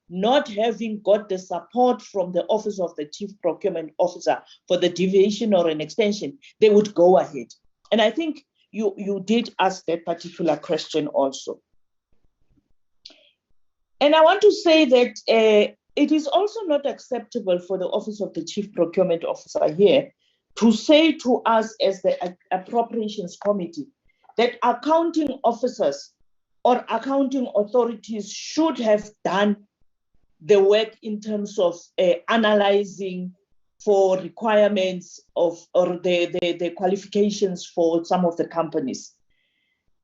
not having got the support from the Office of the Chief Procurement Officer for the deviation or an extension, they would go ahead. And I think you did ask that particular question also. And I want to say that it is also not acceptable for the Office of the Chief Procurement Officer here to say to us as the Appropriations Committee that accounting officers or accounting authorities should have done the work in terms of analyzing for requirements of or the qualifications for some of the companies.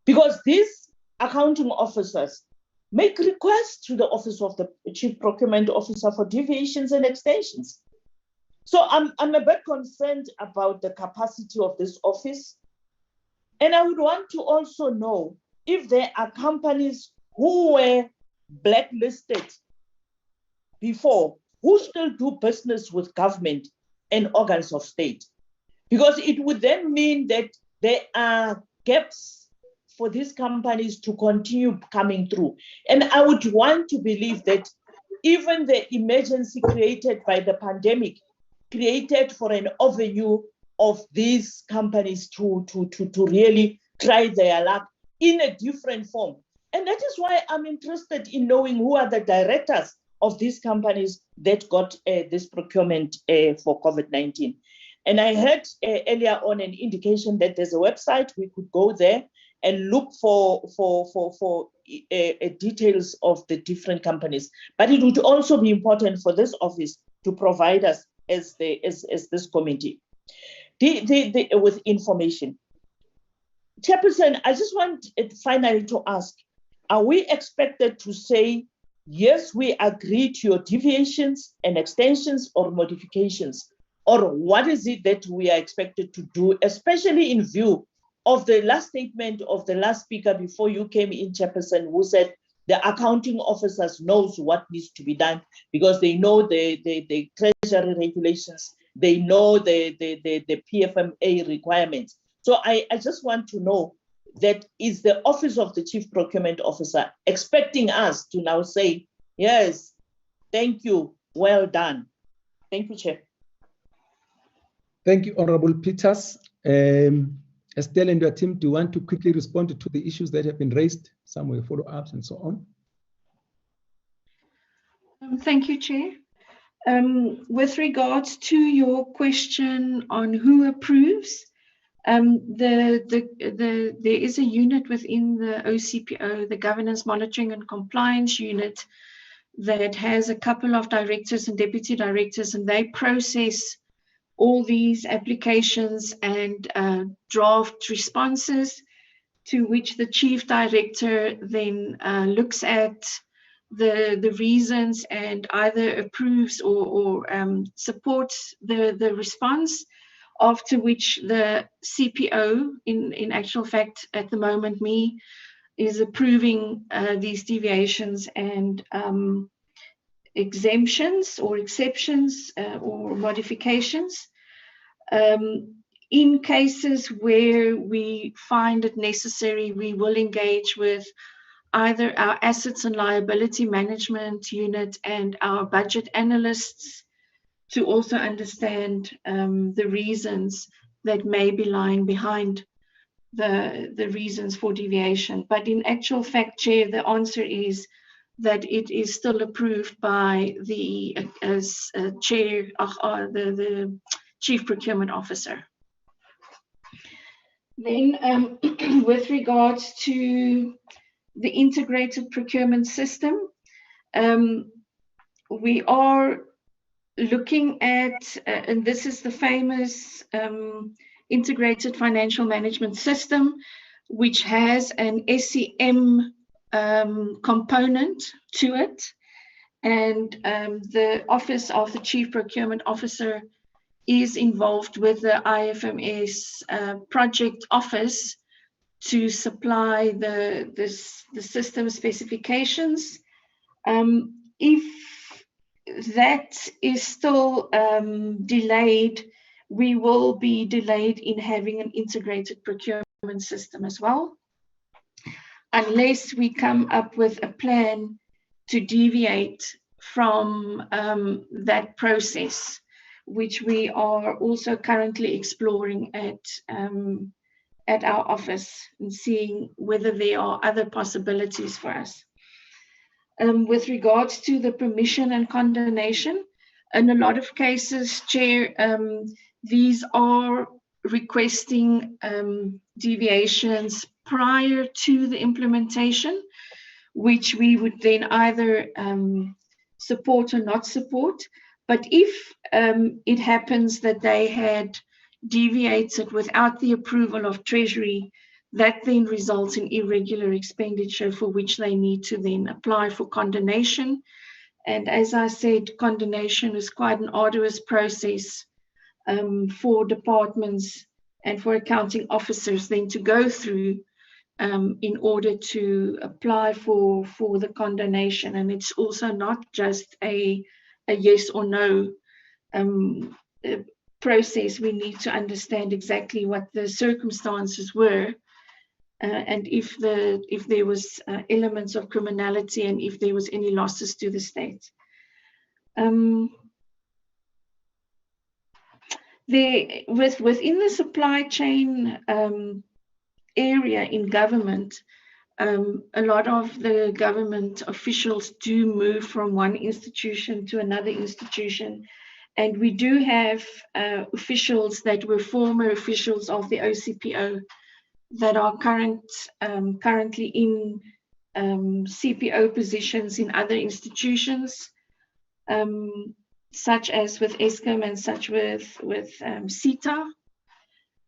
Because these accounting officers make requests to the Office of the Chief Procurement Officer for deviations and extensions. So I'm a bit concerned about the capacity of this office. And I would want to also know if there are companies who were blacklisted before, who still do business with government and organs of state. Because it would then mean that there are gaps for these companies to continue coming through. And I would want to believe that even the emergency created by the pandemic created for an overview of these companies to really try their luck in a different form. And that is why I'm interested in knowing who are the directors of these companies that got this procurement for COVID-19. And I heard earlier on an indication that there's a website, we could go there and look for details of the different companies. But it would also be important for this office to provide us as this committee with information. Chairperson, I just want finally to ask, are we expected to say, yes, we agree to your deviations and extensions or modifications? Or what is it that we are expected to do, especially in view of the last statement of the last speaker before you came in, Chairperson, who said the accounting officers knows what needs to be done because they know the treasury regulations, they know the PFMA requirements. So I just want to know that is the Office of the Chief Procurement Officer expecting us to now say, yes, thank you, well done. Thank you, Chair. Thank you, Honorable Peters. Estelle and your team, do you want to quickly respond to the issues that have been raised? Some will follow ups and so on. Thank you, Chair. With regards to your question on who approves, there is a unit within the OCPO, the Governance Monitoring and Compliance Unit, that has a couple of directors and deputy directors, and they process all these applications and draft responses, to which the chief director then looks at the reasons and either approves or supports the response, after which the CPO, in actual fact, at the moment, me, is approving these deviations and exemptions or exceptions or modifications. In cases where we find it necessary, we will engage with either our assets and liability management unit and our budget analysts to also understand the reasons that may be lying behind the reasons for deviation. But in actual fact, Chair, the answer is that it is still approved by the the Chief Procurement Officer. Then with regards to the integrated procurement system, we are looking at, and this is the famous integrated financial management system, which has an SCM component to it. And the Office of the Chief Procurement Officer is involved with the IFMS project office to supply the system specifications. If that is still delayed, we will be delayed in having an integrated procurement system as well, unless we come up with a plan to deviate from that process, which we are also currently exploring at our office and seeing whether there are other possibilities for us. With regards to the permission and condonation, in a lot of cases, Chair, these are requesting deviations prior to the implementation, which we would then either support or not support. But if it happens that they had deviated without the approval of Treasury, that then results in irregular expenditure for which they need to then apply for condonation. And as I said, condonation is quite an arduous process for departments and for accounting officers then to go through in order to apply for the condonation. And it's also not just a yes or no process. We need to understand exactly what the circumstances were, and if there was elements of criminality and if there was any losses to the state. Within the supply chain area in government, a lot of the government officials do move from one institution to another institution. And we do have officials that were former officials of the OCPO that are currently in CPO positions in other institutions, such as with Eskom and such with CETA.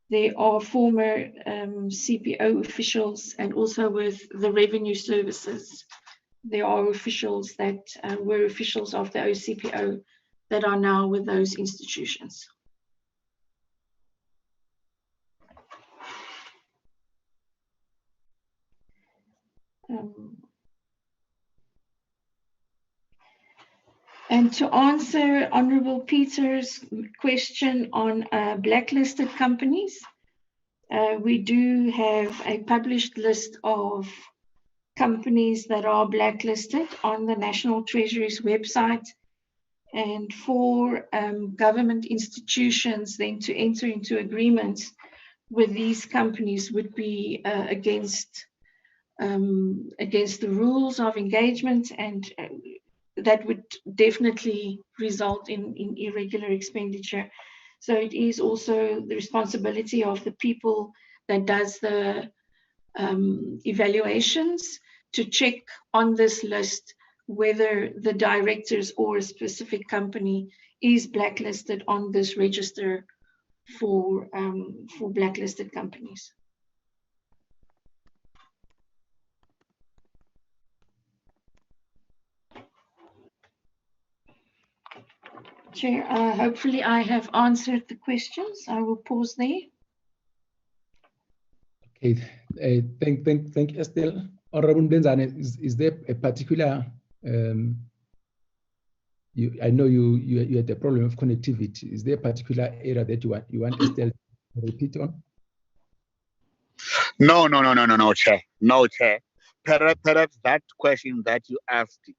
There are former CPO officials, and also with the revenue services. There are officials that were officials of the OCPO that are now with those institutions. And to answer Honorable Peter's question on blacklisted companies, we do have a published list of companies that are blacklisted on the National Treasury's website. And for government institutions then to enter into agreements with these companies would be against the rules of engagement, and that would definitely result in irregular expenditure. So it is also the responsibility of the people that does the evaluations to check on this list whether the directors or a specific company is blacklisted on this register for blacklisted companies. Chair, hopefully I have answered the questions. I will pause there. Okay, thank you, Estelle. Honorable Mlenzane, is there a particular, I know you had a problem of connectivity. Is there a particular area that you want Estelle to repeat on? No, Chair. No, Chair. Perhaps that question that you asked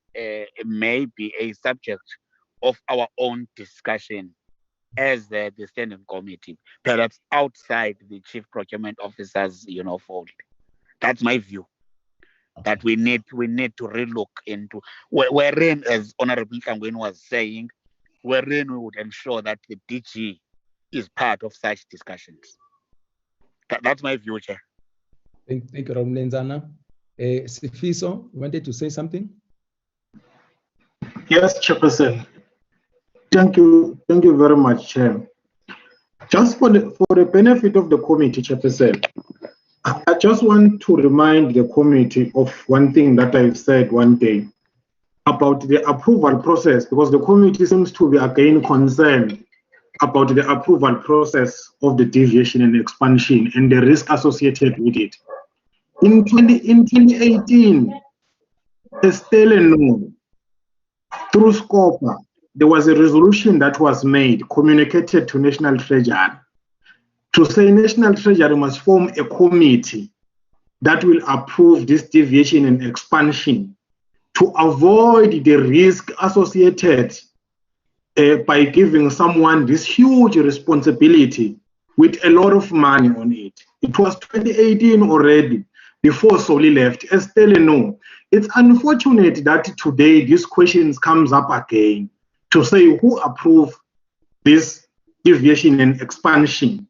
may be a subject of our own discussion as the standing committee, perhaps outside the Chief Procurement Officer's fold. That's my view. Okay. That we need to relook into wherein, as Honorable Kangweni was saying, wherein we would ensure that the DG is part of such discussions. That's my view, Chair. Thank you, Honorable Mlenzane. Sifiso, wanted to say something? Yes, Chairperson. Thank you very much, Chair. Just for the benefit of the committee, Chairperson, I just want to remind the committee of one thing that I've said one day about the approval process, because the committee seems to be again concerned about the approval process of the deviation and expansion and the risk associated with it. In 2018, Estelle no, through SCOPA, there was a resolution that was made, communicated to National Treasury, to say National Treasury must form a committee that will approve this deviation and expansion to avoid the risk associated by giving someone this huge responsibility with a lot of money on it. It was 2018 already, before Soli left. Estelle no. It's unfortunate that today this question comes up again to say who approved this deviation and expansion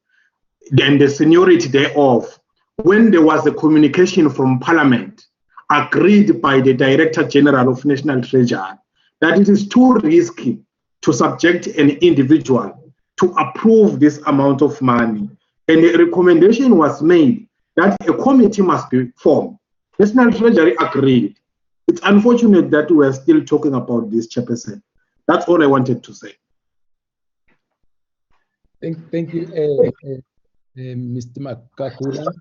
and the seniority thereof, when there was a communication from Parliament agreed by the Director General of National Treasury that it is too risky to subject an individual to approve this amount of money. And a recommendation was made that a committee must be formed. National Treasury agreed. It's unfortunate that we're still talking about this, Chairperson. That's all I wanted to say. Thank you, Mr. Makakula.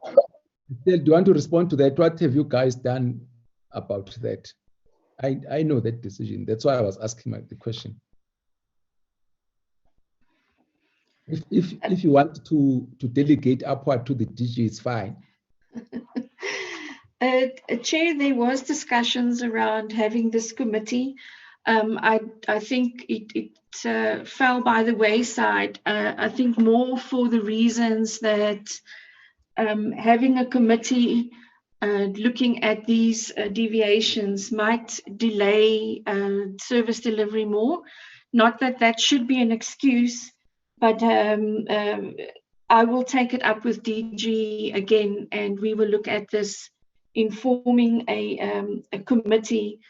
Do you want to respond to that? What have you guys done about that? I know that decision. That's why I was asking the question. If you want to delegate upward to the DG, it's fine. Chair, there was discussions around having this committee. I think it fell by the wayside. I think more for the reasons that having a committee looking at these deviations might delay service delivery more. Not that that should be an excuse, but I will take it up with DG again, and we will look at this in forming a committee,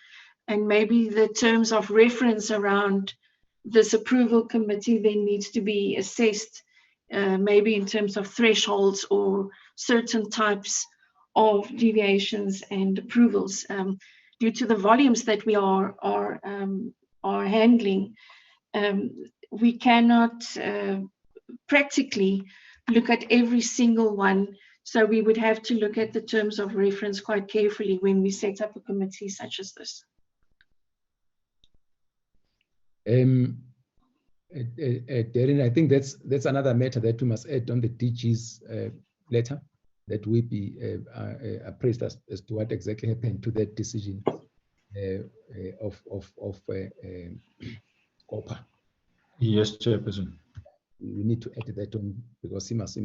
and maybe the terms of reference around this approval committee then needs to be assessed, maybe in terms of thresholds or certain types of deviations and approvals, due to the volumes that we are handling. We cannot practically look at every single one, so we would have to look at the terms of reference quite carefully when we set up a committee such as this. Darren, I think that's another matter that we must add on the DG's letter, that we be appraised as to what exactly happened to that decision of Ocpo. Yes, Chairperson. We need to add that on, because he must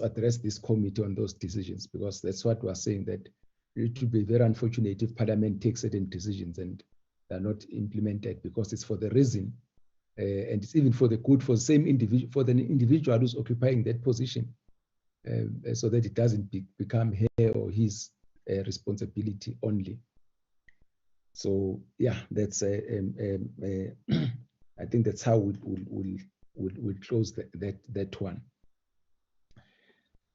address this committee on those decisions, because that's what we're saying, that it would be very unfortunate if Parliament takes certain decisions and they're not implemented, because it's for the reason and it's even for the good, for the same individual, for the individual who's occupying that position, so that it doesn't become her or his responsibility only. So yeah, that's I think that's how we'll close that one.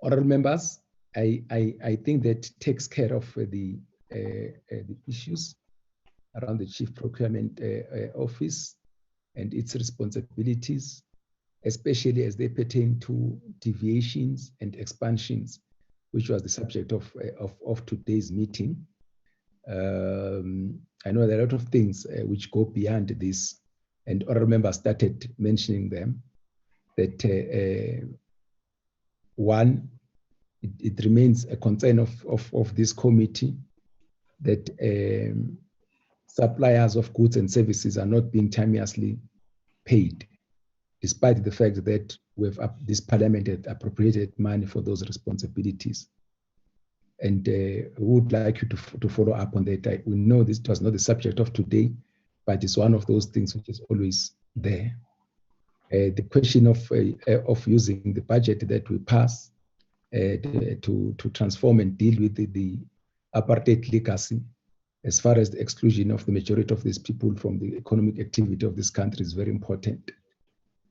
Honourable members, I think that takes care of the issues around the Chief Procurement Office and its responsibilities, especially as they pertain to deviations and expansions, which was the subject of today's meeting. I know there are a lot of things which go beyond this, and other members started mentioning them, that one, it remains a concern of this committee that suppliers of goods and services are not being timeously paid, despite the fact that this Parliament had appropriated money for those responsibilities. And we would like you to follow up on that. We know this was not the subject of today, but it's one of those things which is always there. The question of using the budget that we pass to transform and deal with the apartheid legacy, as far as the exclusion of the majority of these people from the economic activity of this country, is very important.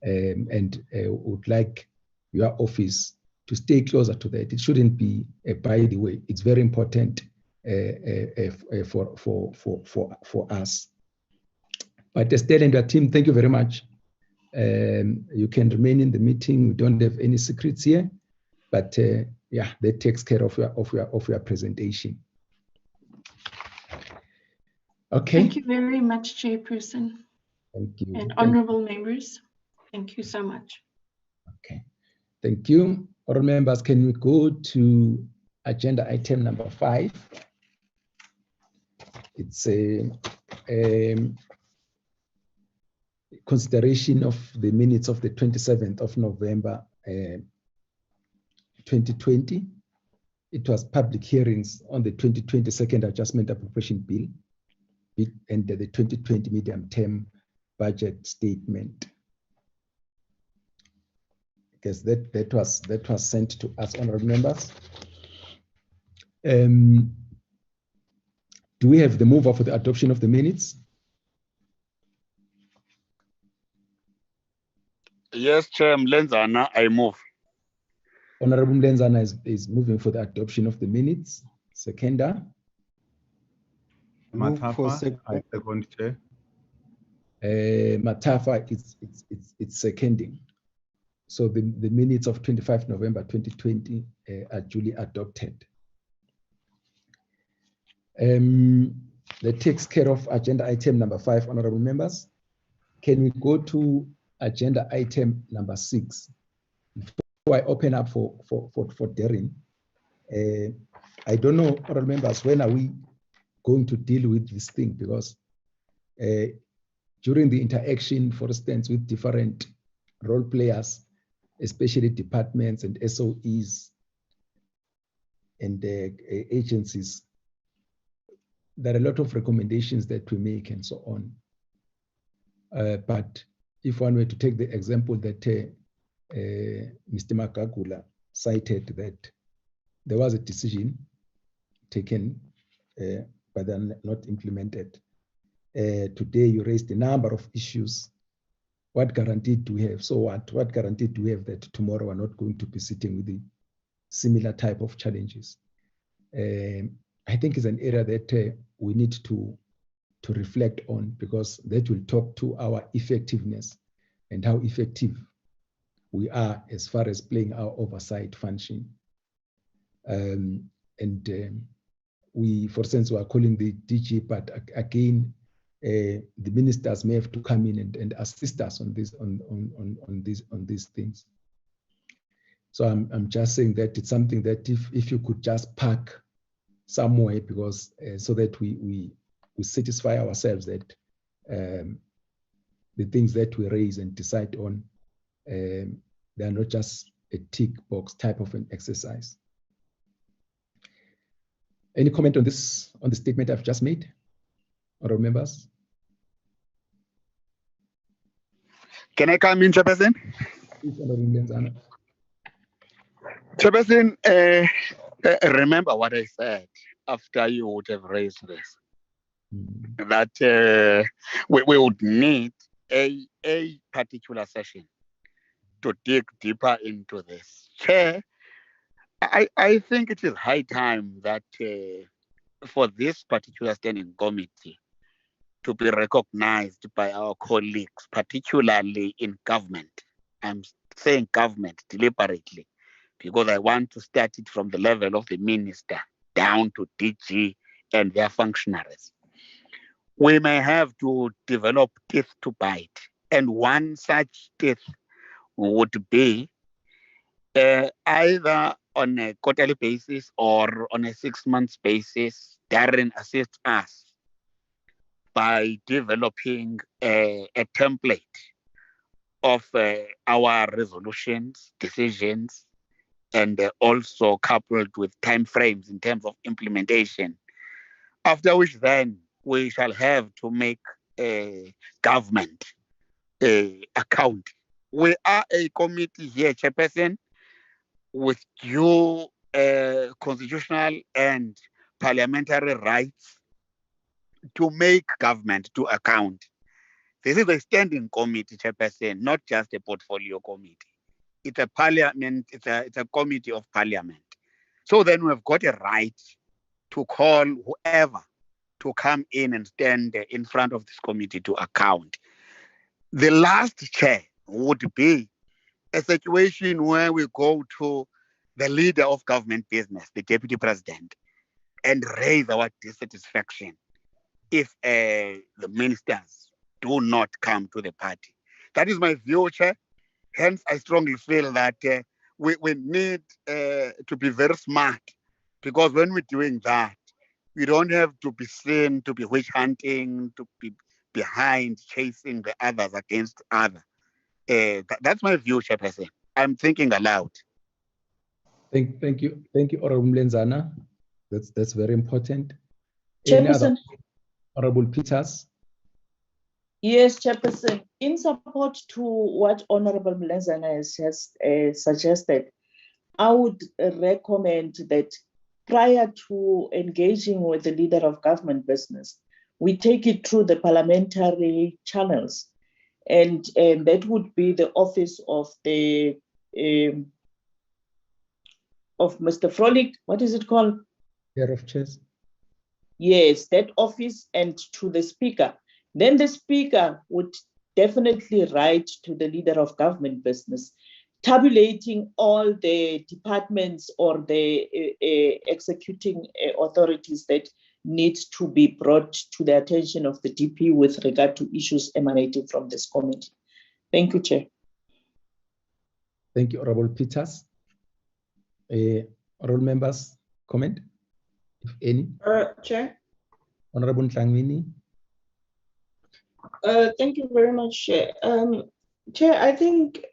And would like your office to stay closer to that. It shouldn't be by the way. It's very important for us. But Estelle and your team, thank you very much. You can remain in the meeting. We don't have any secrets here, but yeah, that takes care of your presentation. Okay. Thank you very much, Chairperson. Thank you. And honourable members, thank you so much. Okay, thank you. Honourable members, can we go to agenda item number 5? It's a consideration of the minutes of the 27th of November 2020. It was public hearings on the 2020 Second Adjustment Appropriation Bill and the 2020 Medium Term Budget Statement. Because that was sent to us, honourable members. Do we have the mover for the adoption of the minutes? Yes, Chair Mlenzana, I move. Honourable Mlenzana is moving for the adoption of the minutes. Seconder. Matafa, I second, Chair. Matafa, it's seconding. So the minutes of 25 November 2020 are duly adopted. That takes care of agenda item number 5, honourable members. Can we go to agenda item number 6? Before I open up for Darren, I don't know, honourable members, when are we going to deal with this thing? Because during the interaction, for instance, with different role players, especially departments and SOEs, agencies, there are a lot of recommendations that we make and so on. But if one were to take the example that Mr. Makakula cited, that there was a decision taken, but then not implemented. Today, you raised a number of issues. What guarantee do we have? So what guarantee do we have that tomorrow we're not going to be sitting with the similar type of challenges? I think it's an area that we need to reflect on, because that will talk to our effectiveness and how effective we are as far as playing our oversight function. We, for instance, we are calling the DG, but again, the ministers may have to come in and assist us on this, on these things. So I'm just saying that it's something that if you could just park somewhere, because so that we satisfy ourselves that the things that we raise and decide on, they are not just a tick box type of an exercise. Any comment on this, on the statement I've just made, honourable members? Can I come in, Chairperson? Chairperson, remember what I said after you would have raised this, that we would need a particular session to dig deeper into this. Chair, I think it is high time that for this particular standing committee to be recognized by our colleagues, particularly in government. I'm saying government deliberately, because I want to start it from the level of the minister down to DG and their functionaries. We may have to develop teeth to bite, and one such teeth would be either on a quarterly basis or on a 6-month basis. Darren assists us by developing a template of our resolutions, decisions, and also coupled with timeframes in terms of implementation. After which then we shall have to make government account. We are a committee here, Chairperson, with due constitutional and parliamentary rights to make government to account. This is a standing committee, Chairperson, not just a portfolio committee. It's a parliament, it's a committee of parliament. So then we've got a right to call whoever to come in and stand in front of this committee to account. The last, Chair, would be a situation where we go to the leader of government business, the deputy president, and raise our dissatisfaction if the ministers do not come to the party. That is my view, Chair. Hence, I strongly feel that we need to be very smart, because when we're doing that, we don't have to be seen to be witch hunting, to be behind chasing the others against others. That's my view, Chairperson. I'm thinking aloud. Thank you, Honorable Mlenzana. That's very important. Chairperson. Honorable Peters. Yes, Chairperson. In support to what Honorable Mlenzana has suggested, I would recommend that prior to engaging with the leader of government business, we take it through the parliamentary channels, and that would be the office of the of Mr. Frolic. What is it called? Chair of Chairs. Yes, that office, and to the speaker. Then the speaker would definitely write to the leader of government business, tabulating all the departments or the executing authorities that need to be brought to the attention of the DP with regard to issues emanating from this committee. Thank you, Chair. Thank you, Honorable Peters. Honorable members, comment, if any? Chair. Honorable Ntlangwini. Thank you very much, Chair. Chair, I think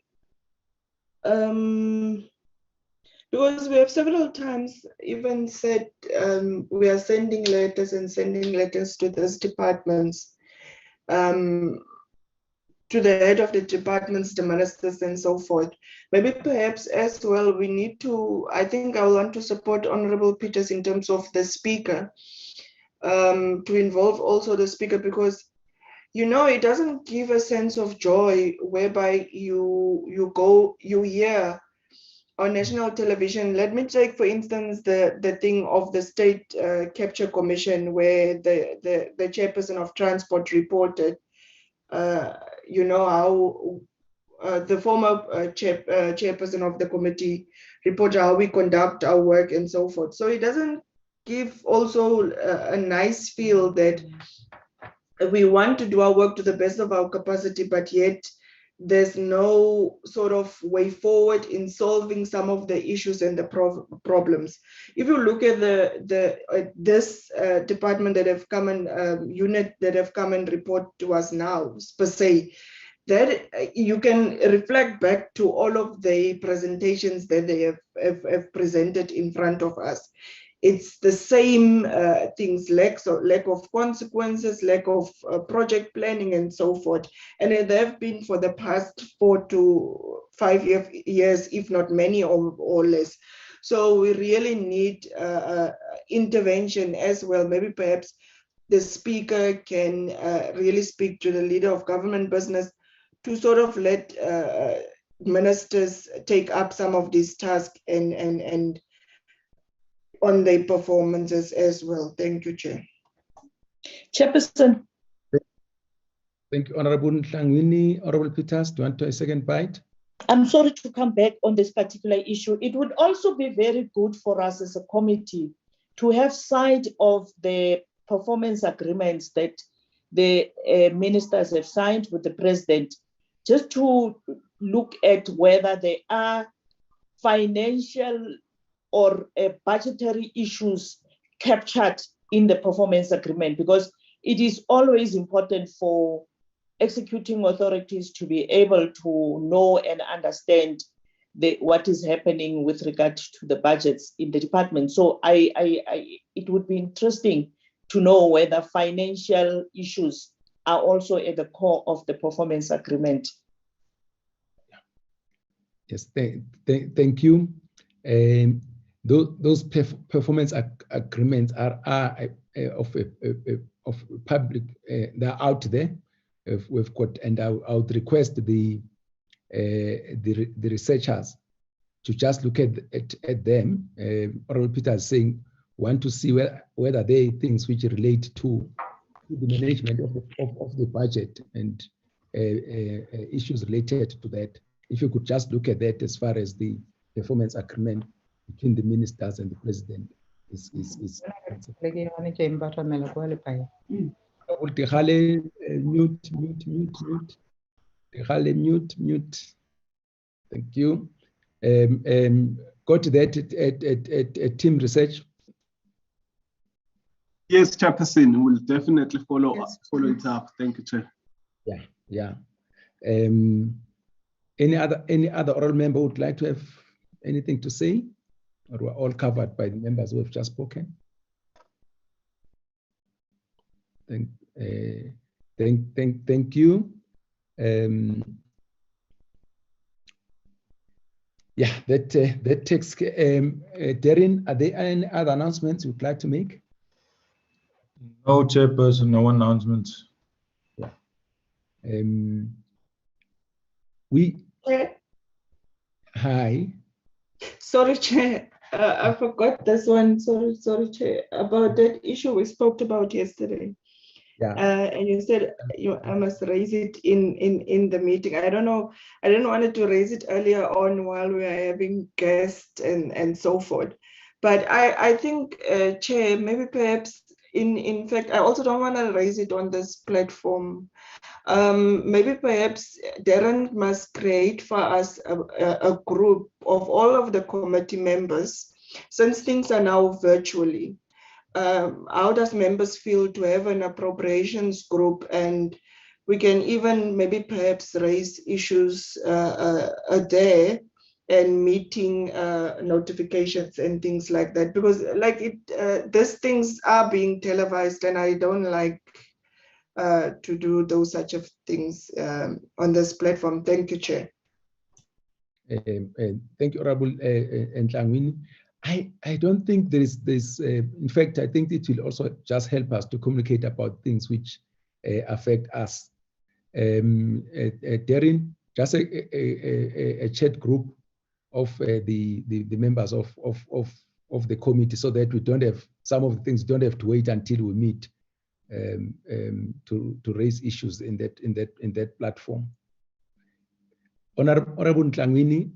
Because we have several times even said we are sending letters to these departments, to the head of the departments, the ministers, and so forth. Maybe perhaps as well, we need to, I think I want to support Honorable Peters in terms of the speaker, to involve also the speaker, because it doesn't give a sense of joy whereby you hear on national television. Let me take, for instance, the thing of the State Capture Commission, where the chairperson of transport reported, how the former chairperson of the committee reported how we conduct our work and so forth. So it doesn't give also a nice feel that we want to do our work to the best of our capacity, but yet there's no sort of way forward in solving some of the issues and the problems. If you look at this department that have come and unit that have come and report to us now, per se, that you can reflect back to all of the presentations that they have presented in front of us. It's the same things, lack of consequences, lack of project planning, and so forth. And they have been for the past 4 to 5 years, if not many or less. So we really need intervention as well. Maybe perhaps the speaker can really speak to the leader of government business to sort of let ministers take up some of these tasks and on their performances as well. Thank you, Chair. Chairperson. Thank you, Honorable Nhlangwini. Honorable Peters, do you want to a second bite? I'm sorry to come back on this particular issue. It would also be very good for us as a committee to have sight of the performance agreements that the ministers have signed with the president, just to look at whether there are financial or budgetary issues captured in the performance agreement, because it is always important for executing authorities to be able to know and understand what is happening with regard to the budgets in the department. So it would be interesting to know whether financial issues are also at the core of the performance agreement. Yes, thank you. Those performance agreements are of public. They're out there. We've got, and I would request the researchers to just look at them. Honorable Peter is saying, want to see whether they are things which relate to the management of the budget and issues related to that. If you could just look at that as far as the performance agreement between the ministers and the president is mute. Thank you. Go to that at team research. Yes, Chairperson, we'll definitely follow it up. Thank you, Chair. Yeah. Any other oral member would like to have anything to say, or we're all covered by the members who have just spoken? Thank you. Yeah, that takes. Darren, are there any other announcements you'd like to make? No, Chairperson, no announcements. Yeah. Hi. Sorry, Chair. I forgot this one. Sorry, Chair. About that issue we spoke about yesterday. Yeah. And you said I must raise it in the meeting. I don't know. I didn't want to raise it earlier on while we are having guests and so forth. But I think, Chair, maybe perhaps in fact, I also don't want to raise it on this platform. Maybe perhaps Darren must create for us a group of all of the committee members, since things are now virtually. How does members feel to have an appropriations group, and we can even maybe perhaps raise issues there and meeting notifications and things like that, because like these things are being televised, and I don't like to do those such of things on this platform. Thank you, Chair. Thank you, Honorable Ntlangwini. I don't think there is this. In fact, I think it will also just help us to communicate about things which affect us. Darren, just a chat group of the members of the committee, so that we don't have some of the things. Don't have to wait until we meet to raise issues in that platform. Honorable Ntlangwini,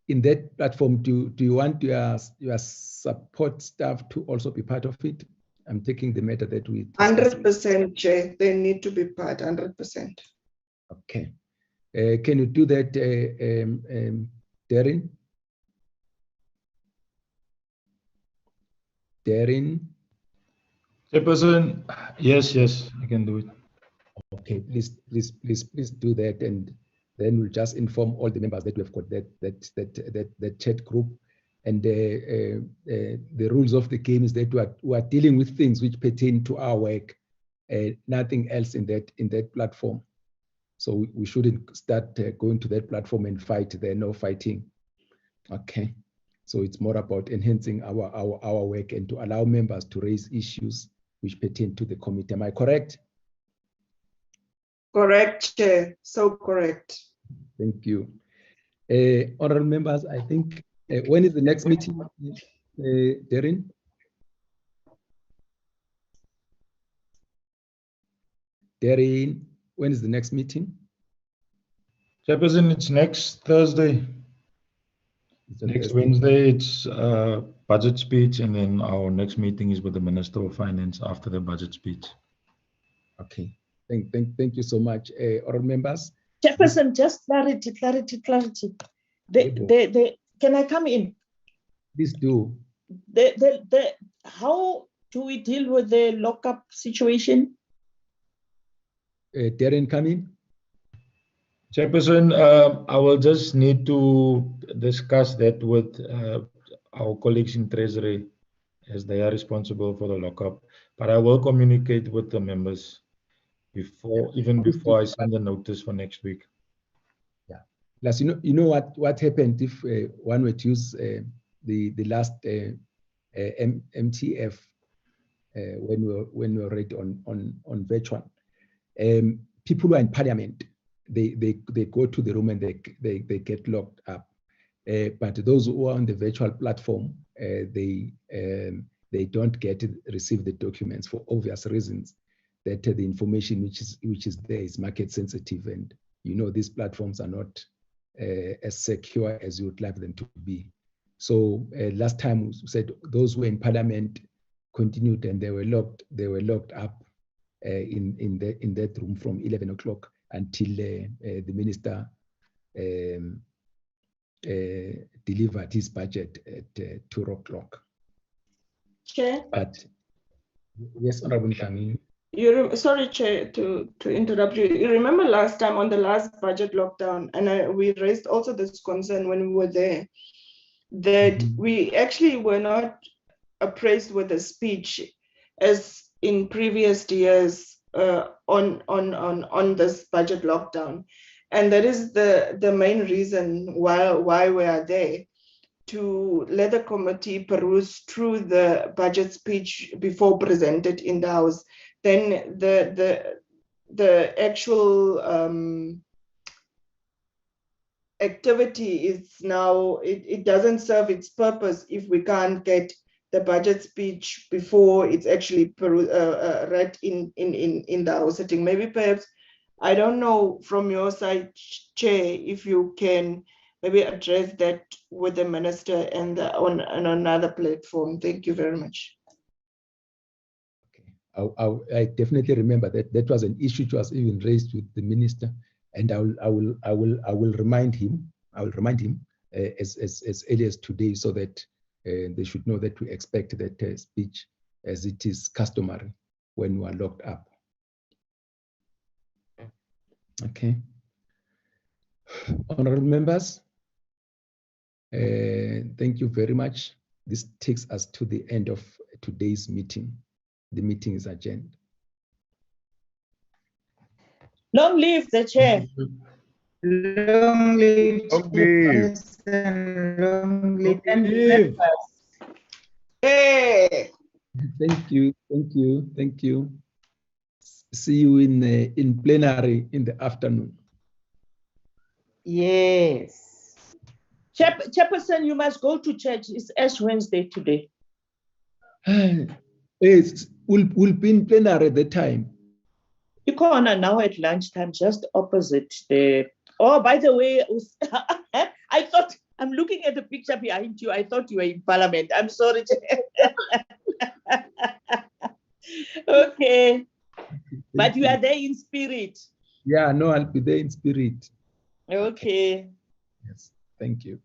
in that platform, do you want your support staff to also be part of it? I'm taking the matter that we 100%, Chair. They need to be part, 100%. Okay. Can you do that, Darren? Darren? Chairperson, yes, I can do it. Okay, please do that, and then we'll just inform all the members that we've got that chat group. And the rules of the game is that we are dealing with things which pertain to our work, nothing else in that platform. So we shouldn't start going to that platform and fight there, no fighting. Okay, so it's more about enhancing our work and to allow members to raise issues which pertain to the committee. Am I correct? Correct, Chair. So correct. Thank you. Honorable members, I think, when is the next meeting, Darren? Darren, when is the next meeting? Chairperson, it's next Thursday. Next Wednesday, it's budget speech, and then our next meeting is with the Minister of Finance after the budget speech. Okay. Thank you so much, honorable members. Chairperson, just clarity. Can I come in? Please do. How do we deal with the lockup situation? Darren, come in. Chairperson, I will just need to discuss that with our colleagues in Treasury, as they are responsible for the lockup. But I will communicate with the members before I send the notice for next week. Yeah. Plus, you know what happened if one were to use the last MTF when we were already on virtual. People who are in Parliament, they go to the room and they get locked up. But those who are on the virtual platform, they don't receive the documents for obvious reasons. That the information which is there is market sensitive, and these platforms are not as secure as you would like them to be. So last time we said those who were in Parliament continued, and they were locked up in that room from 11 o'clock until the minister delivered his budget at 2 o'clock. Chair? But yes, Honorable Ntlangwini. Sorry, Chair, to interrupt you. You remember last time on the last budget lockdown, and we raised also this concern when we were there, that we actually were not appraised with a speech as in previous years on this budget lockdown. And that is the main reason why we are there, to let the committee peruse through the budget speech before presented in the House. Then the actual activity is now, it doesn't serve its purpose if we can't get the budget speech before it's actually read in the House sitting. Maybe perhaps, I don't know from your side, Chair, if you can maybe address that with the minister and on another platform. Thank you very much. I definitely remember that was an issue which was even raised with the minister, and I will remind him. As early as today, so that they should know that we expect that speech, as it is customary when we are locked up. Okay. Honorable members, Thank you very much. This takes us to the end of today's meeting. The meeting is adjourned. Long live the chair. Long live. Long live. Long live. Hey. Thank you, thank you, thank you. See you in plenary in the afternoon. Yes. Chairperson, you must go to church. It's Ash Wednesday today. We'll be in plenary at the time. You go on now at lunchtime, just opposite the. Oh, by the way, I thought I'm looking at the picture behind you. I thought you were in Parliament. I'm sorry. Okay, but you are there in spirit. Yeah, no, I'll be there in spirit. Okay. Yes, thank you.